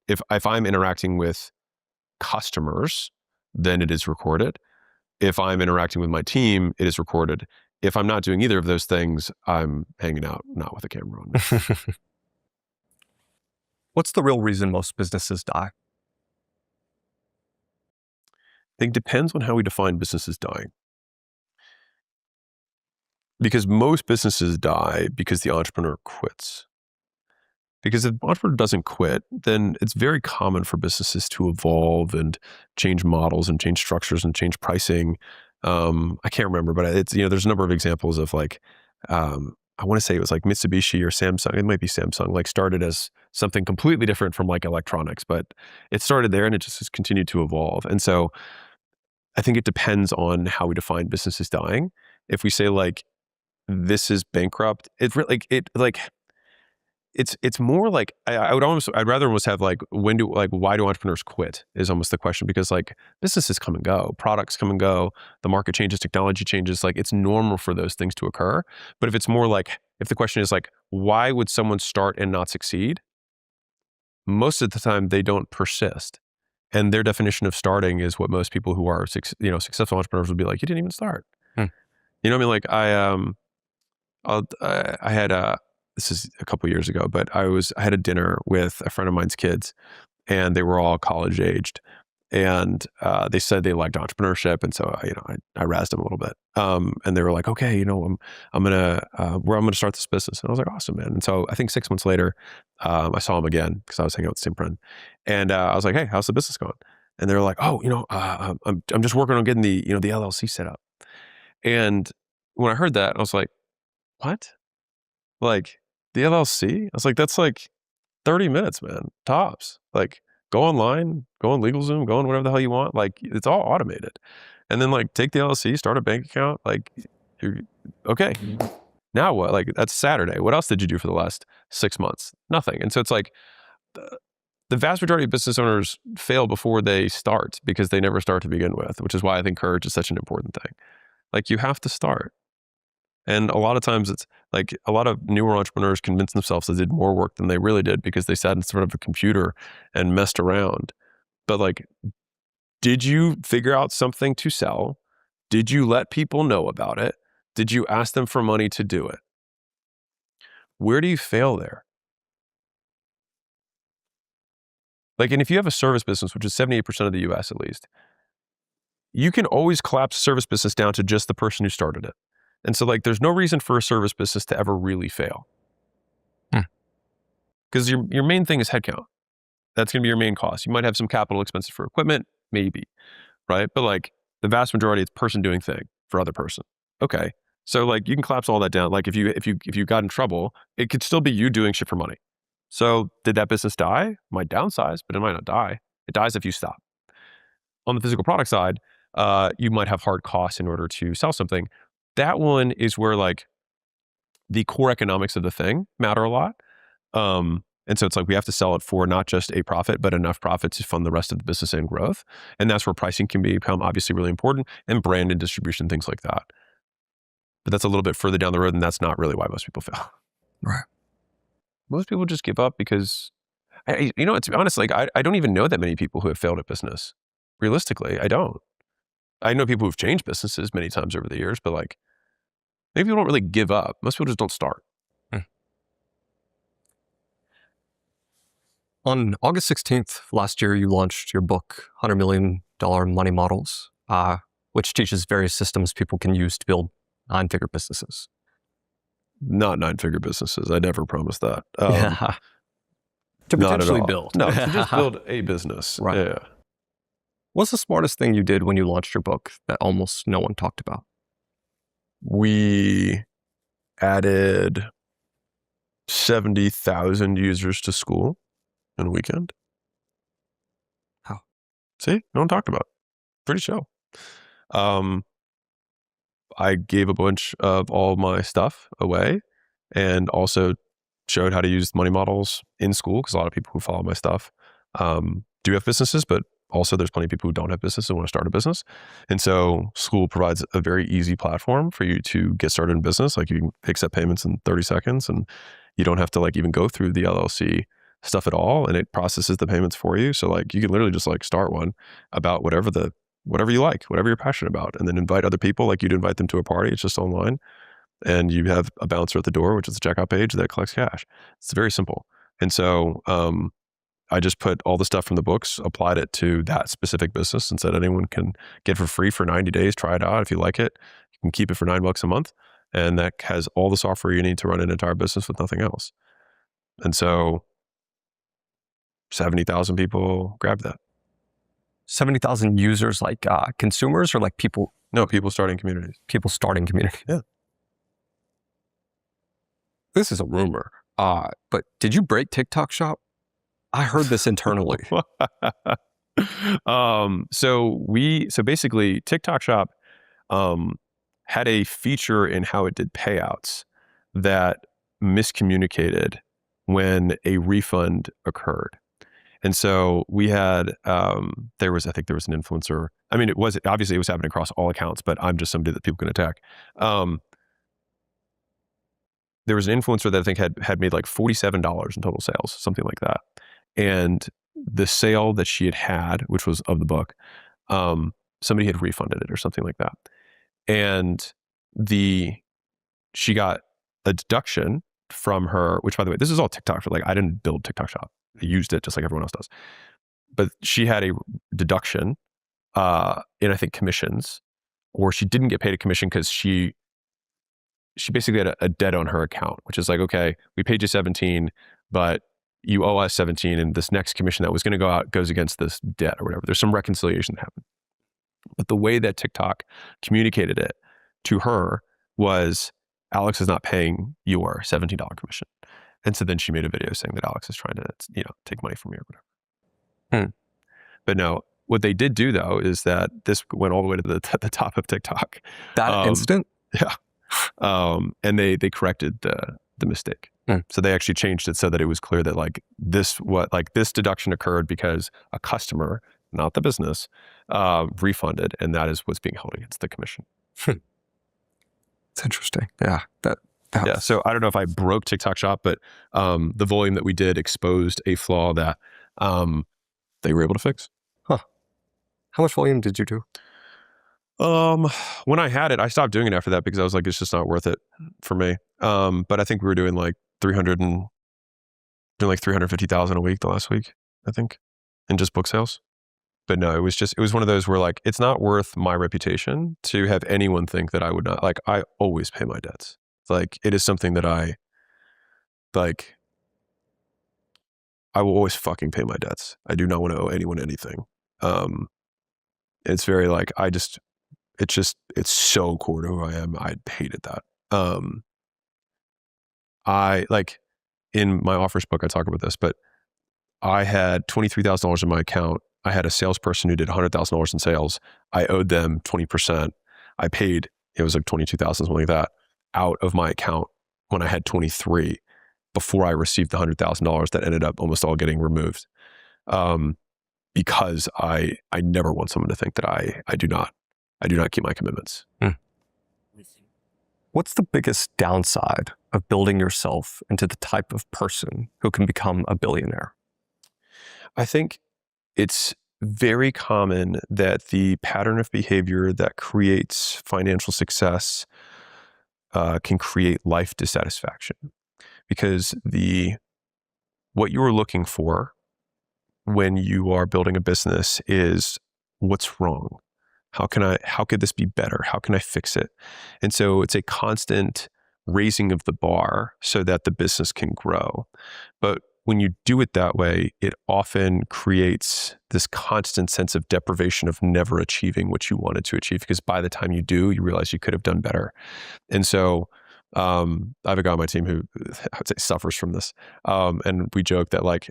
if I'm interacting with customers, then it is recorded. If I'm interacting with my team, it is recorded. If I'm not doing either of those things, I'm hanging out, not with a camera on me. What's the real reason most businesses die? I think it depends on how we define businesses dying. Because most businesses die because the entrepreneur quits. Because if the entrepreneur doesn't quit, then it's very common for businesses to evolve and change models and change structures and change pricing. I can't remember, but it's, there's a number of examples of like, I want to say it was like Mitsubishi or Samsung. It might be Samsung, like started as something completely different from like electronics, but it started there and it just has continued to evolve. And so I think it depends on how we define businesses dying. If we say like, this is bankrupt, it's more like I'd rather almost have like why do entrepreneurs quit is almost the question, because like businesses come and go, products come and go, the market changes, technology changes, like it's normal for those things to occur. But if it's more like, if the question is like, why would someone start and not succeed? Most of the time they don't persist. And their definition of starting is what most people who are successful entrepreneurs would be like, you didn't even start. You know what I mean? Like I had this is a couple years ago, but I had a dinner with a friend of mine's kids, and they were all college aged, and they said they liked entrepreneurship, and so I razzed them a little bit, and they were like, okay, I'm gonna start this business, and I was like, awesome, man. And so I think 6 months later, I saw him again because I was hanging out with the same friend, and I was like, hey, how's the business going? And they were like, oh, I'm just working on getting the LLC set up. And when I heard that, I was like, what? Like the LLC? I was like, that's like 30 minutes, man, tops. Like go online, go on LegalZoom, go on whatever the hell you want. Like it's all automated. And then like take the LLC, start a bank account. Like, okay, now what? Like that's Saturday. What else did you do for the last 6 months? Nothing. And so it's like the vast majority of business owners fail before they start because they never start to begin with, which is why I think courage is such an important thing. Like you have to start. And a lot of times it's like a lot of newer entrepreneurs convince themselves they did more work than they really did because they sat in front of a computer and messed around. But like, did you figure out something to sell? Did you let people know about it? Did you ask them for money to do it? Where do you fail there? Like, and if you have a service business, which is 78% of the US at least, you can always collapse a service business down to just the person who started it. And so like, there's no reason for a service business to ever really fail. Because your main thing is headcount. That's going to be your main cost. You might have some capital expenses for equipment, maybe. right? But like the vast majority, it's person doing thing for other person. Okay. So like you can collapse all that down. Like if you got in trouble, it could still be you doing shit for money. So did that business die? Might downsize, but it might not die. It dies if you stop. On the physical product side, you might have hard costs in order to sell something. That one is where like the core economics of the thing matter a lot. And so it's like we have to sell it for not just a profit, but enough profit to fund the rest of the business and growth. And that's where pricing can become obviously really important, and brand and distribution, things like that. But that's a little bit further down the road, and that's not really why most people fail. Right. Most people just give up because, to be honest, like I don't even know that many people who have failed at business. Realistically, I don't. I know people who've changed businesses many times over the years, but like maybe people don't really give up. Most people just don't start. On August 16th last year, you launched your book, $100 Million Money Models, which teaches various systems people can use to build 9-figure businesses. Not 9-figure businesses. I never promised that. To Not at potentially all. build. No, to just build a business. Right. Yeah. What's the smartest thing you did when you launched your book that almost no one talked about? We added 70,000 users to school in a weekend. How? See, no one talked about it. Pretty chill. I gave a bunch of all my stuff away and also showed how to use money models in school, because a lot of people who follow my stuff do have businesses, but also there's plenty of people who don't have business and want to start a business. And so school provides a very easy platform for you to get started in business. Like you can accept payments in 30 seconds and you don't have to like even go through the LLC stuff at all, and it processes the payments for you. So like you can literally just like start one about whatever you like, whatever you're passionate about, and then invite other people like you'd invite them to a party. It's just online, and you have a bouncer at the door, which is the checkout page that collects cash. It's very simple. And so I just put all the stuff from the books, applied it to that specific business, and said anyone can get for free for 90 days, try it out. If you like it, you can keep it for $9 a month. And that has all the software you need to run an entire business with nothing else. And so 70,000 people grabbed that. 70,000 users, like consumers, or like people? No, people starting communities. People starting communities. Yeah. This is a rumor, but did you break TikTok Shop? I heard this internally. So basically TikTok Shop had a feature in how it did payouts that miscommunicated when a refund occurred. And so we had, I think there was an influencer. I mean, it was happening across all accounts, but I'm just somebody that people can attack. There was an influencer that I think had made like $47 in total sales, something like that. And the sale that she had, which was of the book, somebody had refunded it or something like that. And she got a deduction from her, which, by the way, this is all TikTok. Like, I didn't build TikTok Shop. I used it just like everyone else does. But she had a deduction in, I think, commissions, or she didn't get paid a commission because she basically had a debt on her account, which is like, okay, we paid you 17, but you owe us 17, and this next commission that was going to go out goes against this debt or whatever. There's some reconciliation that happened. But the way that TikTok communicated it to her was, Alex is not paying your $17 commission. And so then she made a video saying that Alex is trying to, take money from me or whatever. But no, what they did do though is that this went all the way to the top of TikTok. That instant? Yeah. And they corrected the mistake. So they actually changed it so that it was clear that this deduction occurred because a customer, not the business, refunded, and that is what's being held against the commission. It's interesting. Yeah. Yeah. So I don't know if I broke TikTok Shop, but the volume that we did exposed a flaw that they were able to fix. Huh. How much volume did you do? When I had it, I stopped doing it after that because I was like, it's just not worth it for me. But I think we were doing like 350,000 a week the last week, I think, in just book sales. But no, it was one of those where like, it's not worth my reputation to have anyone think that I would not, like, I always pay my debts. Like, it is something that I will always fucking pay my debts. I do not want to owe anyone anything. It's very like, it's so core to who I am. I hated that. I like in my offers book, I talk about this, but I had $23,000 in my account. I had a salesperson who did $100,000 in sales. I owed them 20%. I paid, it was like 22,000, something like that, out of my account when I had 23 before I received the $100,000 that ended up almost all getting removed. Because I never want someone to think that I do not keep my commitments. What's the biggest downside of building yourself into the type of person who can become a billionaire? I think it's very common that the pattern of behavior that creates financial success can create life dissatisfaction, because what you are looking for when you are building a business is what's wrong. How could this be better? How can I fix it? And so it's a constant raising of the bar so that the business can grow. But when you do it that way, it often creates this constant sense of deprivation of never achieving what you wanted to achieve, because by the time you do, you realize you could have done better. And so I have a guy on my team who I would say suffers from this. And we joke that like,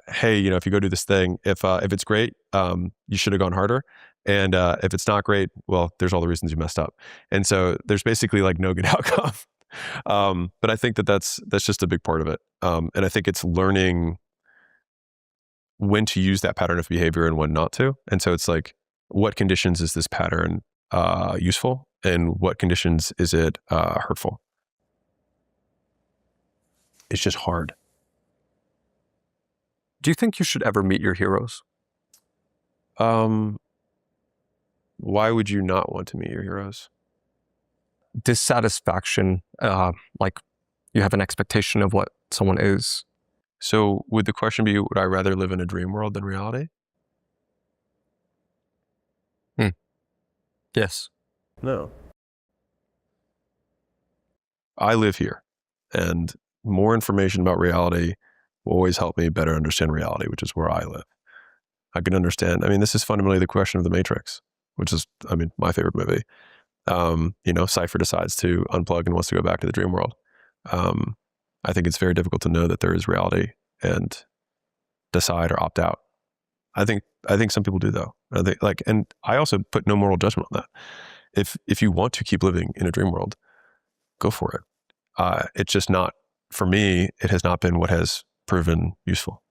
hey, if you go do this thing, if it's great, you should have gone harder. And if it's not great, well, there's all the reasons you messed up. And so there's basically like no good outcome. But I think that's just a big part of it. And I think it's learning when to use that pattern of behavior and when not to. And so it's like, what conditions is this pattern useful, and what conditions is it hurtful? It's just hard. Do you think you should ever meet your heroes? Why would you not want to meet your heroes? Dissatisfaction, like you have an expectation of what someone is. So would the question be, would I rather live in a dream world than reality? Yes. No. I live here, and more information about reality will always help me better understand reality, which is where I live. I can understand. This is fundamentally the question of The Matrix, which is, my favorite movie. Cypher decides to unplug and wants to go back to the dream world. I think it's very difficult to know that there is reality and decide or opt out. I think some people do, though. And I also put no moral judgment on that. If you want to keep living in a dream world, go for it. It's just not, for me, it has not been what has proven useful.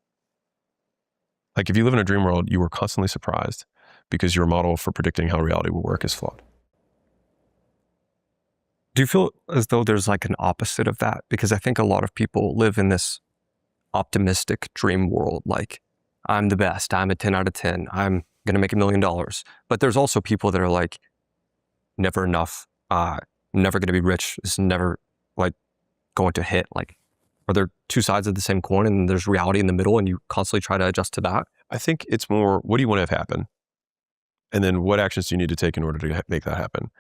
Like if you live in a dream world, you are constantly surprised because your model for predicting how reality will work is flawed. Do you feel as though there's like an opposite of that? Because I think a lot of people live in this optimistic dream world, like I'm the best, I'm a 10 out of 10, I'm going to make $1 million. But there's also people that are like, never enough, never going to be rich, it's never like going to hit. Like, are there two sides of the same coin and there's reality in the middle and you constantly try to adjust to that? I think it's more, what do you want to have happen? And then what actions do you need to take in order to make that happen?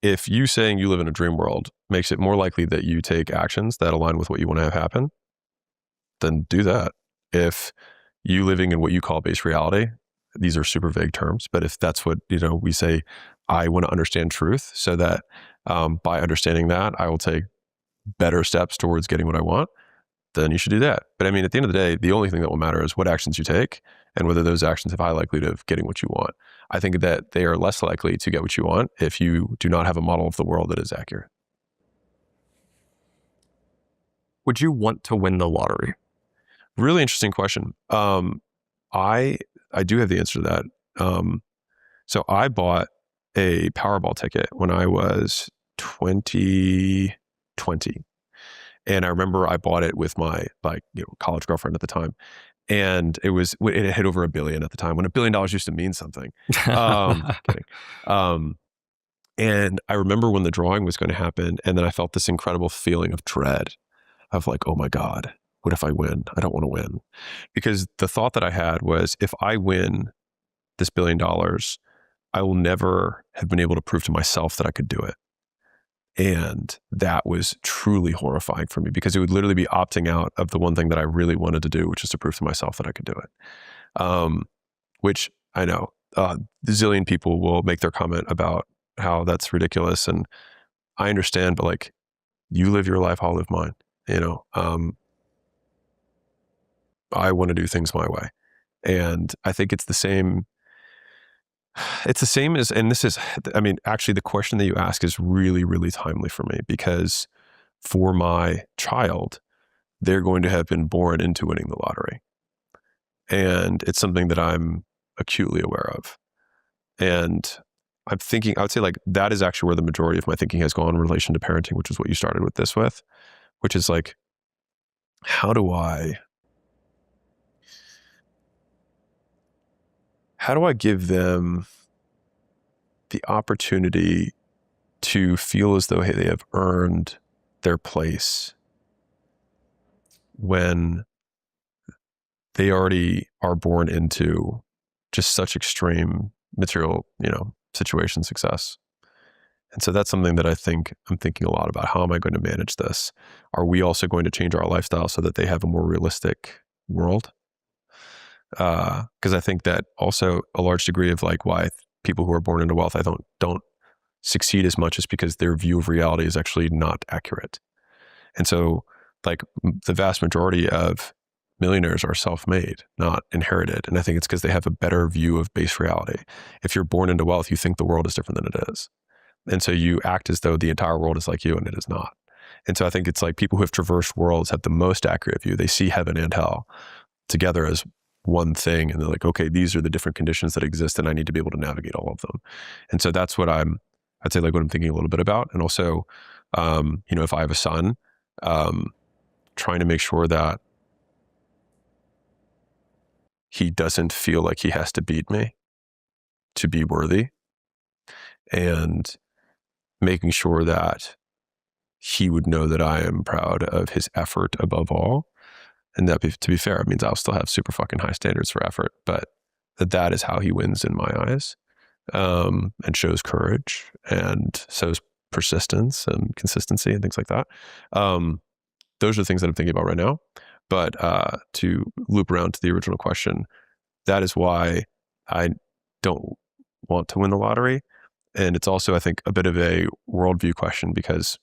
If you saying you live in a dream world makes it more likely that you take actions that align with what you want to have happen, then do that. If you living in what you call base reality, these are super vague terms, but if that's what, we say, I want to understand truth so that by understanding that, I will take better steps towards getting what I want, then you should do that. But at the end of the day, the only thing that will matter is what actions you take and whether those actions have high likelihood of getting what you want. I think that they are less likely to get what you want if you do not have a model of the world that is accurate. Would you want to win the lottery? Really interesting question. I do have the answer to that. So I bought a Powerball ticket when I was 20. And I remember I bought it with my college girlfriend at the time. And it hit over $1 billion at the time when $1 billion used to mean something. Kidding. And I remember when the drawing was going to happen, and then I felt this incredible feeling of dread of like, oh my God, what if I win? I don't want to win. Because the thought that I had was, if I win this $1 billion, I will never have been able to prove to myself that I could do it. And that was truly horrifying for me, because it would literally be opting out of the one thing that I really wanted to do, which is to prove to myself that I could do it. Which I know the zillion people will make their comment about how that's ridiculous. And I understand, but like, you live your life, I'll live mine. I want to do things my way. And I think it's the same. It's the same as, and this is, I mean, actually the question that you ask is really, really timely for me, because for my child, they're going to have been born into winning the lottery. And it's something that I'm acutely aware of. And I'm thinking, I would say like that is actually where the majority of my thinking has gone in relation to parenting, which is what you started with this with, which is like, how do I give them the opportunity to feel as though, hey, they have earned their place when they already are born into just such extreme material, situation success. And so that's something that I'm thinking a lot about. How am I going to manage this? Are we also going to change our lifestyle so that they have a more realistic world? Because I think that also a large degree of like why people who are born into wealth, I don't succeed as much, is because their view of reality is actually not accurate. And so like the vast majority of millionaires are self-made, not inherited. And I think it's because they have a better view of base reality. If you're born into wealth, you think the world is different than it is. And so you act as though the entire world is like you, and it is not. And so I think it's like people who have traversed worlds have the most accurate view. They see heaven and hell together as one thing. And they're like, okay, these are the different conditions that exist, and I need to be able to navigate all of them. And so that's what I'd say like what I'm thinking a little bit about. And also, if I have a son, trying to make sure that he doesn't feel like he has to beat me to be worthy, and making sure that he would know that I am proud of his effort above all. And that, to be fair, it means I'll still have super fucking high standards for effort, but that is how he wins in my eyes, and shows courage and shows persistence and consistency and things like that. Those are the things that I'm thinking about right now. But to loop around to the original question, that is why I don't want to win the lottery. And it's also, I think, a bit of a worldview question, because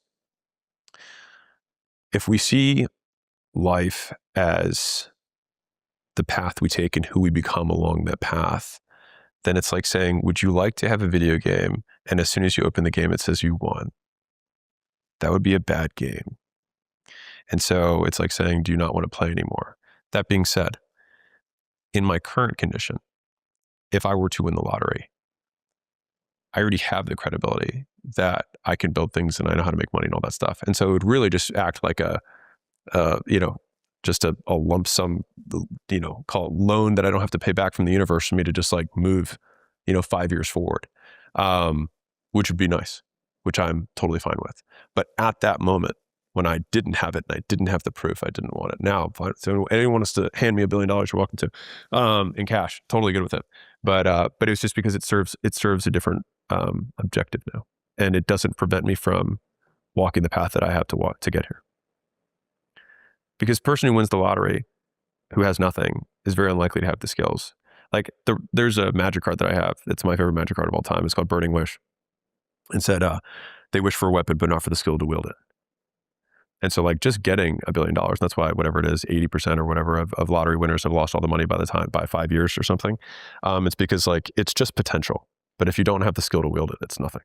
if we see life as the path we take and who we become along that path, then it's like saying, would you like to have a video game and as soon as you open the game, it says you won? That would be a bad game. And so it's like saying, do you not want to play anymore? That being said, in my current condition, if I were to win the lottery, I already have the credibility that I can build things and I know how to make money and all that stuff. And so it would really just act like just a lump sum, call it loan that I don't have to pay back from the universe for me to just like move, 5 years forward, which would be nice, which I'm totally fine with. But at that moment, when I didn't have it and I didn't have the proof, I didn't want it. Now I'm fine. So anyone wants to hand me $1 billion, you're welcome to, in cash, totally good with it. But it was just because it serves a different objective now, and it doesn't prevent me from walking the path that I have to walk to get here. Because the person who wins the lottery, who has nothing, is very unlikely to have the skills. Like there's a magic card that I have. It's my favorite magic card of all time. It's called Burning Wish. And said, they wish for a weapon, but not for the skill to wield it. And so like just getting $1 billion, that's why whatever it is, 80% or whatever of lottery winners have lost all the money by 5 years or something. It's because like, it's just potential. But if you don't have the skill to wield it, it's nothing.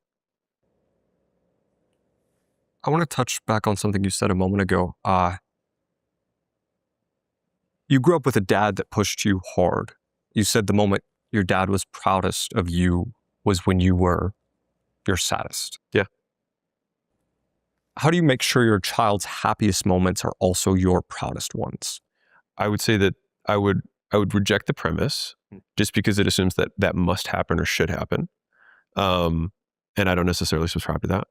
I want to touch back on something you said a moment ago. You grew up with a dad that pushed you hard. You said the moment your dad was proudest of you was when you were your saddest. Yeah. How do you make sure your child's happiest moments are also your proudest ones? I would say that I would reject the premise just because it assumes that must happen or should happen. And I don't necessarily subscribe to that.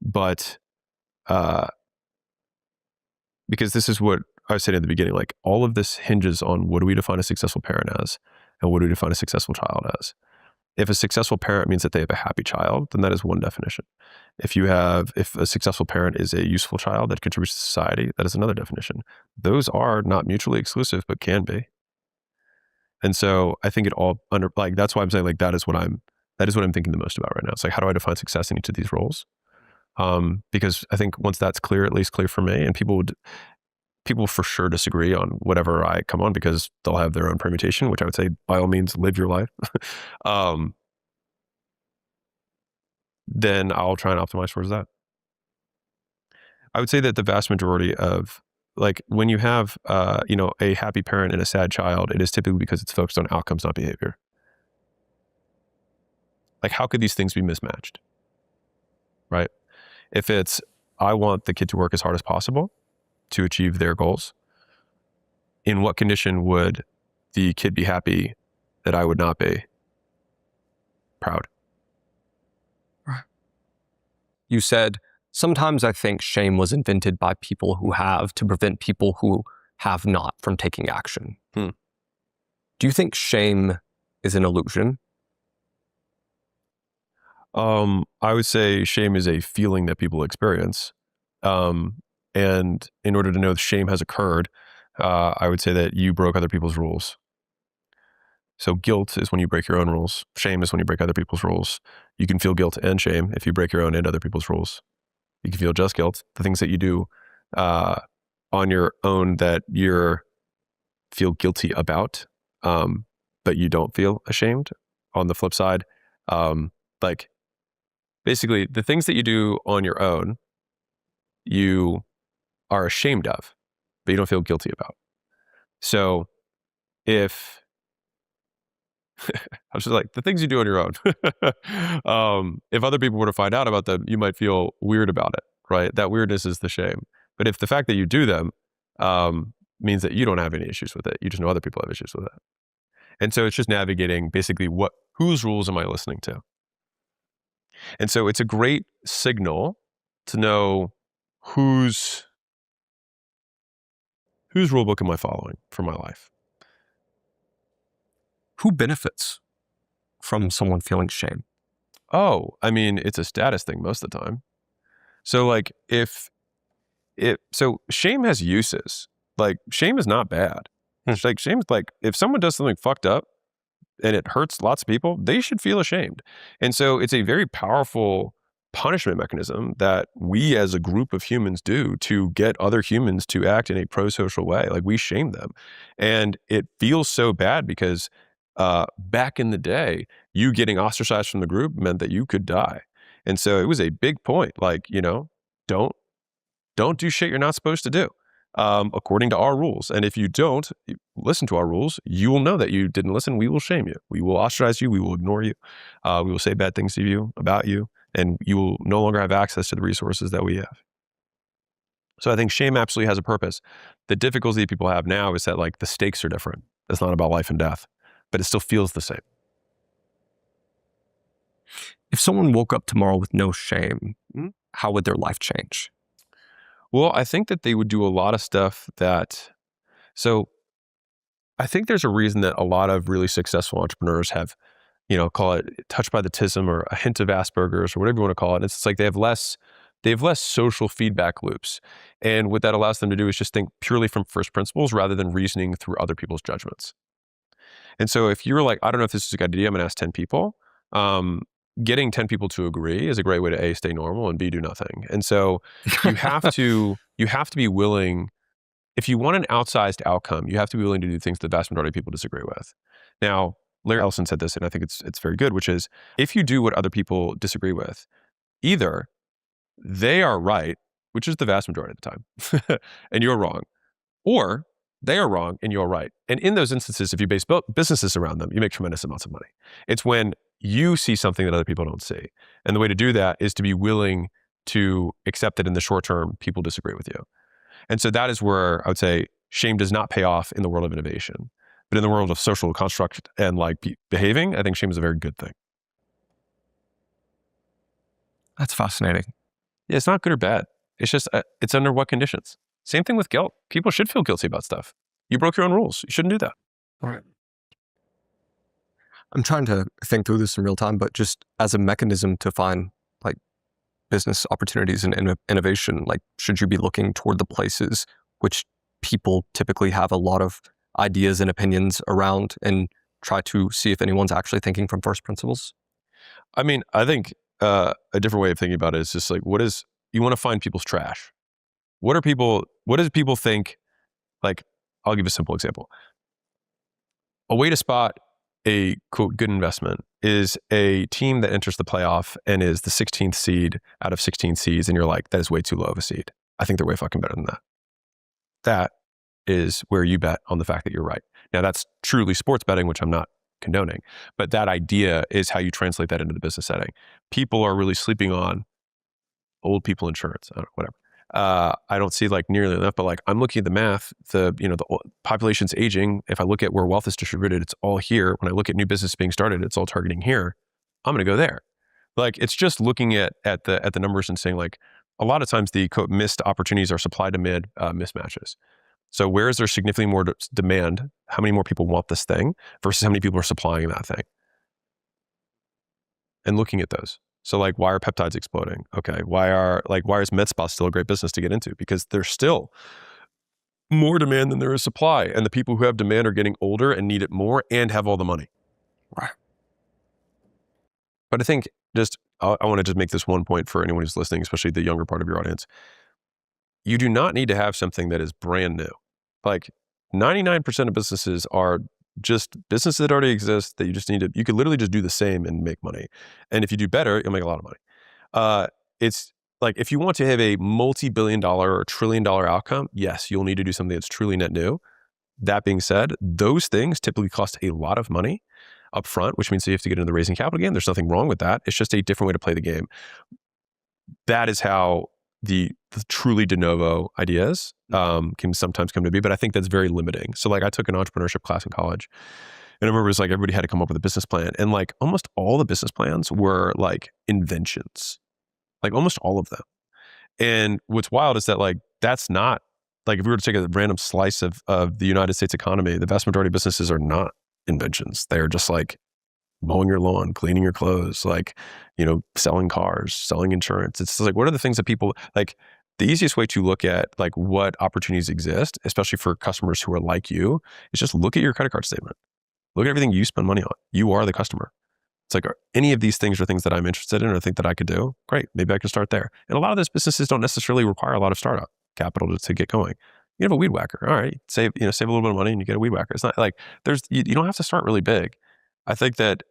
But because this is what I was saying at the beginning, like all of this hinges on what do we define a successful parent as and what do we define a successful child as. If a successful parent means that they have a happy child, then that is one definition. If a successful parent is a useful child that contributes to society, that is another definition. Those are not mutually exclusive, but can be. And so I think it all that's why I'm saying like that is what I'm thinking the most about right now. It's like, how do I define success in each of these roles? Because I think once that's clear, at least clear for me, and people for sure disagree on whatever I come on because they'll have their own permutation, which I would say by all means live your life. Then I'll try and optimize towards that. I would say that the vast majority of like when you have a happy parent and a sad child, it is typically because it's focused on outcomes, not behavior. Like, how could these things be mismatched? Right? If it's, I want the kid to work as hard as possible to achieve their goals, in what condition would the kid be happy that I would not be proud? You said, sometimes I think shame was invented by people who have to prevent people who have not from taking action. Do you think shame is an illusion? I would say shame is a feeling that people experience. And in order to know shame has occurred, I would say that you broke other people's rules. So guilt is when you break your own rules. Shame is when you break other people's rules. You can feel guilt and shame if you break your own and other people's rules. You can feel just guilt, the things that you do on your own that you feel guilty about, but you don't feel ashamed. On the flip side, like basically the things that you do on your own, you are ashamed of, but you don't feel guilty about. So if I was just like, the things you do on your own, if other people were to find out about them, you might feel weird about it, right? That weirdness is the shame. But if the fact that you do them means that you don't have any issues with it, you just know other people have issues with it. And so it's just navigating basically whose rules am I listening to? And so it's a great signal to know whose rule book am I following for my life? Who benefits from someone feeling shame? Oh, I mean, it's a status thing most of the time. So like so shame has uses. Like shame is not bad. Like shame's like, if someone does something fucked up and it hurts lots of people, they should feel ashamed. And so it's a very powerful punishment mechanism that we as a group of humans do to get other humans to act in a pro-social way. Like we shame them. And it feels so bad because back in the day, you getting ostracized from the group meant that you could die. And so it was a big point, like, don't do shit you're not supposed to do according to our rules. And if you don't listen to our rules, you will know that you didn't listen. We will shame you. We will ostracize you. We will ignore you. We will say bad things to you, about you, and you will no longer have access to the resources that we have. So I think shame absolutely has a purpose. The difficulty people have now is that like the stakes are different. It's not about life and death, but it still feels the same. If someone woke up tomorrow with no shame, how would their life change? Well, I think that they would do a lot of stuff so I think there's a reason that a lot of really successful entrepreneurs have, call it touched by the tism or a hint of Asperger's or whatever you want to call it. It's like they have less social feedback loops. And what that allows them to do is just think purely from first principles rather than reasoning through other people's judgments. And so if you're like, I don't know if this is a good idea, I'm going to ask 10 people. Getting 10 people to agree is a great way to A, stay normal, and B, do nothing. And so you have to be willing, if you want an outsized outcome, you have to be willing to do things the vast majority of people disagree with. Now, Larry Ellison said this, and I think it's very good, which is if you do what other people disagree with, either they are right, which is the vast majority of the time, and you're wrong, or they are wrong and you're right. And in those instances, if you base businesses around them, you make tremendous amounts of money. It's when you see something that other people don't see. And the way to do that is to be willing to accept that in the short term, people disagree with you. And so that is where I would say shame does not pay off in the world of innovation. But in the world of social construct and like behaving, I think shame is a very good thing. That's fascinating. Yeah, it's not good or bad. It's just, it's under what conditions. Same thing with guilt. People should feel guilty about stuff. You broke your own rules. You shouldn't do that. All right. I'm trying to think through this in real time, but just as a mechanism to find like business opportunities and innovation, like should you be looking toward the places which people typically have a lot of ideas and opinions around and try to see if anyone's actually thinking from first principles? I mean, I think a different way of thinking about it is just like, you want to find people's trash. What does people think? Like, I'll give a simple example. A way to spot a quote good investment is a team that enters the playoff and is the 16th seed out of 16 seeds, and you're like, that is way too low of a seed. I think they're way fucking better than that. That is where you bet on the fact that you're right. Now, that's truly sports betting, which I'm not condoning, but that idea is how you translate that into the business setting. People are really sleeping on old people insurance, I don't know, whatever. I don't see like nearly enough, but like I'm looking at the math, the population's aging. If I look at where wealth is distributed, it's all here. When I look at new business being started, it's all targeting here. I'm going to go there. Like, it's just looking at the numbers and saying, like, a lot of times the quote missed opportunities are supply demand mismatches. So where is there significantly more demand? How many more people want this thing versus how many people are supplying that thing? And looking at those. So like, why are peptides exploding? Okay. Why is med spa still a great business to get into? Because there's still more demand than there is supply. And the people who have demand are getting older and need it more and have all the money. Right. But I think I want to just make this one point for anyone who's listening, especially the younger part of your audience. You do not need to have something that is brand new. Like 99% of businesses are just businesses that already exist that you just you could literally just do the same and make money. And if you do better, you'll make a lot of money. It's like, if you want to have a multi-billion-dollar or trillion-dollar outcome, yes, you'll need to do something that's truly net new. That being said, those things typically cost a lot of money up front, which means you have to get into the raising capital game. There's nothing wrong with that. It's just a different way to play the game. That is how the truly de novo ideas can sometimes come to be, but I think that's very limiting. So like, I took an entrepreneurship class in college, and I remember it was like everybody had to come up with a business plan, and like almost all the business plans were like inventions, like almost all of them. And what's wild is that like, that's not like, if we were to take a random slice of the United States economy, the vast majority of businesses are not inventions. They're just like mowing your lawn, cleaning your clothes, like, selling cars, selling insurance. It's like, what are the things that people like? The easiest way to look at like what opportunities exist, especially for customers who are like you, is just look at your credit card statement. Look at everything you spend money on. You are the customer. It's like, are any of these things are things that I'm interested in or think that I could do? Great. Maybe I can start there. And a lot of those businesses don't necessarily require a lot of startup capital to get going. You have a weed whacker. All right. Save a little bit of money and you get a weed whacker. It's not like you don't have to start really big. I think that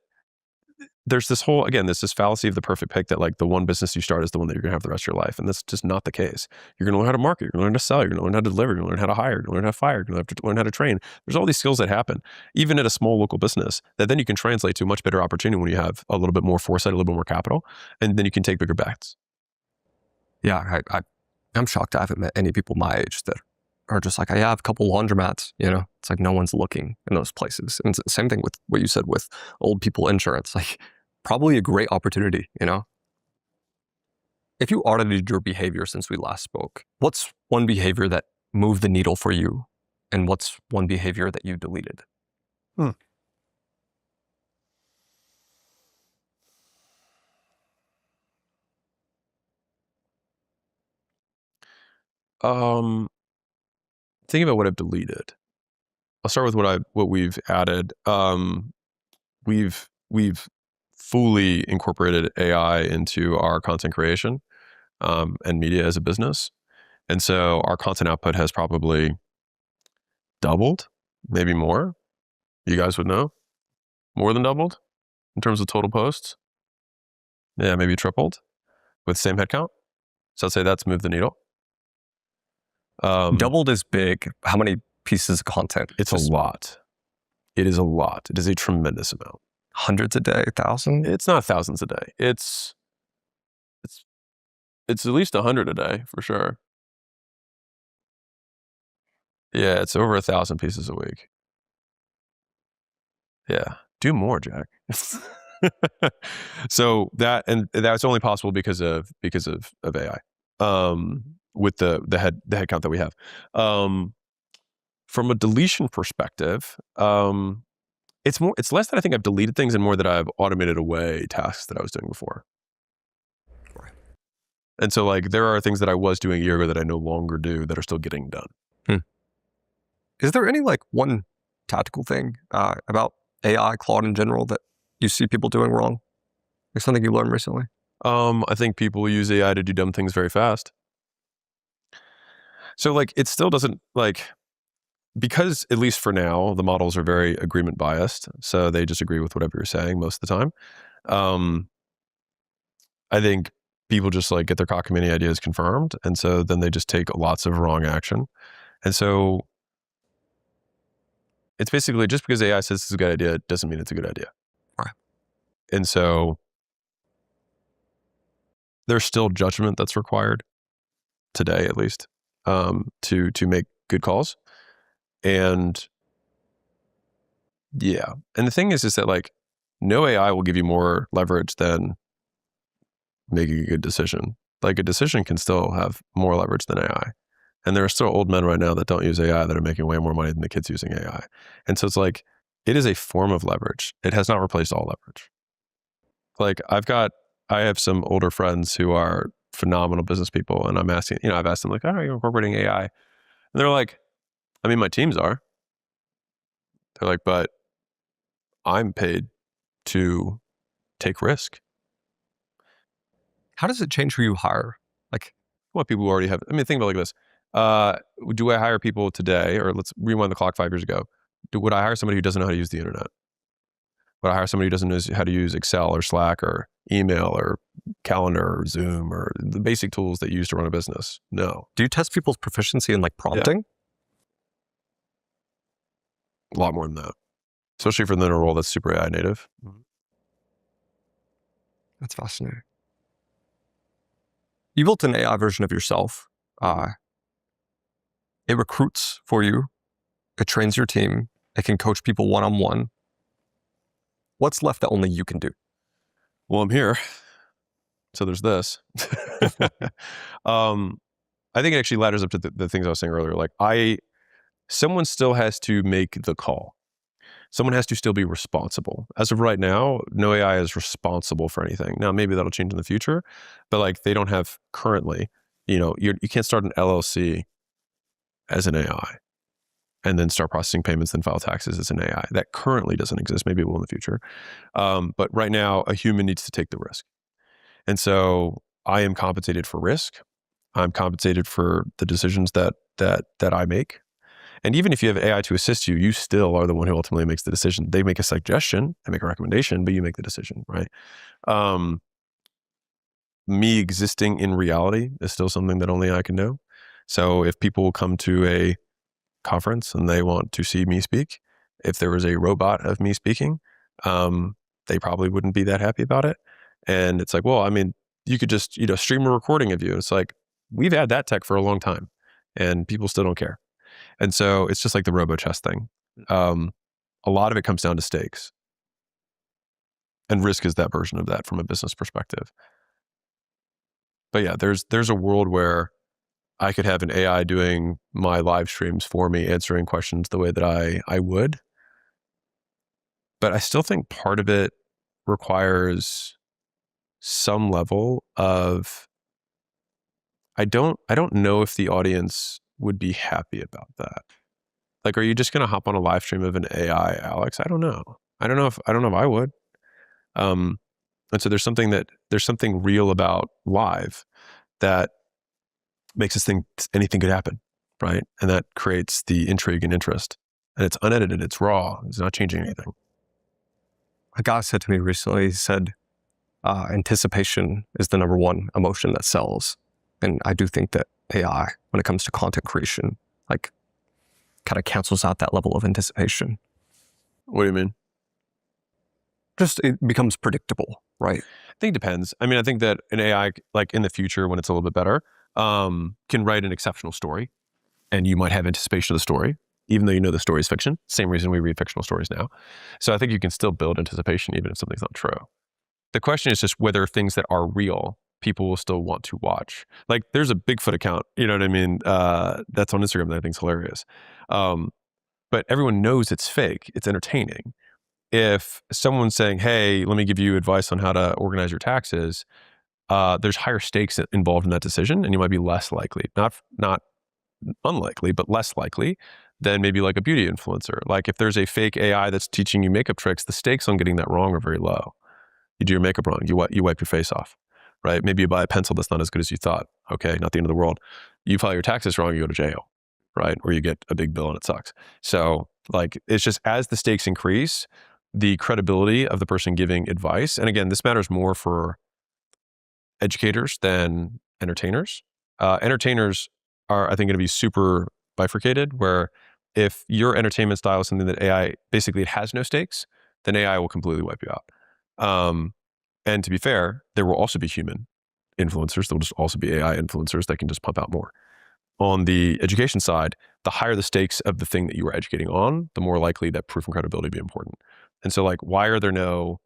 there's this fallacy of the perfect pick that like the one business you start is the one that you're going to have the rest of your life. And that's just not the case. You're going to learn how to market. You're going to learn how to sell. You're going to learn how to deliver. You're going to learn how to hire. You're going to learn how to fire. You're going to have to learn how to train. There's all these skills that happen, even at a small local business, that then you can translate to a much better opportunity when you have a little bit more foresight, a little bit more capital, and then you can take bigger bets. Yeah, I'm shocked I haven't met any people my age that are just like, I have a couple laundromats, It's like no one's looking in those places. And it's the same thing with what you said with old people insurance. Like, probably a great opportunity, If you audited your behavior since we last spoke, what's one behavior that moved the needle for you? And what's one behavior that you deleted? Thinking about what I've deleted. I'll start with what we've added. We've fully incorporated AI into our content creation and media as a business. And so our content output has probably doubled, maybe more. You guys would know. More than doubled in terms of total posts. Yeah, maybe tripled with same headcount. So I'd say that's moved the needle. Doubled is big. How many pieces of content? It's a lot. It is a lot. It is a tremendous amount. Hundreds a day, thousands? It's not thousands a day. It's at least 100 a day for sure. Yeah, it's over 1,000 pieces a week. Yeah, do more, Jack. So that's only possible because of AI. With the head count that we have. From a deletion perspective, it's less that I think I've deleted things and more that I've automated away tasks that I was doing before. Right. And so like, there are things that I was doing a year ago that I no longer do that are still getting done. Is there any like one tactical thing about AI, Claude in general, that you see people doing wrong? Like something you learned recently? I think people use AI to do dumb things very fast. So like, it still doesn't like, because at least for now, the models are very agreement biased. So they just agree with whatever you're saying most of the time. I think people just like get their cockamamie ideas confirmed. And so then they just take lots of wrong action. And so it's basically just because AI says it's a good idea, doesn't mean it's a good idea. Right. And so there's still judgment that's required today, at least, to make good calls. And yeah. And the thing is that like no AI will give you more leverage than making a good decision. Like a decision can still have more leverage than AI. And there are still old men right now that don't use AI that are making way more money than the kids using AI. And so it's like, it is a form of leverage. It has not replaced all leverage. Like I have some older friends who are phenomenal business people. And I'm asking, I've asked them like, oh, are you incorporating AI? And they're like, I mean, my teams are. They're like, but I'm paid to take risk. How does it change who you hire? Like, What people who already have, I mean, think about it like this. Do I hire people today, or let's rewind the clock 5 years ago? Would I hire somebody who doesn't know how to use the internet? Would I hire somebody who doesn't know how to use Excel or Slack or email or calendar or Zoom or the basic tools that you use to run a business? No. do you test people's proficiency in like prompting? A lot more than that. Especially for them in a role that's super AI native. That's fascinating. You built an AI version of yourself. It recruits for you. It trains your team. It can coach people one-on-one. What's left that only you can do? Well, I'm here. So there's this. I think it actually ladders up to the things I was saying earlier. Like someone still has to make the call. Someone has to still be responsible. As of right now, no AI is responsible for anything. Now, maybe that'll change in the future, but like they don't have currently, you can't start an LLC as an AI and then start processing payments and file taxes as an AI. That currently doesn't exist. Maybe it will in the future. But right now, a human needs to take the risk. And so I am compensated for risk. I'm compensated for the decisions that I make. And even if you have AI to assist you, you still are the one who ultimately makes the decision. They make a suggestion, they make a recommendation, but you make the decision, right? Me existing in reality is still something that only I can know. So if people come to a conference and they want to see me speak, if there was a robot of me speaking, they probably wouldn't be that happy about it. And it's like, well, I mean, you could just, stream a recording of you. It's like, we've had that tech for a long time and people still don't care. And so it's just like the robo-chess thing. A lot of it comes down to stakes. And risk is that version of that from a business perspective. But yeah, there's a world where I could have an AI doing my live streams for me, answering questions the way that I would. But I still think part of it requires some level of, I don't know if the audience would be happy about that. Like, are you just going to hop on a live stream of an AI, Alex? I don't know. I don't know if I would. And so there's something real about live that makes us think anything could happen, right? And that creates the intrigue and interest. And it's unedited, it's raw, it's not changing anything. A guy said to me recently, he said, anticipation is the number one emotion that sells. And I do think that AI, when it comes to content creation, like kind of cancels out that level of anticipation. What do you mean? Just it becomes predictable, right? I think it depends. I mean, I think that an AI, like in the future when it's a little bit better, can write an exceptional story. And you might have anticipation of the story, even though you know the story is fiction. Same reason we read fictional stories now. So I think you can still build anticipation even if something's not true. The question is just whether things that are real, people will still want to watch. Like there's a Bigfoot account, you know what I mean? That's on Instagram that I think is hilarious. But everyone knows it's fake. It's entertaining. If someone's saying, hey, let me give you advice on how to organize your taxes, there's higher stakes involved in that decision, and you might be less likely, not unlikely, but less likely than maybe like a beauty influencer. Like if there's a fake AI that's teaching you makeup tricks, the stakes on getting that wrong are very low. You do your makeup wrong, you wipe your face off, right? Maybe you buy a pencil that's not as good as you thought. Okay, not the end of the world. You file your taxes wrong, you go to jail, right? Or you get a big bill and it sucks. So like, it's just as the stakes increase, the credibility of the person giving advice, and again, this matters more for educators than entertainers. Entertainers are, I think, going to be super bifurcated, where if your entertainment style is something that AI, basically it has no stakes, then AI will completely wipe you out. And to be fair, there will also be human influencers. There will just also be AI influencers that can just pump out more. On the education side, the higher the stakes of the thing that you are educating on, the more likely that proof and credibility be important. And so like, why are there no,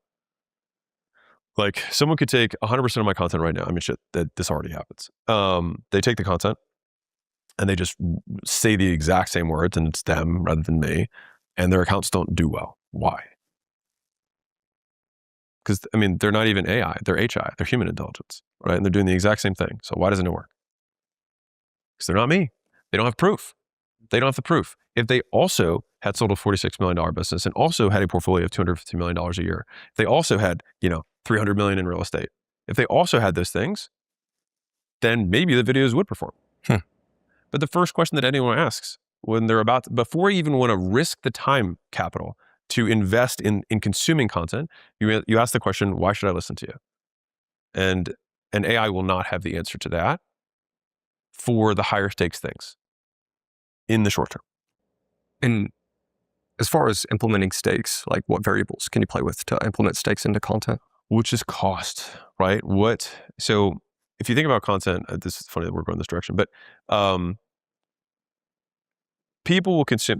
like someone could take 100% of my content right now. I mean, shit, this already happens. They take the content and they just say the exact same words, and it's them rather than me, and their accounts don't do well. Why? Because I mean, they're not even AI, they're HI, they're human intelligence, right? And they're doing the exact same thing. So why doesn't it work? Because they're not me. They don't have proof. They don't have the proof. If they also had sold a $46 million business and also had a portfolio of $250 million a year, if they also had, $300 million in real estate, if they also had those things, then maybe the videos would perform. But the first question that anyone asks when they're before you even want to risk the time capital to invest in consuming content, you ask the question, why should I listen to you? And an AI will not have the answer to that for the higher stakes things in the short term. And as far as implementing stakes, like what variables can you play with to implement stakes into content? Which is cost, right? So if you think about content, this is funny that we're going this direction, but people will consume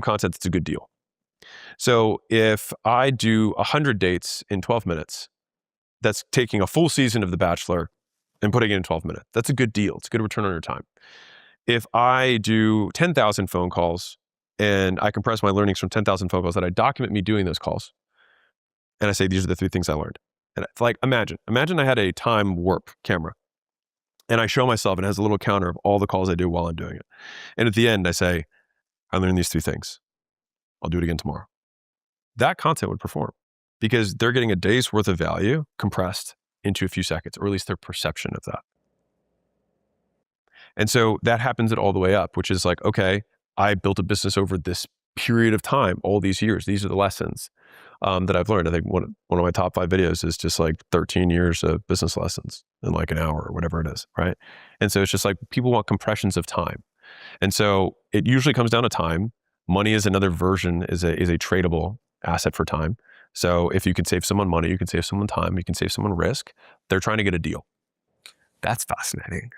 content that's a good deal. So if I do 100 dates in 12 minutes, that's taking a full season of The Bachelor and putting it in 12 minutes. That's a good deal. It's a good return on your time. If I do 10,000 phone calls and I compress my learnings from 10,000 phone calls, that I document me doing those calls, and I say, these are the 3 things I learned. And it's like, imagine I had a time warp camera and I show myself and it has a little counter of all the calls I do while I'm doing it. And at the end, I say, I learned these 3 things. I'll do it again tomorrow. That content would perform because they're getting a day's worth of value compressed into a few seconds, or at least their perception of that. And so that happens all the way up, which is like, okay, I built a business over this period of time, all these years. These are the lessons that I've learned. I think one of my top 5 videos is just like 13 years of business lessons in like an hour or whatever it is, right? And so it's just like people want compressions of time. And so it usually comes down to time. Money is another version, is a tradable asset for time. So if you can save someone money, you can save someone time, you can save someone risk. They're trying to get a deal. That's fascinating.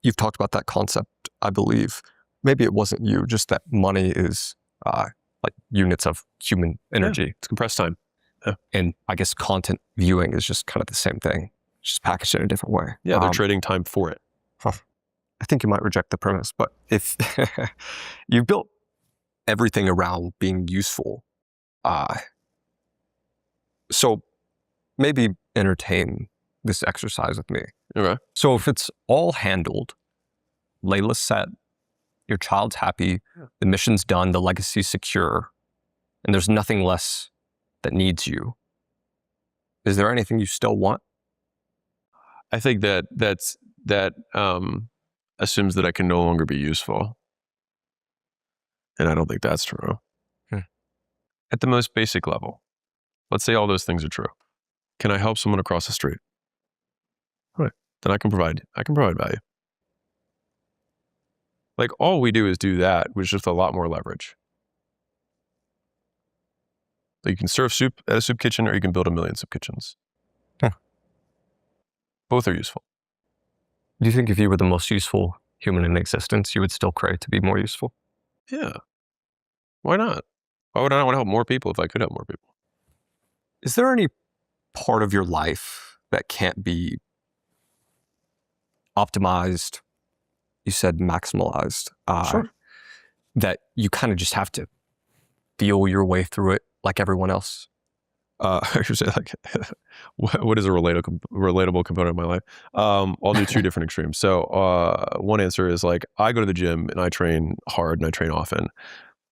You've talked about that concept, I believe. Maybe it wasn't you, just that money is like units of human energy. Yeah, it's compressed time. Yeah. And I guess content viewing is just kind of the same thing, just packaged in a different way. Yeah, they're trading time for it. I think you might reject the premise, but if you've built everything around being useful, so maybe entertain this exercise with me. Okay. So if it's all handled, Layla's set, your child's happy, the mission's done, the legacy's secure, and there's nothing less that needs you, is there anything you still want? I think that assumes that I can no longer be useful. And I don't think that's true. At the most basic level, let's say all those things are true. Can I help someone across the street? Right. Then I can provide value. Like all we do is do that with just a lot more leverage. So you can serve soup at a soup kitchen or you can build 1 million soup kitchens. Both are useful. Do you think if you were the most useful human in existence, you would still crave to be more useful? Yeah. Why not? Why would I not want to help more people if I could help more people? Is there any part of your life that can't be optimized? You said maximalized. Sure. That you kind of just have to feel your way through it like everyone else? I should say, like, what is a relatable component of my life? I'll do two different extremes. So one answer is like, I go to the gym and I train hard and I train often.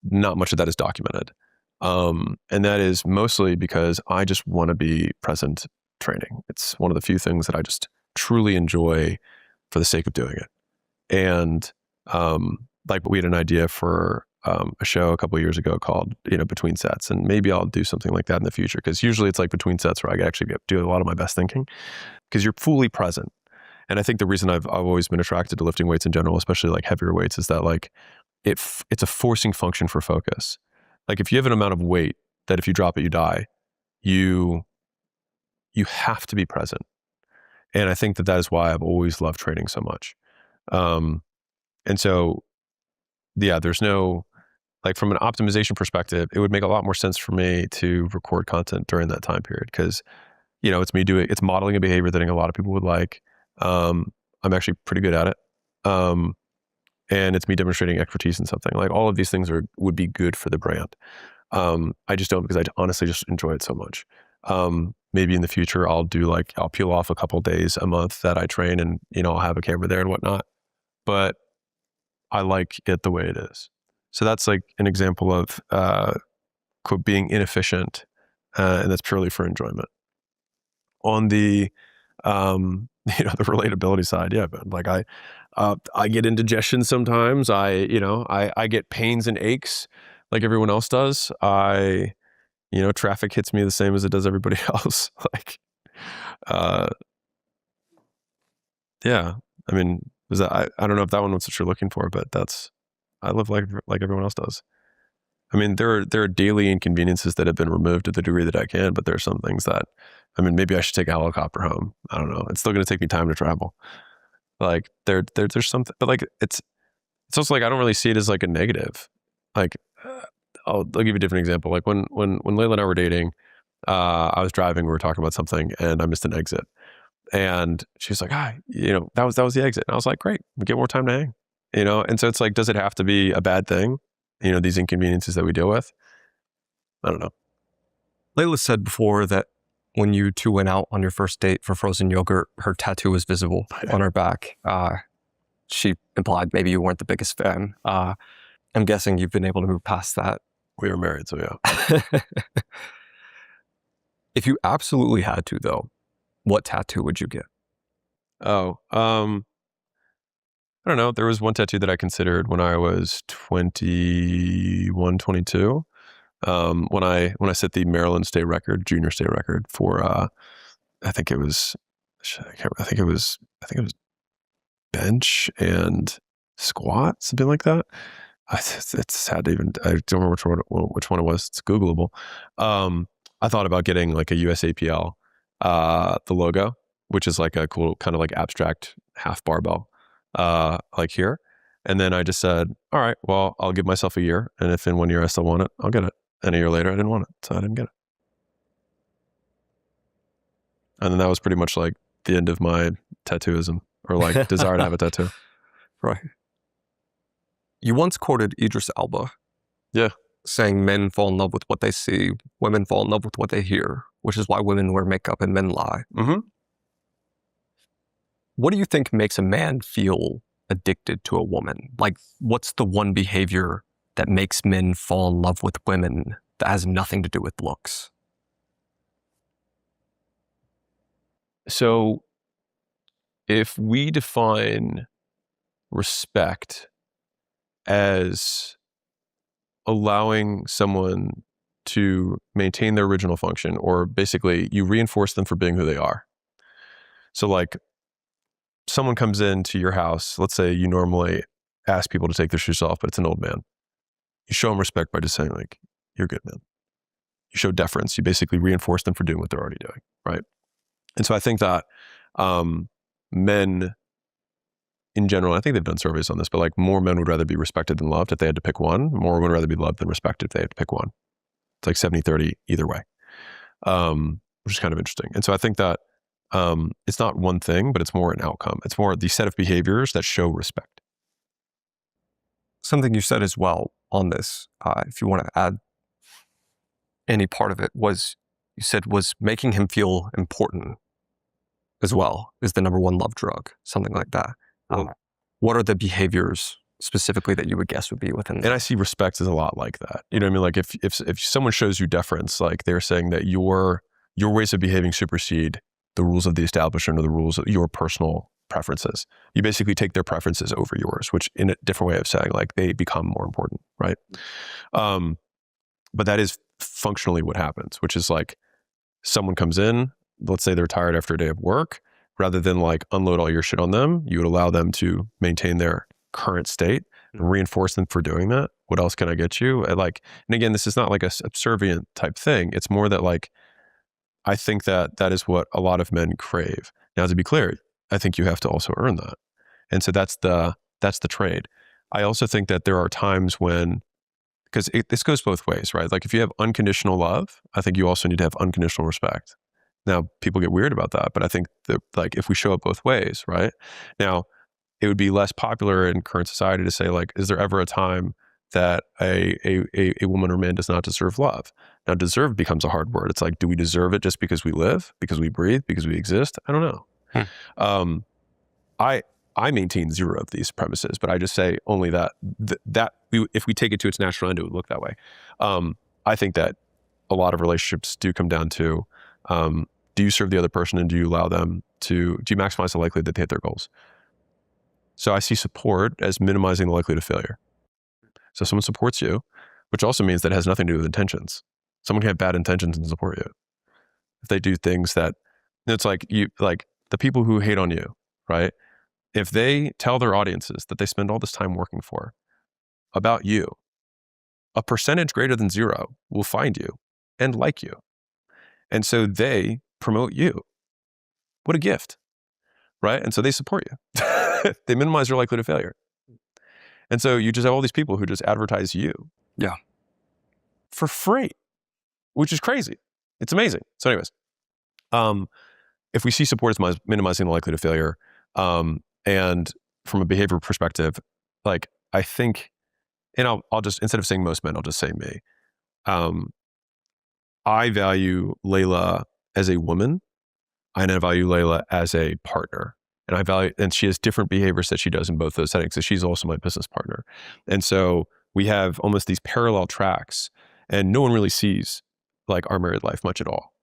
Not much of that is documented. And that is mostly because I just want to be present training. It's one of the few things that I just truly enjoy for the sake of doing it. And like we had an idea for a show a couple of years ago called, Between Sets. And maybe I'll do something like that in the future, because usually it's like between sets where I actually do a lot of my best thinking, because you're fully present. And I think the reason I've always been attracted to lifting weights in general, especially like heavier weights, is that like it's a forcing function for focus. Like if you have an amount of weight that if you drop it, you die, you have to be present. And I think that is why I've always loved training so much. And so, yeah, there's no, like from an optimization perspective, it would make a lot more sense for me to record content during that time period, because, it's modeling a behavior that I think a lot of people would like. I'm actually pretty good at it. And it's me demonstrating expertise in something. Like all of these things would be good for the brand. I just don't, because I honestly just enjoy it so much. Maybe in the future I'll peel off a couple days a month that I train, and, I'll have a camera there and whatnot. But I like it the way it is. So that's like an example of quote, being inefficient, and that's purely for enjoyment. On the the relatability side, yeah, but like I get indigestion sometimes. I get pains and aches like everyone else does. Traffic hits me the same as it does everybody else. Like, yeah. I mean, I don't know if that one was what you're looking for, but I live like everyone else does. I mean, there are daily inconveniences that have been removed to the degree that I can, but there are some things that, maybe I should take a helicopter home. I don't know. It's still going to take me time to travel. Like there's something, but like it's also like I don't really see it as like a negative. Like I'll give you a different example. Like when Layla and I were dating, I was driving, we were talking about something, and I missed an exit. And she was like, that was the exit. And I was like, great, we get more time to hang, And so it's like, does it have to be a bad thing? These inconveniences that we deal with? I don't know. Layla said before that when you two went out on your first date for frozen yogurt, her tattoo was visible on her back. She implied maybe you weren't the biggest fan. I'm guessing you've been able to move past that. We were married, so yeah. If you absolutely had to, though, what tattoo would you get? Oh, I don't know. There was one tattoo that I considered when I was 21, 22. When I set the Maryland state record, junior state record for, I think it was bench and squat, something like that. It's sad to even, I don't remember which one it was. It's Googleable. I thought about getting like a USAPL, the logo, which is like a cool kind of like abstract half barbell, like here. And then I just said, all right, well, I'll give myself a year. And if in 1 year I still want it, I'll get it. And a year later, I didn't want it. So I didn't get it. And then that was pretty much like the end of my tattooism, or like desire to have a tattoo. Right. You once quoted Idris Elba. Yeah. Saying men fall in love with what they see, women fall in love with what they hear, which is why women wear makeup and men lie. Mm-hmm. What do you think makes a man feel addicted to a woman? Like, what's the one behavior that makes men fall in love with women that has nothing to do with looks? So if we define respect as allowing someone to maintain their original function, or basically you reinforce them for being who they are. So like someone comes into your house, let's say you normally ask people to take their shoes off, but it's an old man. You show them respect by just saying like, you're good, man. You show deference. You basically reinforce them for doing what they're already doing, right? And so I think that men in general, I think they've done surveys on this, but like more men would rather be respected than loved if they had to pick one. More would rather be loved than respected if they had to pick one. It's like 70-30 either way, which is kind of interesting. And so I think that it's not one thing, but it's more an outcome. It's more the set of behaviors that show respect. Something you said as well on this, if you want to add any part of it, was you said was making him feel important as well is the number one love drug, something like that. What are the behaviors specifically that you would guess would be within that? And I see respect as a lot like that. You know what I mean? Like if someone shows you deference, like they're saying that your ways of behaving supersede the rules of the establishment or the rules of your personal preferences. You basically take their preferences over yours, which in a different way of saying like they become more important, right? But that is functionally what happens, which is like someone comes in, let's say they're tired after a day of work, rather than like unload all your shit on them, you would allow them to maintain their current state and reinforce them for doing that. What else can I get you? And again, this is not like a subservient type thing. It's more that like, I think that that is what a lot of men crave. Now, to be clear, I think you have to also earn that. And so that's the trade. I also think that there are times when, because this goes both ways, right? Like if you have unconditional love, I think you also need to have unconditional respect. Now, people get weird about that, but I think that like if we show it both ways, right? Now, it would be less popular in current society to say like, is there ever a time that a woman or man does not deserve love? Now, deserve becomes a hard word. It's like, do we deserve it just because we live, because we breathe, because we exist? I don't know. I maintain zero of these premises, but I just say only that if we take it to its natural end, it would look that way. I think that a lot of relationships do come down to, do you serve the other person and do you allow them do you maximize the likelihood that they hit their goals? So I see support as minimizing the likelihood of failure. So if someone supports you, which also means that it has nothing to do with intentions. Someone can have bad intentions and support you. If they do things that, it's like the people who hate on you, right? If they tell their audiences that they spend all this time working for about you, a percentage greater than zero will find you and like you. And so they promote you. What a gift, right? And so they support you. They minimize your likelihood of failure. And so you just have all these people who just advertise you. Yeah. For free, which is crazy. It's amazing. So anyways, if we see support as minimizing the likelihood of failure, and from a behavior perspective, like I think, and I'll just, instead of saying most men, I'll just say me. I value Layla as a woman, and I value Layla as a partner. And she has different behaviors that she does in both those settings. So she's also my business partner. And so we have almost these parallel tracks, and no one really sees like our married life much at all.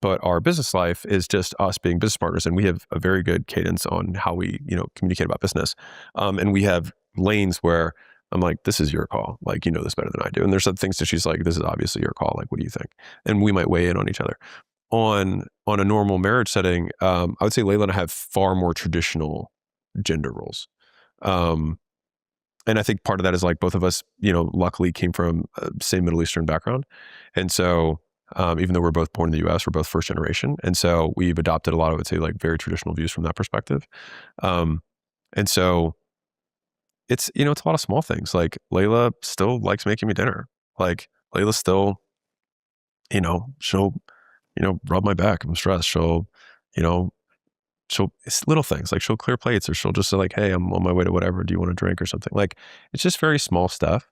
But our business life is just us being business partners, and we have a very good cadence on how we, communicate about business. And we have lanes where I'm like, this is your call. Like, you know this better than I do. And there's some things that she's like, this is obviously your call. Like, what do you think? And we might weigh in on each other. On a normal marriage setting, I would say Layla and I have far more traditional gender roles. And I think part of that is like both of us, luckily came from same Middle Eastern background. And so even though we're both born in the US, we're both first generation. And so we've adopted a lot of, I would say, like very traditional views from that perspective. And so it's a lot of small things. Like Layla still likes making me dinner. Like Layla still, she'll, rub my back. I'm stressed. She'll, it's little things like she'll clear plates, or she'll just say like, hey, I'm on my way to whatever. Do you want a drink or something? Like it's just very small stuff.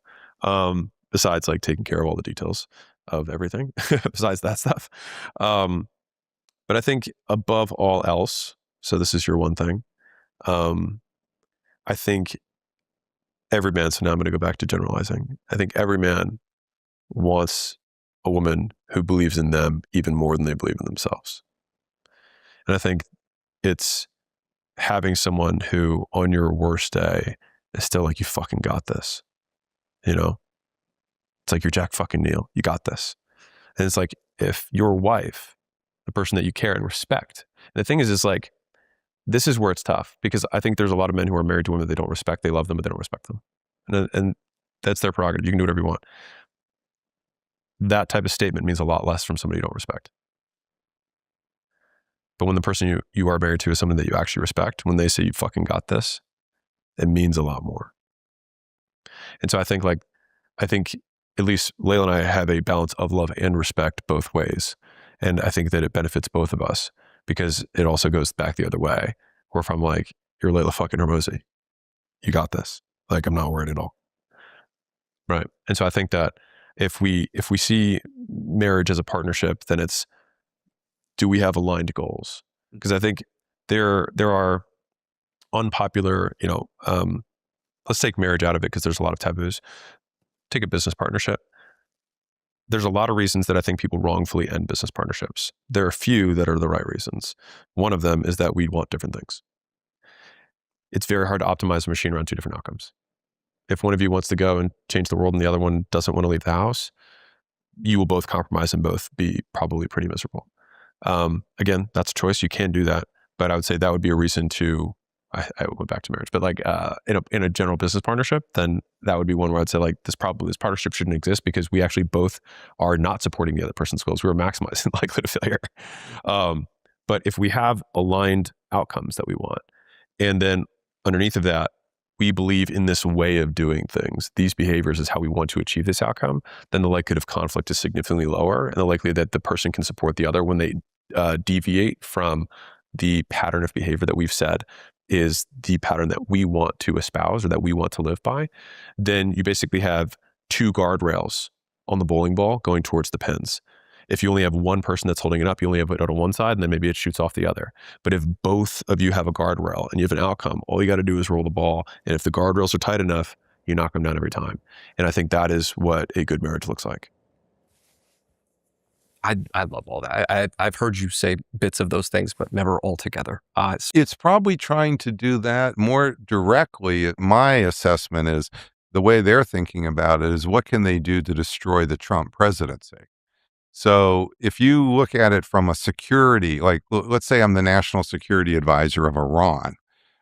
Besides like taking care of all the details of everything besides that stuff. But I think above all else, so this is your one thing. I think every man, so now I'm going to go back to generalizing. I think every man wants a woman who believes in them even more than they believe in themselves. And I think it's having someone who on your worst day is still like, you fucking got this, It's like, you're Jack fucking Neel, you got this. And it's like, if your wife, the person that you care and respect, and the thing is like, this is where it's tough, because I think there's a lot of men who are married to women they don't respect. They love them, but they don't respect them. And that's their prerogative. You can do whatever you want. That type of statement means a lot less from somebody you don't respect. But when the person you are married to is someone that you actually respect, when they say you fucking got this, it means a lot more. And so I think at least Layla and I have a balance of love and respect both ways. And I think that it benefits both of us, because it also goes back the other way, where if I'm like, you're Layla fucking Hormozi, you got this. Like, I'm not worried at all. Right. And so I think that If we see marriage as a partnership, then it's, do we have aligned goals? Because I think there are unpopular, let's take marriage out of it because there's a lot of taboos. Take a business partnership. There's a lot of reasons that I think people wrongfully end business partnerships. There are a few that are the right reasons. One of them is that we want different things. It's very hard to optimize a machine around two different outcomes. If one of you wants to go and change the world and the other one doesn't want to leave the house, you will both compromise and both be probably pretty miserable. Again, that's a choice. You can do that. But I would say that would be a reason to, I went back to marriage, but like in a general business partnership, then that would be one where I'd say like this partnership shouldn't exist because we actually both are not supporting the other person's goals. We're maximizing the likelihood of failure. But if we have aligned outcomes that we want, and then underneath of that, we believe in this way of doing things, these behaviors is how we want to achieve this outcome, then the likelihood of conflict is significantly lower, and the likelihood that the person can support the other when they deviate from the pattern of behavior that we've said is the pattern that we want to espouse or that we want to live by, then you basically have two guardrails on the bowling ball going towards the pins. If you only have one person that's holding it up, you only have it on one side, and then maybe it shoots off the other. But if both of you have a guardrail and you have an outcome, all you got to do is roll the ball. And if the guardrails are tight enough, you knock them down every time. And I think that is what a good marriage looks like. I love all that. I've heard you say bits of those things, but never all together. It's probably trying to do that more directly. My assessment is the way they're thinking about it is what can they do to destroy the Trump presidency? So if you look at it from a security, like let's say I'm the national security advisor of Iran.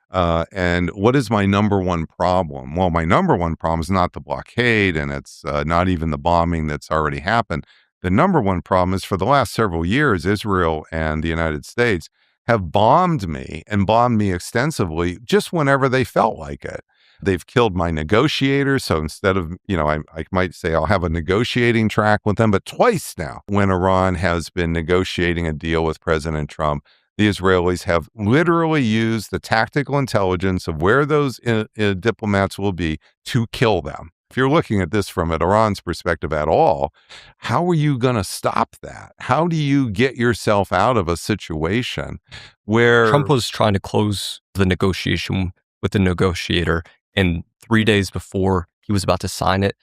And what is my number one problem? Well, my number one problem is not the blockade, and it's not even the bombing that's already happened. The number one problem is for the last several years, Israel and the United States have bombed me and bombed me extensively just whenever they felt like it. They've killed my negotiators. So instead of, I might say I'll have a negotiating track with them, but twice now when Iran has been negotiating a deal with President Trump, the Israelis have literally used the tactical intelligence of where those diplomats will be to kill them. If you're looking at this from Iran's perspective at all, how are you going to stop that? How do you get yourself out of a situation where Trump was trying to close the negotiation with the negotiator, and 3 days before he was about to sign it,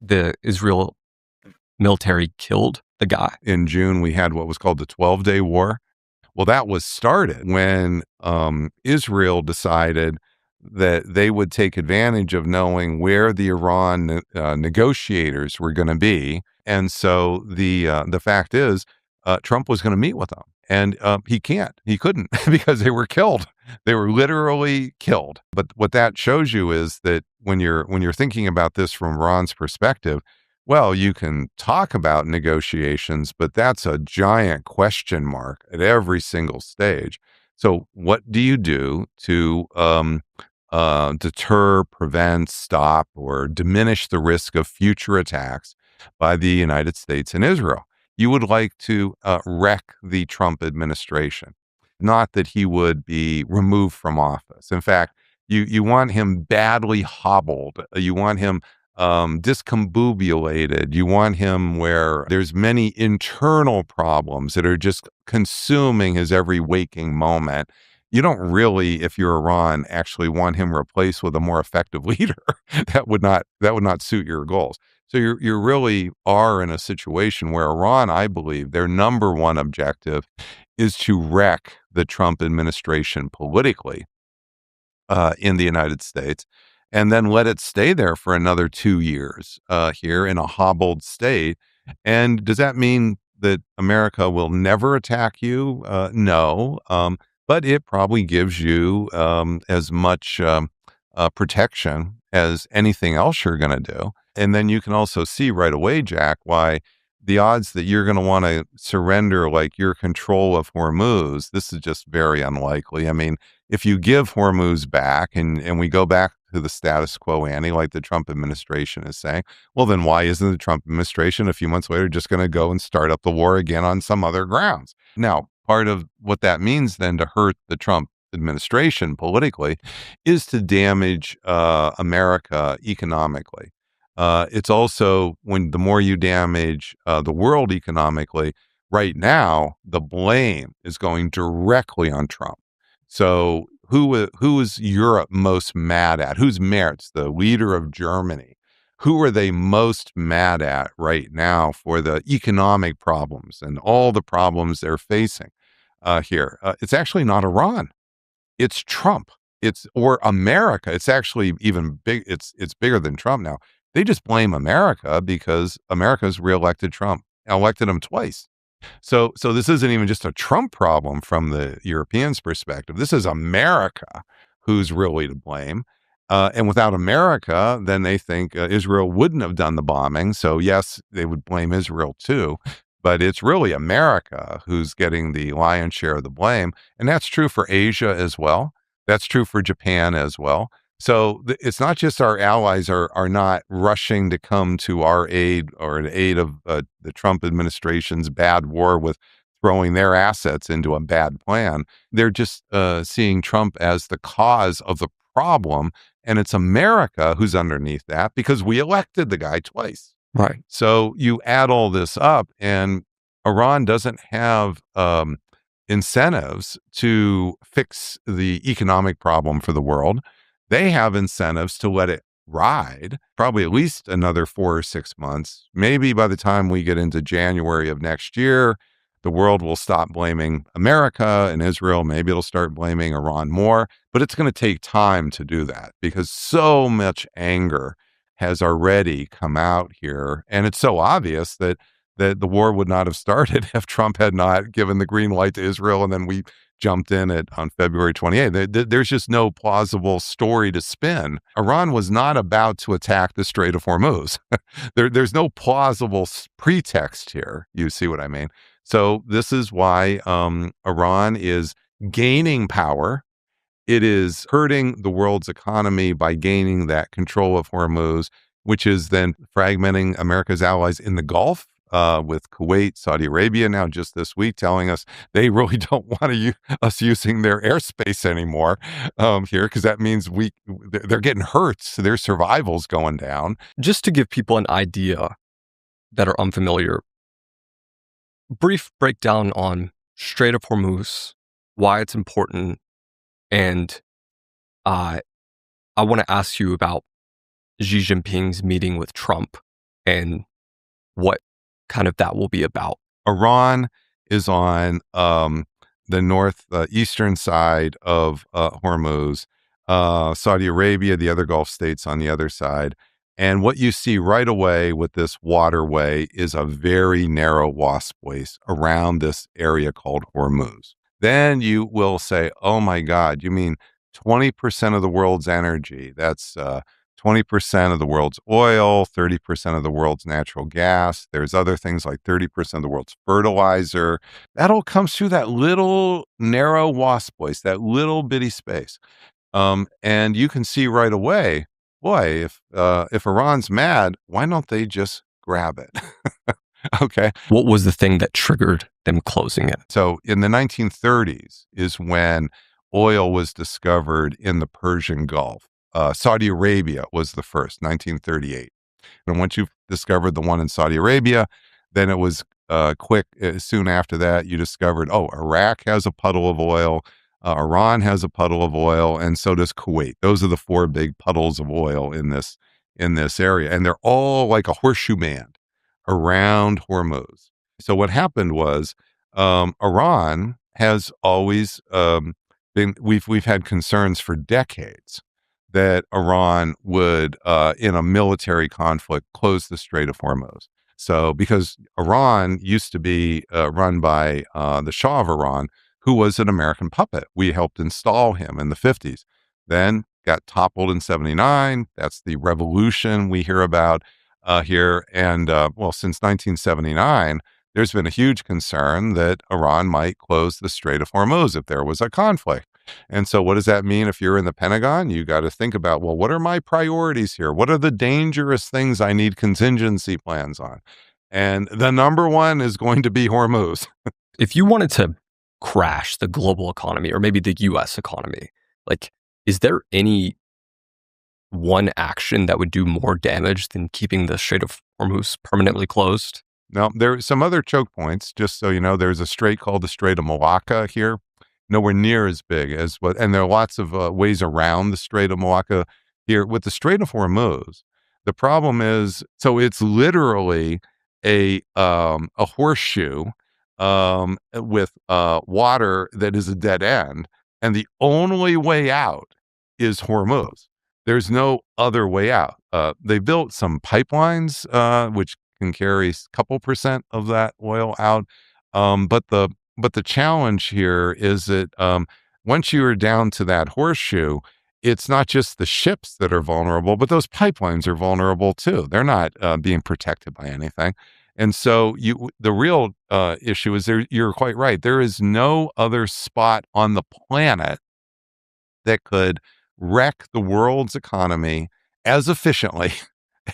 the Israel military killed the guy. In June, we had what was called the 12-day war. Well, that was started when Israel decided that they would take advantage of knowing where the Iran negotiators were going to be. And so the fact is, Trump was going to meet with them. And he couldn't because they were killed. They were literally killed. But what that shows you is that when you're thinking about this from Iran's perspective, well, you can talk about negotiations, but that's a giant question mark at every single stage. So what do you do to deter, prevent, stop, or diminish the risk of future attacks by the United States and Israel? You would like to wreck the Trump administration, not that he would be removed from office. In fact, you want him badly hobbled. You want him discombobulated. You want him where there's many internal problems that are just consuming his every waking moment. You don't really, if you're Iran, actually want him replaced with a more effective leader. That would not suit your goals. So you really are in a situation where Iran, I believe, their number one objective is to wreck the Trump administration politically in the United States, and then let it stay there for another 2 years here in a hobbled state. And does that mean that America will never attack you? No. But it probably gives you as much protection as anything else you're going to do. And then you can also see right away, Jack, why the odds that you're going to want to surrender like your control of Hormuz, this is just very unlikely. I mean, if you give Hormuz back and we go back to the status quo ante, like the Trump administration is saying, well, then why isn't the Trump administration a few months later just going to go and start up the war again on some other grounds? Now, part of what that means then to hurt the Trump administration politically is to damage America economically. It's also when the more you damage the world economically, right now, the blame is going directly on Trump. So who is Europe most mad at? Who's Merz, the leader of Germany? Who are they most mad at right now for the economic problems and all the problems they're facing here? It's actually not Iran. It's Trump. Or America. It's actually even big. It's bigger than Trump now. They just blame America because America's reelected Trump, elected him twice. So this isn't even just a Trump problem from the Europeans' perspective. This is America who's really to blame. And without America, then they think Israel wouldn't have done the bombing. So yes, they would blame Israel too. But it's really America who's getting the lion's share of the blame. And that's true for Asia as well. That's true for Japan as well. So it's not just our allies are not rushing to come to our aid or an aid of the Trump administration's bad war with throwing their assets into a bad plan. They're just seeing Trump as the cause of the problem. And it's America who's underneath that because we elected the guy twice. Right. So you add all this up, and Iran doesn't have incentives to fix the economic problem for the world. They have incentives to let it ride, probably at least another 4 or 6 months. Maybe by the time we get into January of next year, the world will stop blaming America and Israel. Maybe it'll start blaming Iran more, but it's going to take time to do that because so much anger has already come out here. And it's so obvious that the war would not have started if Trump had not given the green light to Israel and then we jumped in on February 28th. There's just no plausible story to spin. Iran was not about to attack the Strait of Hormuz. There's no plausible pretext here. You see what I mean? So this is why Iran is gaining power. It is hurting the world's economy by gaining that control of Hormuz, which is then fragmenting America's allies in the Gulf, with Kuwait, Saudi Arabia now just this week telling us they really don't want us using their airspace anymore here because that means they're getting hurt. So their survival's going down. Just to give people an idea that are unfamiliar, brief breakdown on Strait of Hormuz, why it's important, and I want to ask you about Xi Jinping's meeting with Trump and what kind of that will be about. Iran is on the northeastern side of Hormuz, Saudi Arabia, the other Gulf states on the other side. And what you see right away with this waterway is a very narrow waspways around this area called Hormuz. Then you will say, oh my God, you mean 20% of the world's energy? That's 20% of the world's oil, 30% of the world's natural gas. There's other things like 30% of the world's fertilizer. That all comes through that little narrow waspways, that little bitty space. And you can see right away, boy, if Iran's mad, why don't they just grab it? Okay. What was the thing that triggered them closing it? So in the 1930s is when oil was discovered in the Persian Gulf. Saudi Arabia was the first, 1938. And once you've discovered the one in Saudi Arabia, then it was quick. Soon after that, you discovered, Iraq has a puddle of oil, Iran has a puddle of oil, and so does Kuwait. Those are the 4 big puddles of oil in this area. And they're all like a horseshoe band around Hormuz. So what happened was Iran has always we've had concerns for decades that Iran would, in a military conflict, close the Strait of Hormuz. So because Iran used to be run by the Shah of Iran, who was an American puppet. We helped install him in the 50s. Then got toppled in 79. That's the revolution we hear about here. And since 1979, there's been a huge concern that Iran might close the Strait of Hormuz if there was a conflict. And so what does that mean if you're in the Pentagon? You got to think about, well, what are my priorities here? What are the dangerous things I need contingency plans on? And the number one is going to be Hormuz. If you wanted to crash the global economy or maybe the US economy, like, is there any one action that would do more damage than keeping the Strait of Hormuz permanently closed? Now, there are some other choke points, just so you know. There's a strait called the Strait of Malacca here, nowhere near as big as and there are lots of ways around the Strait of Malacca here. With the Strait of Hormuz, the problem is, so it's literally a horseshoe with water that is a dead end, and the only way out is Hormuz. There's no other way out. They built some pipelines, which can carry a couple percent of that oil out. But the challenge here is that once you are down to that horseshoe, it's not just the ships that are vulnerable, but those pipelines are vulnerable too. They're not being protected by anything. And so the real issue is you're quite right. There is no other spot on the planet that could wreck the world's economy as efficiently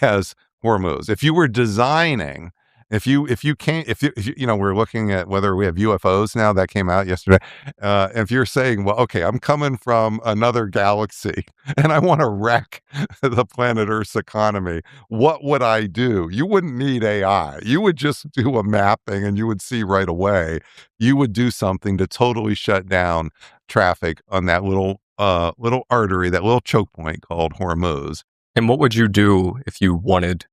as Hormuz. If you were designing, if you we're looking at whether we have UFOs now that came out yesterday. If you're saying, well, okay, I'm coming from another galaxy and I want to wreck the planet Earth's economy, what would I do? You wouldn't need AI. You would just do a mapping and you would see right away. You would do something to totally shut down traffic on that little artery, that little choke point called Hormuz. And what would you do if you wanted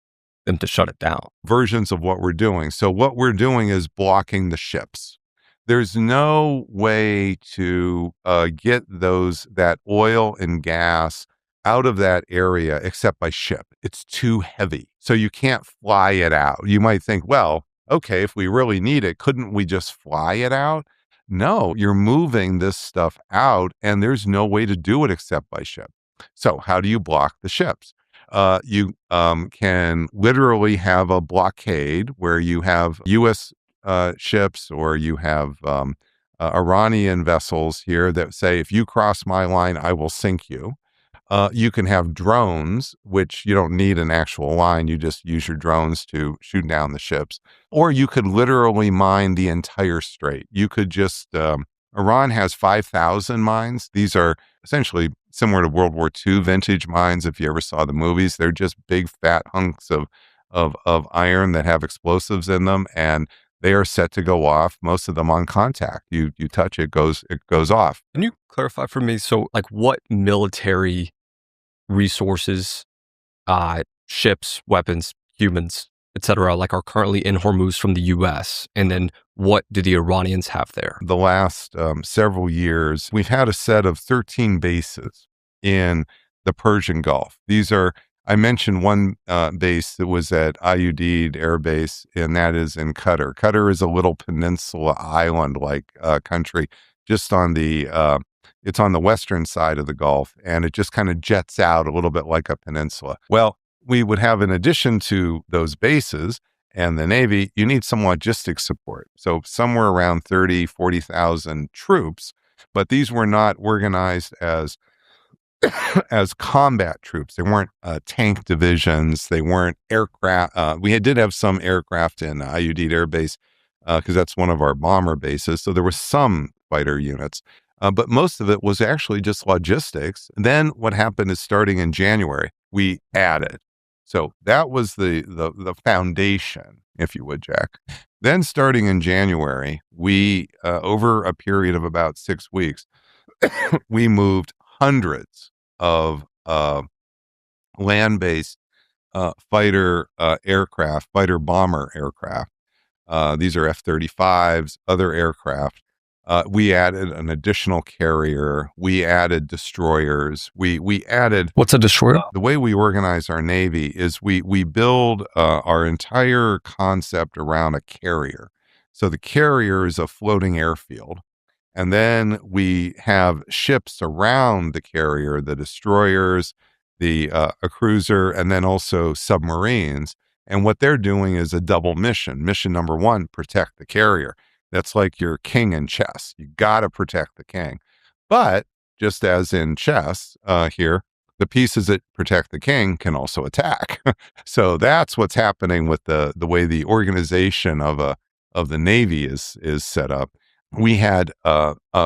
them to shut it down? Versions of what we're doing. So what we're doing is blocking the ships. There's no way to get that oil and gas out of that area except by ship. It's too heavy. So you can't fly it out. You might think, well, okay, if we really need it, couldn't we just fly it out? No, you're moving this stuff out, and there's no way to do it except by ship. So how do you block the ships? You can literally have a blockade where you have U.S. Ships, or you have Iranian vessels here that say, if you cross my line, I will sink you. You can have drones, which you don't need an actual line. You just use your drones to shoot down the ships. Or you could literally mine the entire strait. You could just, Iran has 5,000 mines. These are essentially similar to World War II vintage mines. If you ever saw the movies, they're just big fat hunks of iron that have explosives in them, and they are set to go off. Most of them on contact. You touch it goes off. Can you clarify for me? So, like, what military resources, ships, weapons, humans, etc., like, are currently in Hormuz from the U.S., and then what do the Iranians have there? The last several years, we've had a set of 13 bases in the Persian Gulf. These are, I mentioned one base that was at Ayudid Air Base, and that is in Qatar. Qatar is a little peninsula island-like country just on it's on the western side of the Gulf, and it just kind of jets out a little bit like a peninsula. Well, we would have, in addition to those bases and the Navy, you need some logistics support. So somewhere around 30, 40,000 troops, but these were not organized as combat troops. They weren't tank divisions. They weren't aircraft. We did have some aircraft in Ayudid Air Base because that's one of our bomber bases. So there was some fighter units, but most of it was actually just logistics. Then what happened is, starting in January, we added. So that was the foundation, if you would, Jack. Then starting in January, we, over a period of about 6 weeks, we moved hundreds of land-based fighter aircraft, fighter bomber aircraft. These are F-35s, other aircraft. We added an additional carrier. We added destroyers. We added... What's a destroyer? The way we organize our Navy is we build our entire concept around a carrier. So the carrier is a floating airfield. And then we have ships around the carrier, the destroyers, a cruiser, and then also submarines. And what they're doing is a double mission. Mission number one, protect the carrier. That's like your king in chess. You got to protect the king. But just as in chess here, the pieces that protect the king can also attack. So that's what's happening with the way the organization of the Navy is set up. We had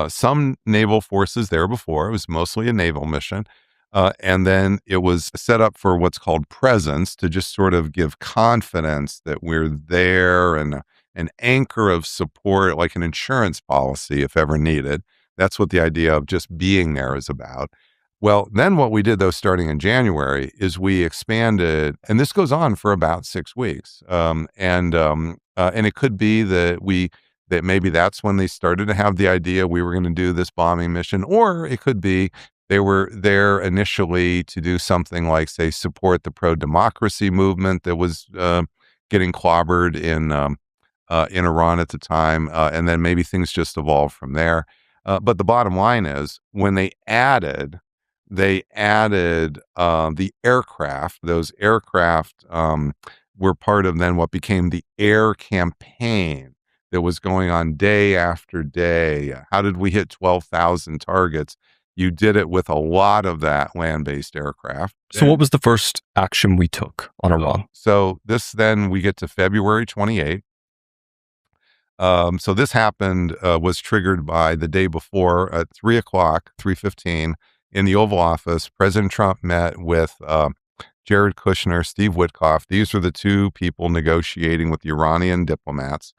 some naval forces there before. It was mostly a naval mission. And then it was set up for what's called presence, to just sort of give confidence that we're there, and an anchor of support, like an insurance policy if ever needed. That's what the idea of just being there is about. Well, then what we did, though, starting in January, is we expanded, and this goes on for about 6 weeks. And it could be that maybe that's when they started to have the idea we were going to do this bombing mission, or it could be they were there initially to do something like, say, support the pro-democracy movement that was getting clobbered in Iran at the time, and then maybe things just evolved from there. But the bottom line is, when they added the aircraft. Those aircraft were part of then what became the air campaign that was going on day after day. How did we hit 12,000 targets? You did it with a lot of that land-based aircraft. So what was the first action we took on Iran? So then we get to February 28th. So this happened, was triggered by the day before at 3:15 in the Oval Office. President Trump met with Jared Kushner, Steve Witkoff. These were the two people negotiating with the Iranian diplomats,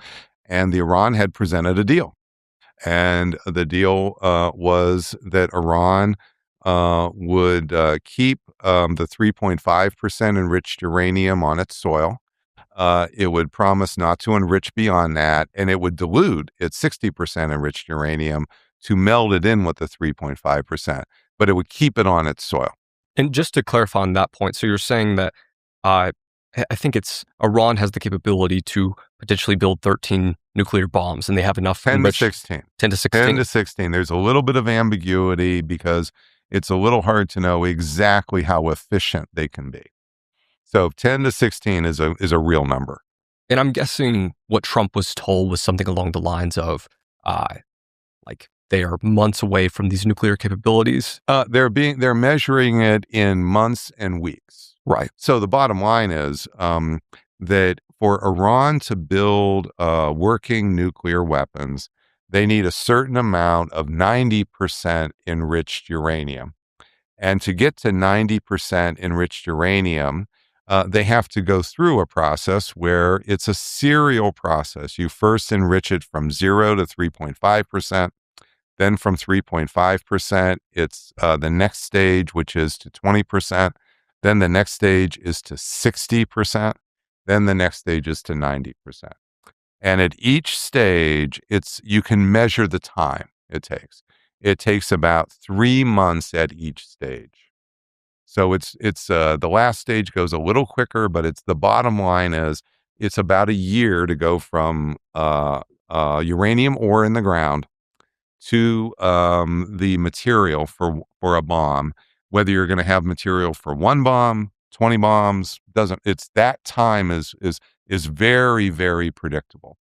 and the Iran had presented a deal. And the deal was that Iran would keep the 3.5% enriched uranium on its soil. It would promise not to enrich beyond that, and it would dilute its 60% enriched uranium to meld it in with the 3.5%, but it would keep it on its soil. And just to clarify on that point, so you're saying that I think it's Iran has the capability to potentially build 13 nuclear bombs, and they have enough 10 to 16. 10 to 16. 10 to 16. There's a little bit of ambiguity because it's a little hard to know exactly how efficient they can be. So 10 to 16 is a real number. And I'm guessing what Trump was told was something along the lines of, like, they are months away from these nuclear capabilities. They're measuring it in months and weeks. Right. So the bottom line is that for Iran to build working nuclear weapons, they need a certain amount of 90% enriched uranium. And to get to 90% enriched uranium, they have to go through a process where it's a serial process. You first enrich it from 0 to 3.5%. Then from 3.5%, it's the next stage, which is to 20%. Then the next stage is to 60%. Then the next stage is to 90%. And at each stage, you can measure the time it takes. It takes about 3 months at each stage. So it's the last stage goes a little quicker, but the bottom line is it's about a year to go from uranium ore in the ground to the material for a bomb. Whether you're going to have material for 1 bomb, 20 bombs, it's that time is very, very predictable.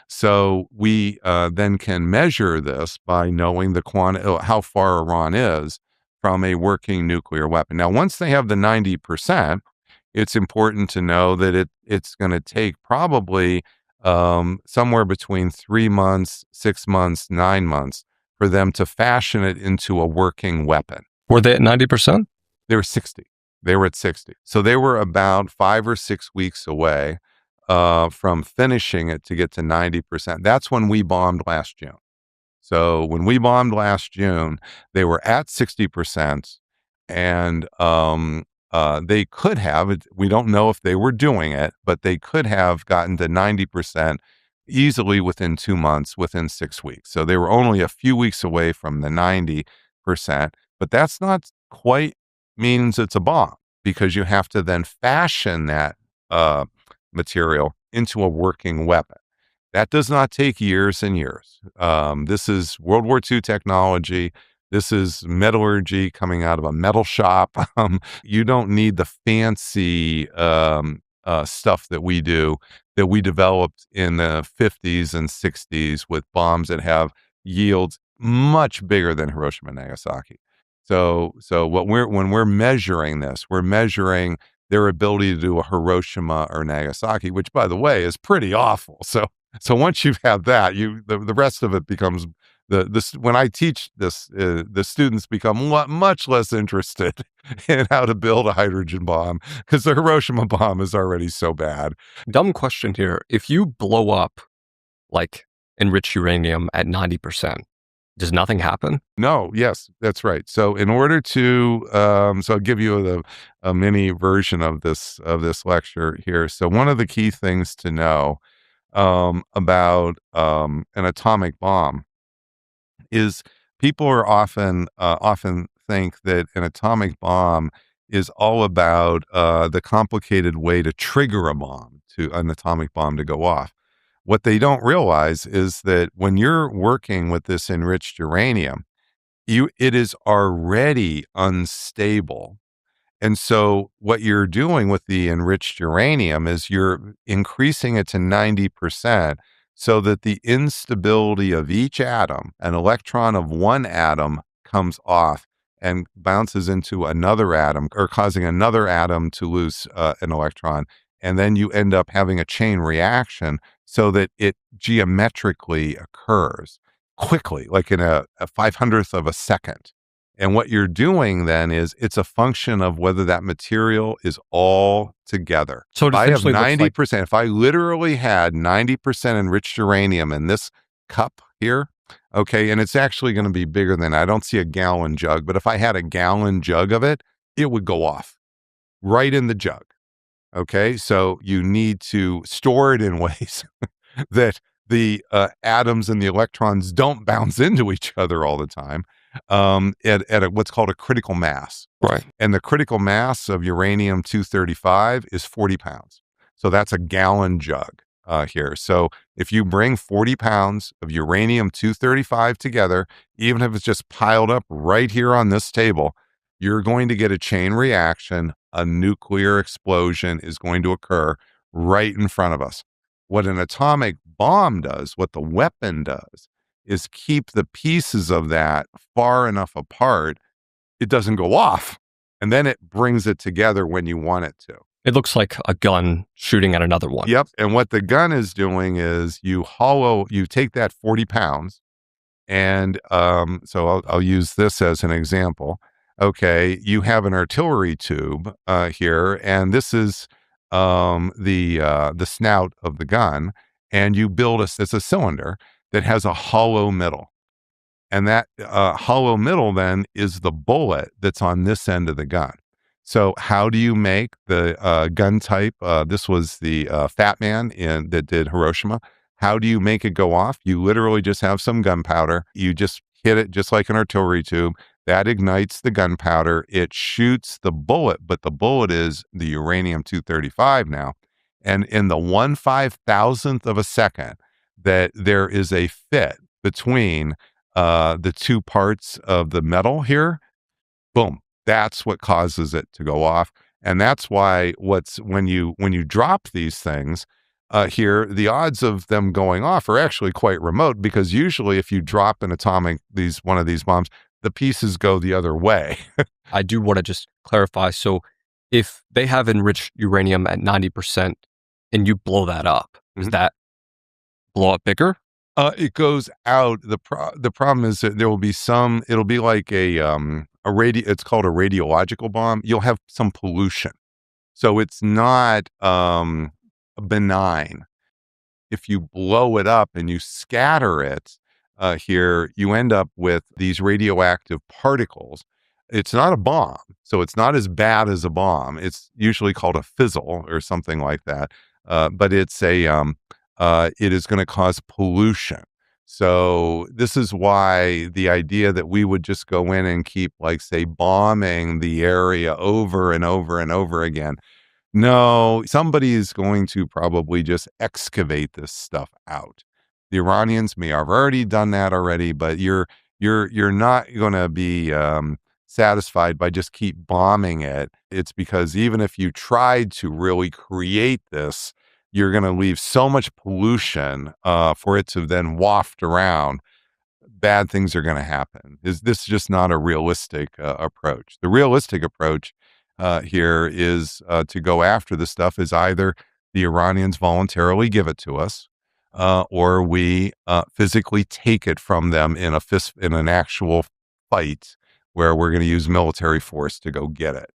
So we then can measure this by knowing how far Iran is from a working nuclear weapon. Now, once they have the 90%, it's important to know that it's going to take probably somewhere between 3 months, 6 months, 9 months for them to fashion it into a working weapon. Were they at 90%? They were 60. They were at 60. So they were about 5 or 6 weeks away from finishing it to get to 90%. That's when we bombed last June. So when we bombed last June, they were at 60%, and they could have, we don't know if they were doing it, but they could have gotten to 90% easily within 2 months, within 6 weeks. So they were only a few weeks away from the 90%, but that's not quite means it's a bomb, because you have to then fashion that material into a working weapon. That does not take years and years. This is World War II technology. This is metallurgy coming out of a metal shop. You don't need the fancy stuff that we do, that we developed in the 50s and 60s with bombs that have yields much bigger than Hiroshima and Nagasaki. So when we're measuring this, we're measuring their ability to do a Hiroshima or Nagasaki, which, by the way, is pretty awful. So once you have that, the rest of it becomes when I teach this, the students become much less interested in how to build a hydrogen bomb because the Hiroshima bomb is already so bad. Dumb question here. If you blow up like enriched uranium at 90%, does nothing happen? No, yes, that's right. So in order to, so I'll give you a mini version of this lecture here. So one of the key things to know about an atomic bomb is people are often think that an atomic bomb is all about the complicated way to trigger an atomic bomb to go off. What they don't realize is that when you're working with this enriched uranium, it is already unstable. And so what you're doing with the enriched uranium is you're increasing it to 90% so that the instability of each atom, an electron of one atom comes off and bounces into another atom or causing another atom to lose an electron. And then you end up having a chain reaction so that it geometrically occurs quickly, like in a 500th of a second. And what you're doing then is it's a function of whether that material is all together. So it If I have essentially looks 90%, if I literally had 90% enriched uranium in this cup here, okay, and it's actually going to be bigger than, I don't see a gallon jug, but if I had a gallon jug of it, it would go off right in the jug. Okay, so you need to store it in ways that the atoms and the electrons don't bounce into each other all the time at what's called a critical mass. Right. And the critical mass of uranium-235 is 40 pounds. So that's a gallon jug here. So if you bring 40 pounds of uranium-235 together, even if it's just piled up right here on this table, you're going to get a chain reaction. A nuclear explosion is going to occur right in front of us. What an atomic bomb does, what the weapon does, is keep the pieces of that far enough apart, it doesn't go off. And then it brings it together when you want it to. It looks like a gun shooting at another one. Yep. And what the gun is doing is you take that 40 pounds, and so I'll use this as an example. Okay, you have an artillery tube here, and this is the snout of the gun, and you build it's a cylinder that has a hollow middle, and that hollow middle then is the bullet that's on this end of the gun. So how do you make the gun type? This was the Fat Man that did Hiroshima. How do you make it go off? You literally just have some gunpowder. You just hit it just like an artillery tube. That ignites the gunpowder. It shoots the bullet, but the bullet is the uranium-235 now. And in the 1/5000th of a second that there is a fit between the two parts of the metal here, boom, that's what causes it to go off. And that's why when you drop these things here, the odds of them going off are actually quite remote, because usually if you drop one of these bombs, the pieces go the other way. I do want to just clarify. So if they have enriched uranium at 90% and you blow that up, does that blow up bigger? It goes out. The problem is that there will be it'll be like it's called a radiological bomb. You'll have some pollution. So it's not benign. If you blow it up and you scatter it here, you end up with these radioactive particles. It's not a bomb, so it's not as bad as a bomb. It's usually called a fizzle or something like that. But it is going to cause pollution. So this is why the idea that we would just go in and keep, like, say, bombing the area over and over and over again. No, somebody is going to probably just excavate this stuff out. The Iranians may have already done that already, but you're not going to be satisfied by just keep bombing it. It's because even if you tried to really create this, you're going to leave so much pollution for it to then waft around. Bad things are going to happen. This is just not a realistic approach. The realistic approach here is to go after this stuff is either the Iranians voluntarily give it to us, or we physically take it from them in an actual fight where we're going to use military force to go get it.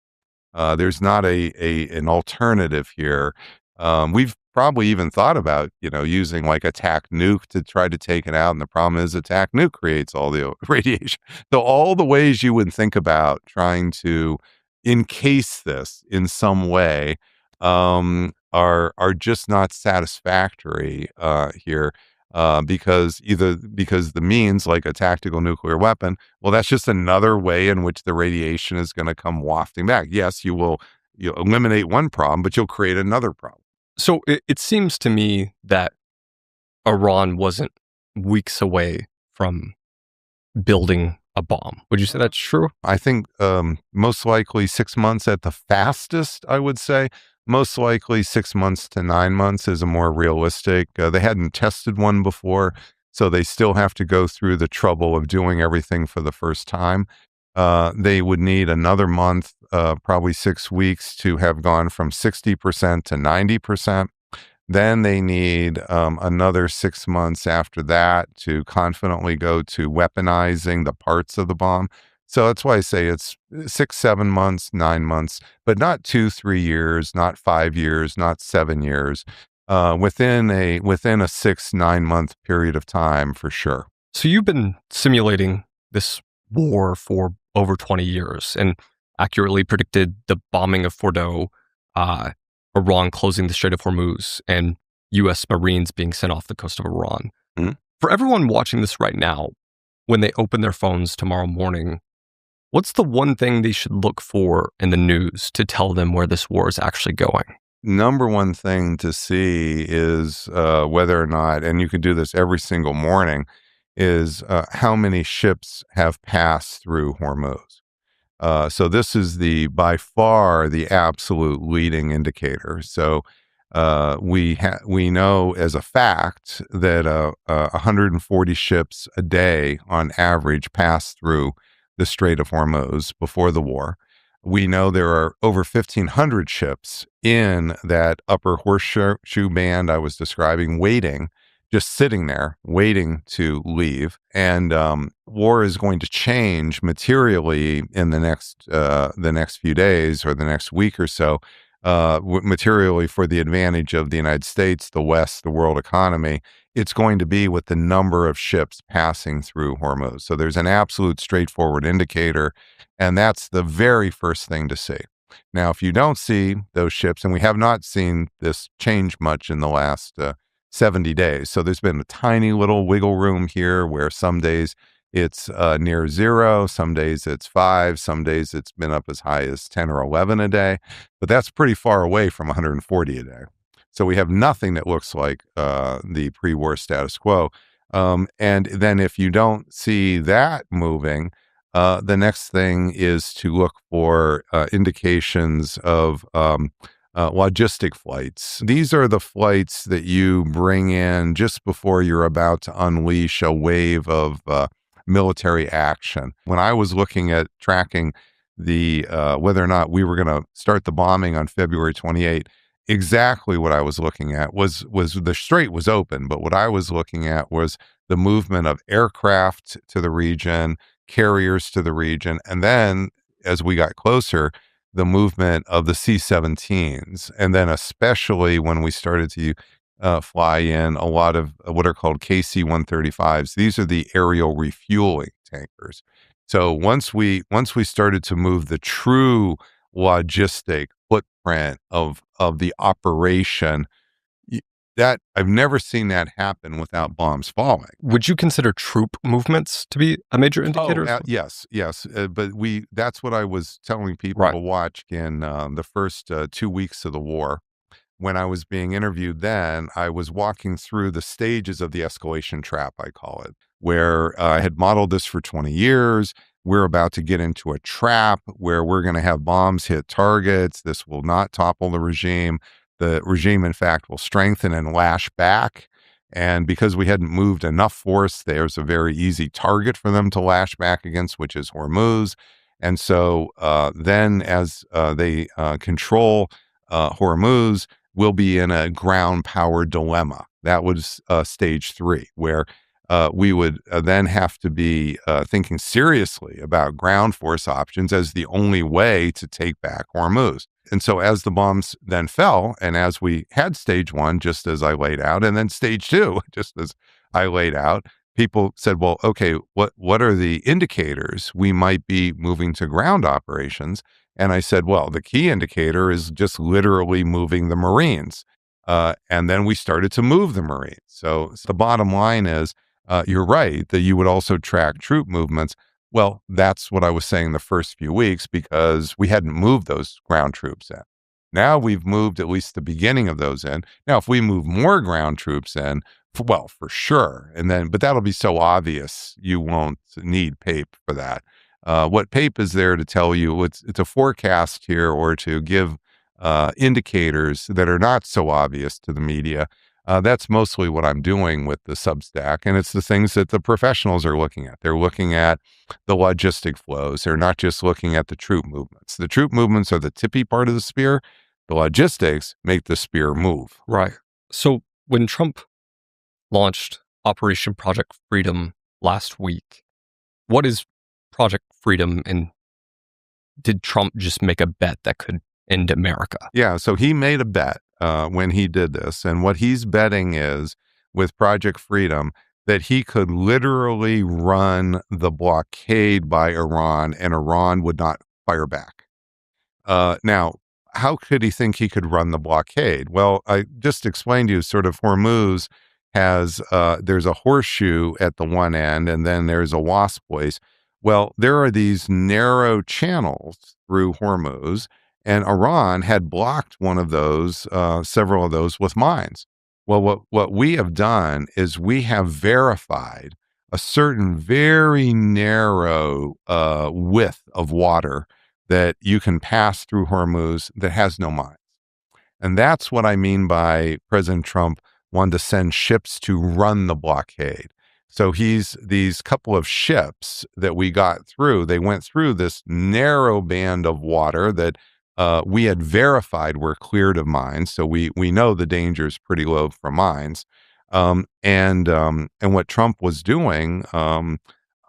There's not an alternative here. We've probably even thought about, using like attack nuke to try to take it out. And the problem is attack nuke creates all the radiation. So all the ways you would think about trying to encase this in some way are just not satisfactory here. Because the means like a tactical nuclear weapon, well, that's just another way in which the radiation is going to come wafting back. Yes, you'll eliminate one problem, but you'll create another problem. So it seems to me that Iran wasn't weeks away from building a bomb. Would you say that's true? I think most likely 6 months at the fastest, I would say. Most likely 6 months to 9 months is a more realistic. They hadn't tested one before, so they still have to go through the trouble of doing everything for the first time. They would need another month, probably 6 weeks, to have gone from 60% to 90%. Then they need another 6 months after that to confidently go to weaponizing the parts of the bomb. So that's why I say it's 6, 7 months, 9 months, but not 2, 3 years, not 5 years, not 7 years. Within a 6, 9 month period of time, for sure. So you've been simulating this war for over 20 years and accurately predicted the bombing of Fordow, Iran closing the Strait of Hormuz, and U.S. Marines being sent off the coast of Iran. Mhm. For everyone watching this right now, when they open their phones tomorrow morning, what's the one thing they should look for in the news to tell them where this war is actually going? Number one thing to see is whether or not, and you can do this every single morning, is how many ships have passed through Hormuz. So this is by far the absolute leading indicator. So we know as a fact that 140 ships a day on average pass through the Strait of Hormuz before the war. We know there are over 1,500 ships in that upper horseshoe band I was describing, just sitting there, waiting to leave. And war is going to change materially in the next few days or the next week or so, materially for the advantage of the United States, the West, the world economy. It's going to be with the number of ships passing through Hormuz. So there's an absolute straightforward indicator, and that's the very first thing to see. Now, if you don't see those ships, and we have not seen this change much in the last 70 days. So there's been a tiny little wiggle room here where some days it's near 0, some days it's 5, some days it's been up as high as 10 or 11 a day, but that's pretty far away from 140 a day. So we have nothing that looks like the pre-war status quo. And then if you don't see that moving, the next thing is to look for indications of logistic flights. These are the flights that you bring in just before you're about to unleash a wave of military action. When I was looking at tracking the whether or not we were going to start the bombing on February 28, exactly what I was looking at was the strait was open, but what I was looking at was the movement of aircraft to the region, carriers to the region, and then as we got closer, the movement of the C-17s, and then especially when we started to fly in a lot of what are called KC-135s. These are the aerial refueling tankers. So once we started to move the true logistic footprint of the operation, that I've never seen that happen without bombs falling. Would you consider troop movements to be a major indicator? Yes. But that's what I was telling people to watch in the first 2 weeks of the war. When I was being interviewed then, I was walking through the stages of the escalation trap, I call it, where I had modeled this for 20 years. We're about to get into a trap where we're going to have bombs hit targets. This will not topple the regime. The regime, in fact, will strengthen and lash back. And because we hadn't moved enough force, there's a very easy target for them to lash back against, which is Hormuz. And so then as they control Hormuz, we'll be in a ground power dilemma. That was stage 3, where we would then have to be thinking seriously about ground force options as the only way to take back Hormuz. And so as the bombs then fell, and as we had stage 1, just as I laid out, and then stage 2, just as I laid out, people said, well, okay, what are the indicators we might be moving to ground operations? And I said, well, the key indicator is just literally moving the Marines. And then we started to move the Marines. So the bottom line is, you're right that you would also track troop movements. Well, that's what I was saying the first few weeks, because we hadn't moved those ground troops in. Now we've moved at least the beginning of those in. Now, if we move more ground troops in, well, for sure. But that'll be so obvious, you won't need PAPE for that. What PAPE is there to tell you, it's a forecast here, or to give indicators that are not so obvious to the media. That's mostly what I'm doing with the Substack, and it's the things that the professionals are looking at. They're looking at the logistic flows. They're not just looking at the troop movements. The troop movements are the tippy part of the spear. The logistics make the spear move. Right. So when Trump launched Operation Project Freedom last week, what is Project Freedom, and did Trump just make a bet that could end America? Yeah, so he made a bet when he did this. And what he's betting is, with Project Freedom, that he could literally run the blockade by Iran, and Iran would not fire back. Now, how could he think he could run the blockade? Well, I just explained to you sort of Hormuz has, there's a horseshoe at the one end, and then there's a wasp place. Well, there are these narrow channels through Hormuz, and Iran had blocked one of those, several of those, with mines. Well, what we have done is we have verified a certain very narrow width of water that you can pass through Hormuz that has no mines. And that's what I mean by President Trump wanted to send ships to run the blockade. So these couple of ships that we got through, they went through this narrow band of water that we had verified were cleared of mines. So we know the danger is pretty low for mines. And what Trump was doing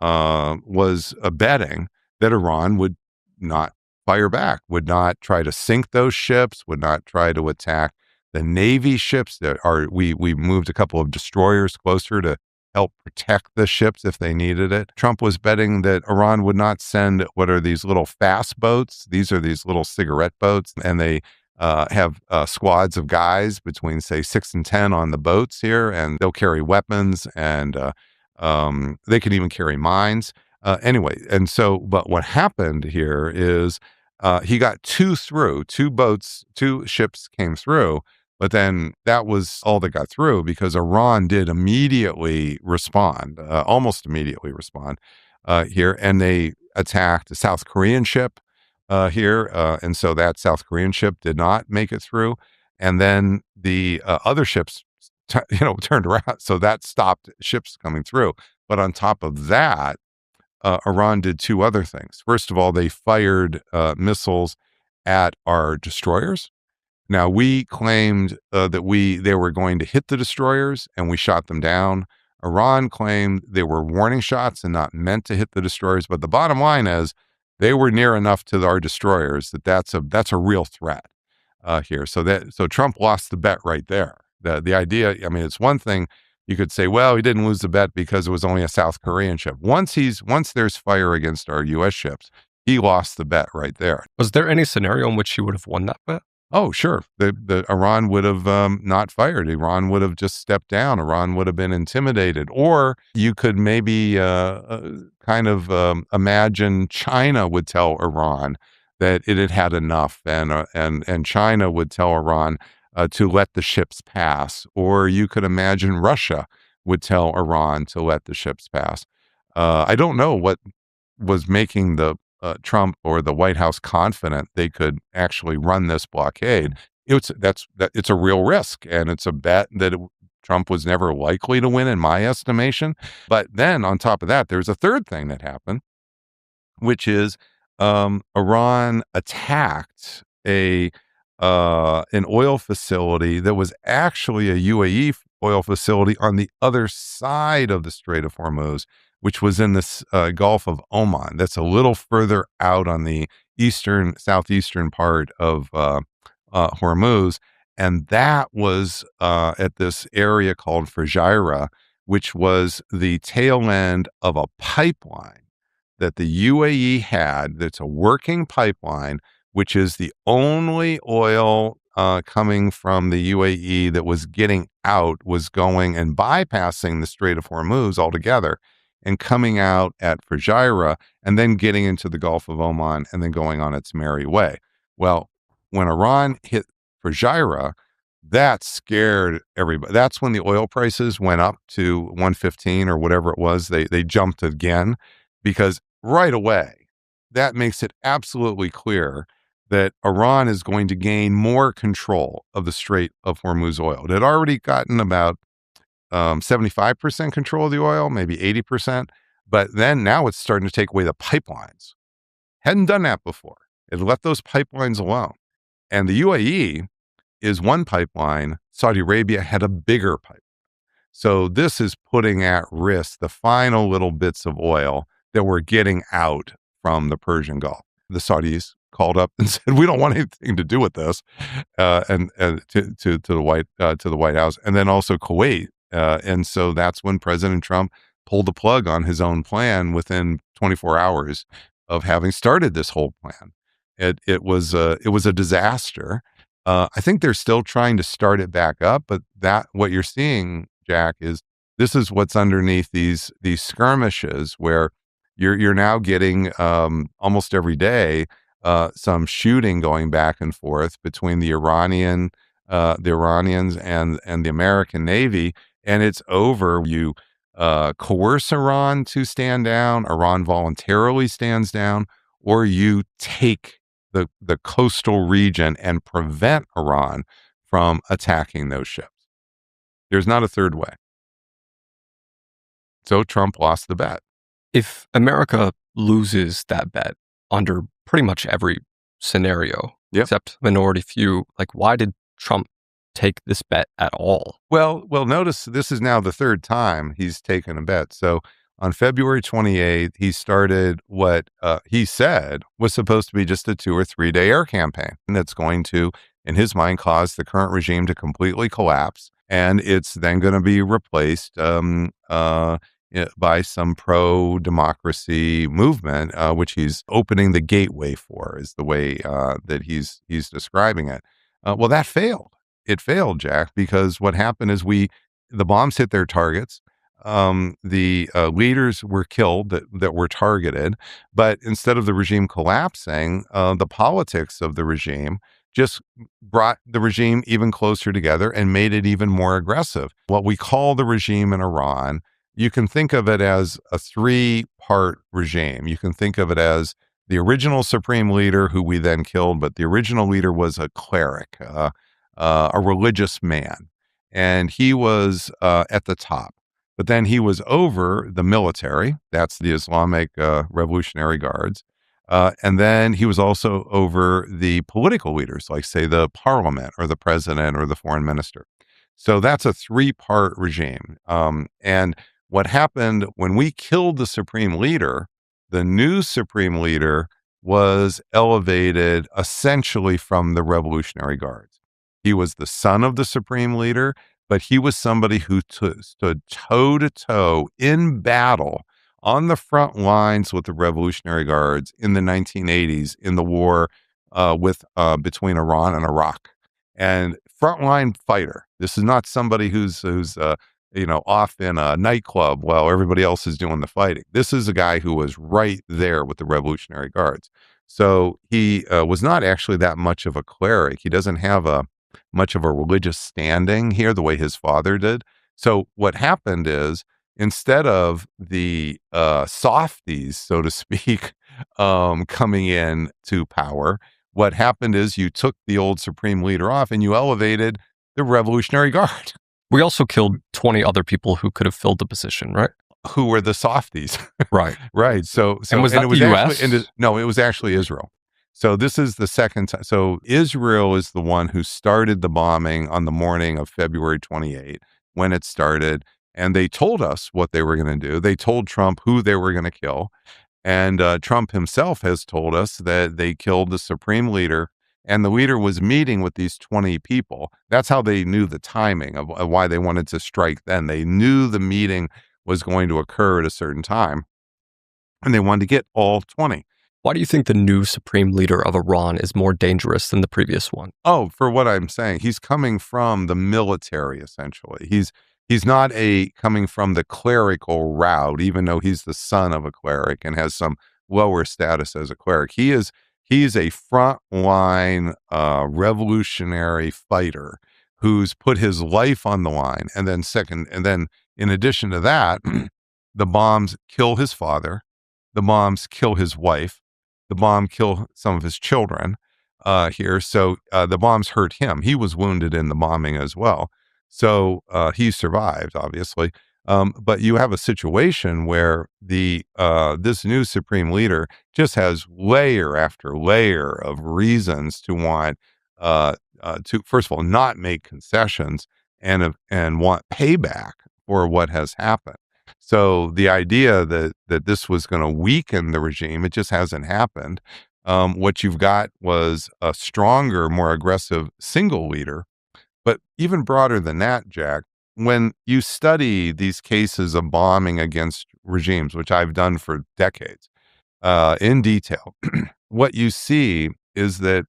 was betting that Iran would not fire back, would not try to sink those ships, would not try to attack the Navy ships that are, we moved a couple of destroyers closer to help protect the ships if they needed it. Trump was betting that Iran would not send what are these little fast boats. These are these little cigarette boats, and they have squads of guys between, say, 6 and 10 on the boats here, and they'll carry weapons, and they can even carry mines. Anyway, and so, but what happened here is he got two ships came through, but then that was all that got through, because Iran did immediately respond, almost immediately respond here, and they attacked a South Korean ship here, and so that South Korean ship did not make it through, and then the other ships, turned around, so that stopped ships coming through. But on top of that, Iran did two other things. First of all, they fired missiles at our destroyers. Now, we claimed that they were going to hit the destroyers, and we shot them down. Iran claimed they were warning shots and not meant to hit the destroyers. But the bottom line is, they were near enough to our destroyers that's a real threat here. So Trump lost the bet right there. The idea, I mean, it's one thing you could say, well, he didn't lose the bet because it was only a South Korean ship. Once there's fire against our U.S. ships, he lost the bet right there. Was there any scenario in which he would have won that bet? Oh, sure. The Iran would have not fired. Iran would have just stepped down. Iran would have been intimidated. Or you could maybe imagine China would tell Iran that it had had enough, and China would tell Iran to let the ships pass. Or you could imagine Russia would tell Iran to let the ships pass. I don't know what was making the Trump or the White House confident they could actually run this blockade. It's a real risk, and it's a bet that Trump was never likely to win, in my estimation. But then on top of that, there's a third thing that happened, which is Iran attacked an oil facility that was actually a UAE oil facility on the other side of the Strait of Hormuz, which was in this Gulf of Oman. That's a little further out on the southeastern part of Hormuz. And that was at this area called Fujairah, which was the tail end of a pipeline that the UAE had. That's a working pipeline, which is the only oil coming from the UAE that was getting out, was going and bypassing the Strait of Hormuz altogether and coming out at Fujairah and then getting into the Gulf of Oman and then going on its merry way. Well, when Iran hit Fujairah, that scared everybody. That's when the oil prices went up to 115 or whatever it was. They jumped again, because right away, that makes it absolutely clear that Iran is going to gain more control of the Strait of Hormuz oil. It had already gotten about 75% control of the oil, maybe 80%. But then now it's starting to take away the pipelines. Hadn't done that before. It let those pipelines alone. And the UAE is one pipeline. Saudi Arabia had a bigger pipe. So this is putting at risk the final little bits of oil that were getting out from the Persian Gulf. The Saudis called up and said, "We don't want anything to do with this," and to the White House, and then also Kuwait. And so that's when President Trump pulled the plug on his own plan within 24 hours of having started this whole plan. It was a disaster. I think they're still trying to start it back up, but what you're seeing, Jack, is this is what's underneath these skirmishes, where you're now getting almost every day some shooting going back and forth between the Iranians and the American Navy, and it's over. You coerce Iran to stand down, Iran voluntarily stands down, or you take the coastal region and prevent Iran from attacking those ships. There's not a third way. So Trump lost the bet. If America loses that bet under pretty much every scenario, Yep. except minority few, like, why did Trump take this bet at all? Well, notice this is now the third time he's taken a bet. So on February 28th, he started what he said was supposed to be just a 2 or 3 day air campaign that's going to, in his mind, cause the current regime to completely collapse. And it's then going to be replaced by some pro-democracy movement, which he's opening the gateway for, is the way that he's describing it. Well, that failed. It failed, Jack, because what happened is the bombs hit their targets. The leaders were killed that were targeted, but instead of the regime collapsing, the politics of the regime just brought the regime even closer together and made it even more aggressive. What we call the regime in Iran, you can think of it as a 3-part regime. You can think of it as the original supreme leader, who we then killed, but the original leader was a cleric, a religious man, and he was at the top. But then he was over the military. That's the Islamic Revolutionary Guards. And then he was also over the political leaders, like, say, the parliament or the president or the foreign minister. So that's a 3-part regime. And what happened when we killed the supreme leader, the new supreme leader was elevated essentially from the Revolutionary Guards. He was the son of the supreme leader, but he was somebody who stood toe to toe in battle on the front lines with the Revolutionary Guards in the 1980s in the war between Iran and Iraq. And frontline fighter. This is not somebody who's off in a nightclub while everybody else is doing the fighting. This is a guy who was right there with the Revolutionary Guards. So he was not actually that much of a cleric. He doesn't have much of a religious standing here the way his father did. So what happened is, instead of the softies, so to speak, coming in to power, what happened is you took the old supreme leader off and you elevated the Revolutionary Guard. We also killed 20 other people who could have filled the position, right? Who were the softies. Right. Right. So and was that the U.S.? No, it was actually Israel. So this is the second time. So Israel is the one who started the bombing on the morning of February 28th. when it started, and they told us what they were going to do. They told Trump who they were going to kill. And Trump himself has told us that they killed the supreme leader, and the leader was meeting with these 20 people. That's how they knew the timing of why they wanted to strike then. They knew the meeting was going to occur at a certain time, and they wanted to get all 20. Why do you think the new supreme leader of Iran is more dangerous than the previous one? Oh, for what I'm saying, he's coming from the military, essentially. He's not coming from the clerical route, even though he's the son of a cleric and has some lower status as a cleric. He's a frontline revolutionary fighter who's put his life on the line. And then in addition to that, the bombs kill his father, the bombs kill his wife, the bomb kill some of his children here. So the bombs hurt him. He was wounded in the bombing as well. So he survived, obviously. But you have a situation where this new supreme leader just has layer after layer of reasons to want to, first of all, not make concessions and want payback for what has happened. So the idea that this was going to weaken the regime, it just hasn't happened. What you've got was a stronger, more aggressive single leader. But even broader than that, Jack, when you study these cases of bombing against regimes, which I've done for decades, in detail, what you see is that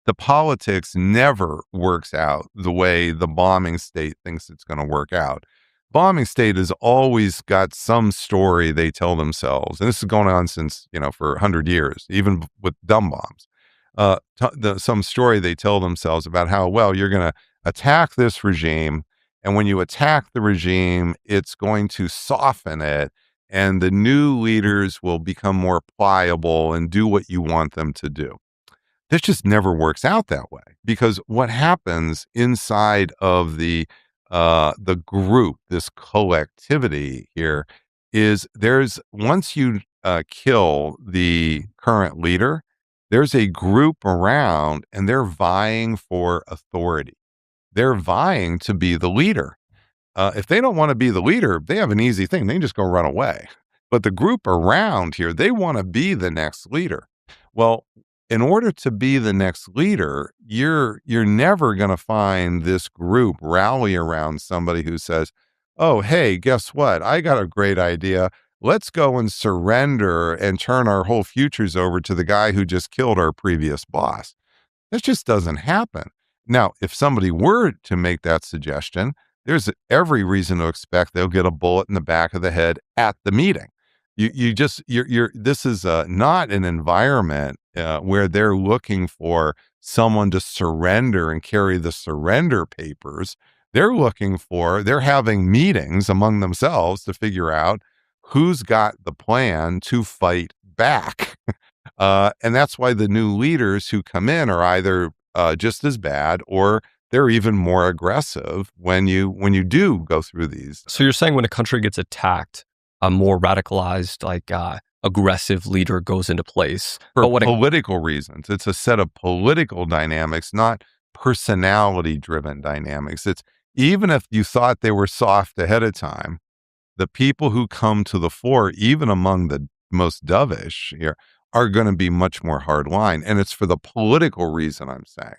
the politics never works out the way the bombing state thinks it's going to work out. Bombing state has always got some story they tell themselves, and this is going on since, for 100 years, even with dumb bombs. Some story they tell themselves about how, well, you're going to attack this regime, and when you attack the regime, it's going to soften it, and the new leaders will become more pliable and do what you want them to do. This just never works out that way, because what happens inside of the group, this collectivity here, is once you kill the current leader, there's a group around, and they're vying for authority. They're vying to be the leader. If they don't want to be the leader, they have an easy thing. They can just go run away. But the group around here, they want to be the next leader. Well, in order to be the next leader, you're never going to find this group rally around somebody who says, oh, hey, guess what? I got a great idea. Let's go and surrender and turn our whole futures over to the guy who just killed our previous boss. That just doesn't happen. Now, if somebody were to make that suggestion, there's every reason to expect they'll get a bullet in the back of the head at the meeting. This is not an environment where they're looking for someone to surrender and carry the surrender papers. They're having meetings among themselves to figure out who's got the plan to fight back. And that's why the new leaders who come in are either just as bad, or they're even more aggressive when you do go through these. So you're saying when a country gets attacked, a more radicalized, aggressive leader goes into place. For political reasons. It's a set of political dynamics, not personality-driven dynamics. It's even if you thought they were soft ahead of time, the people who come to the fore, even among the most dovish here, are going to be much more hardline. And it's for the political reason, I'm saying.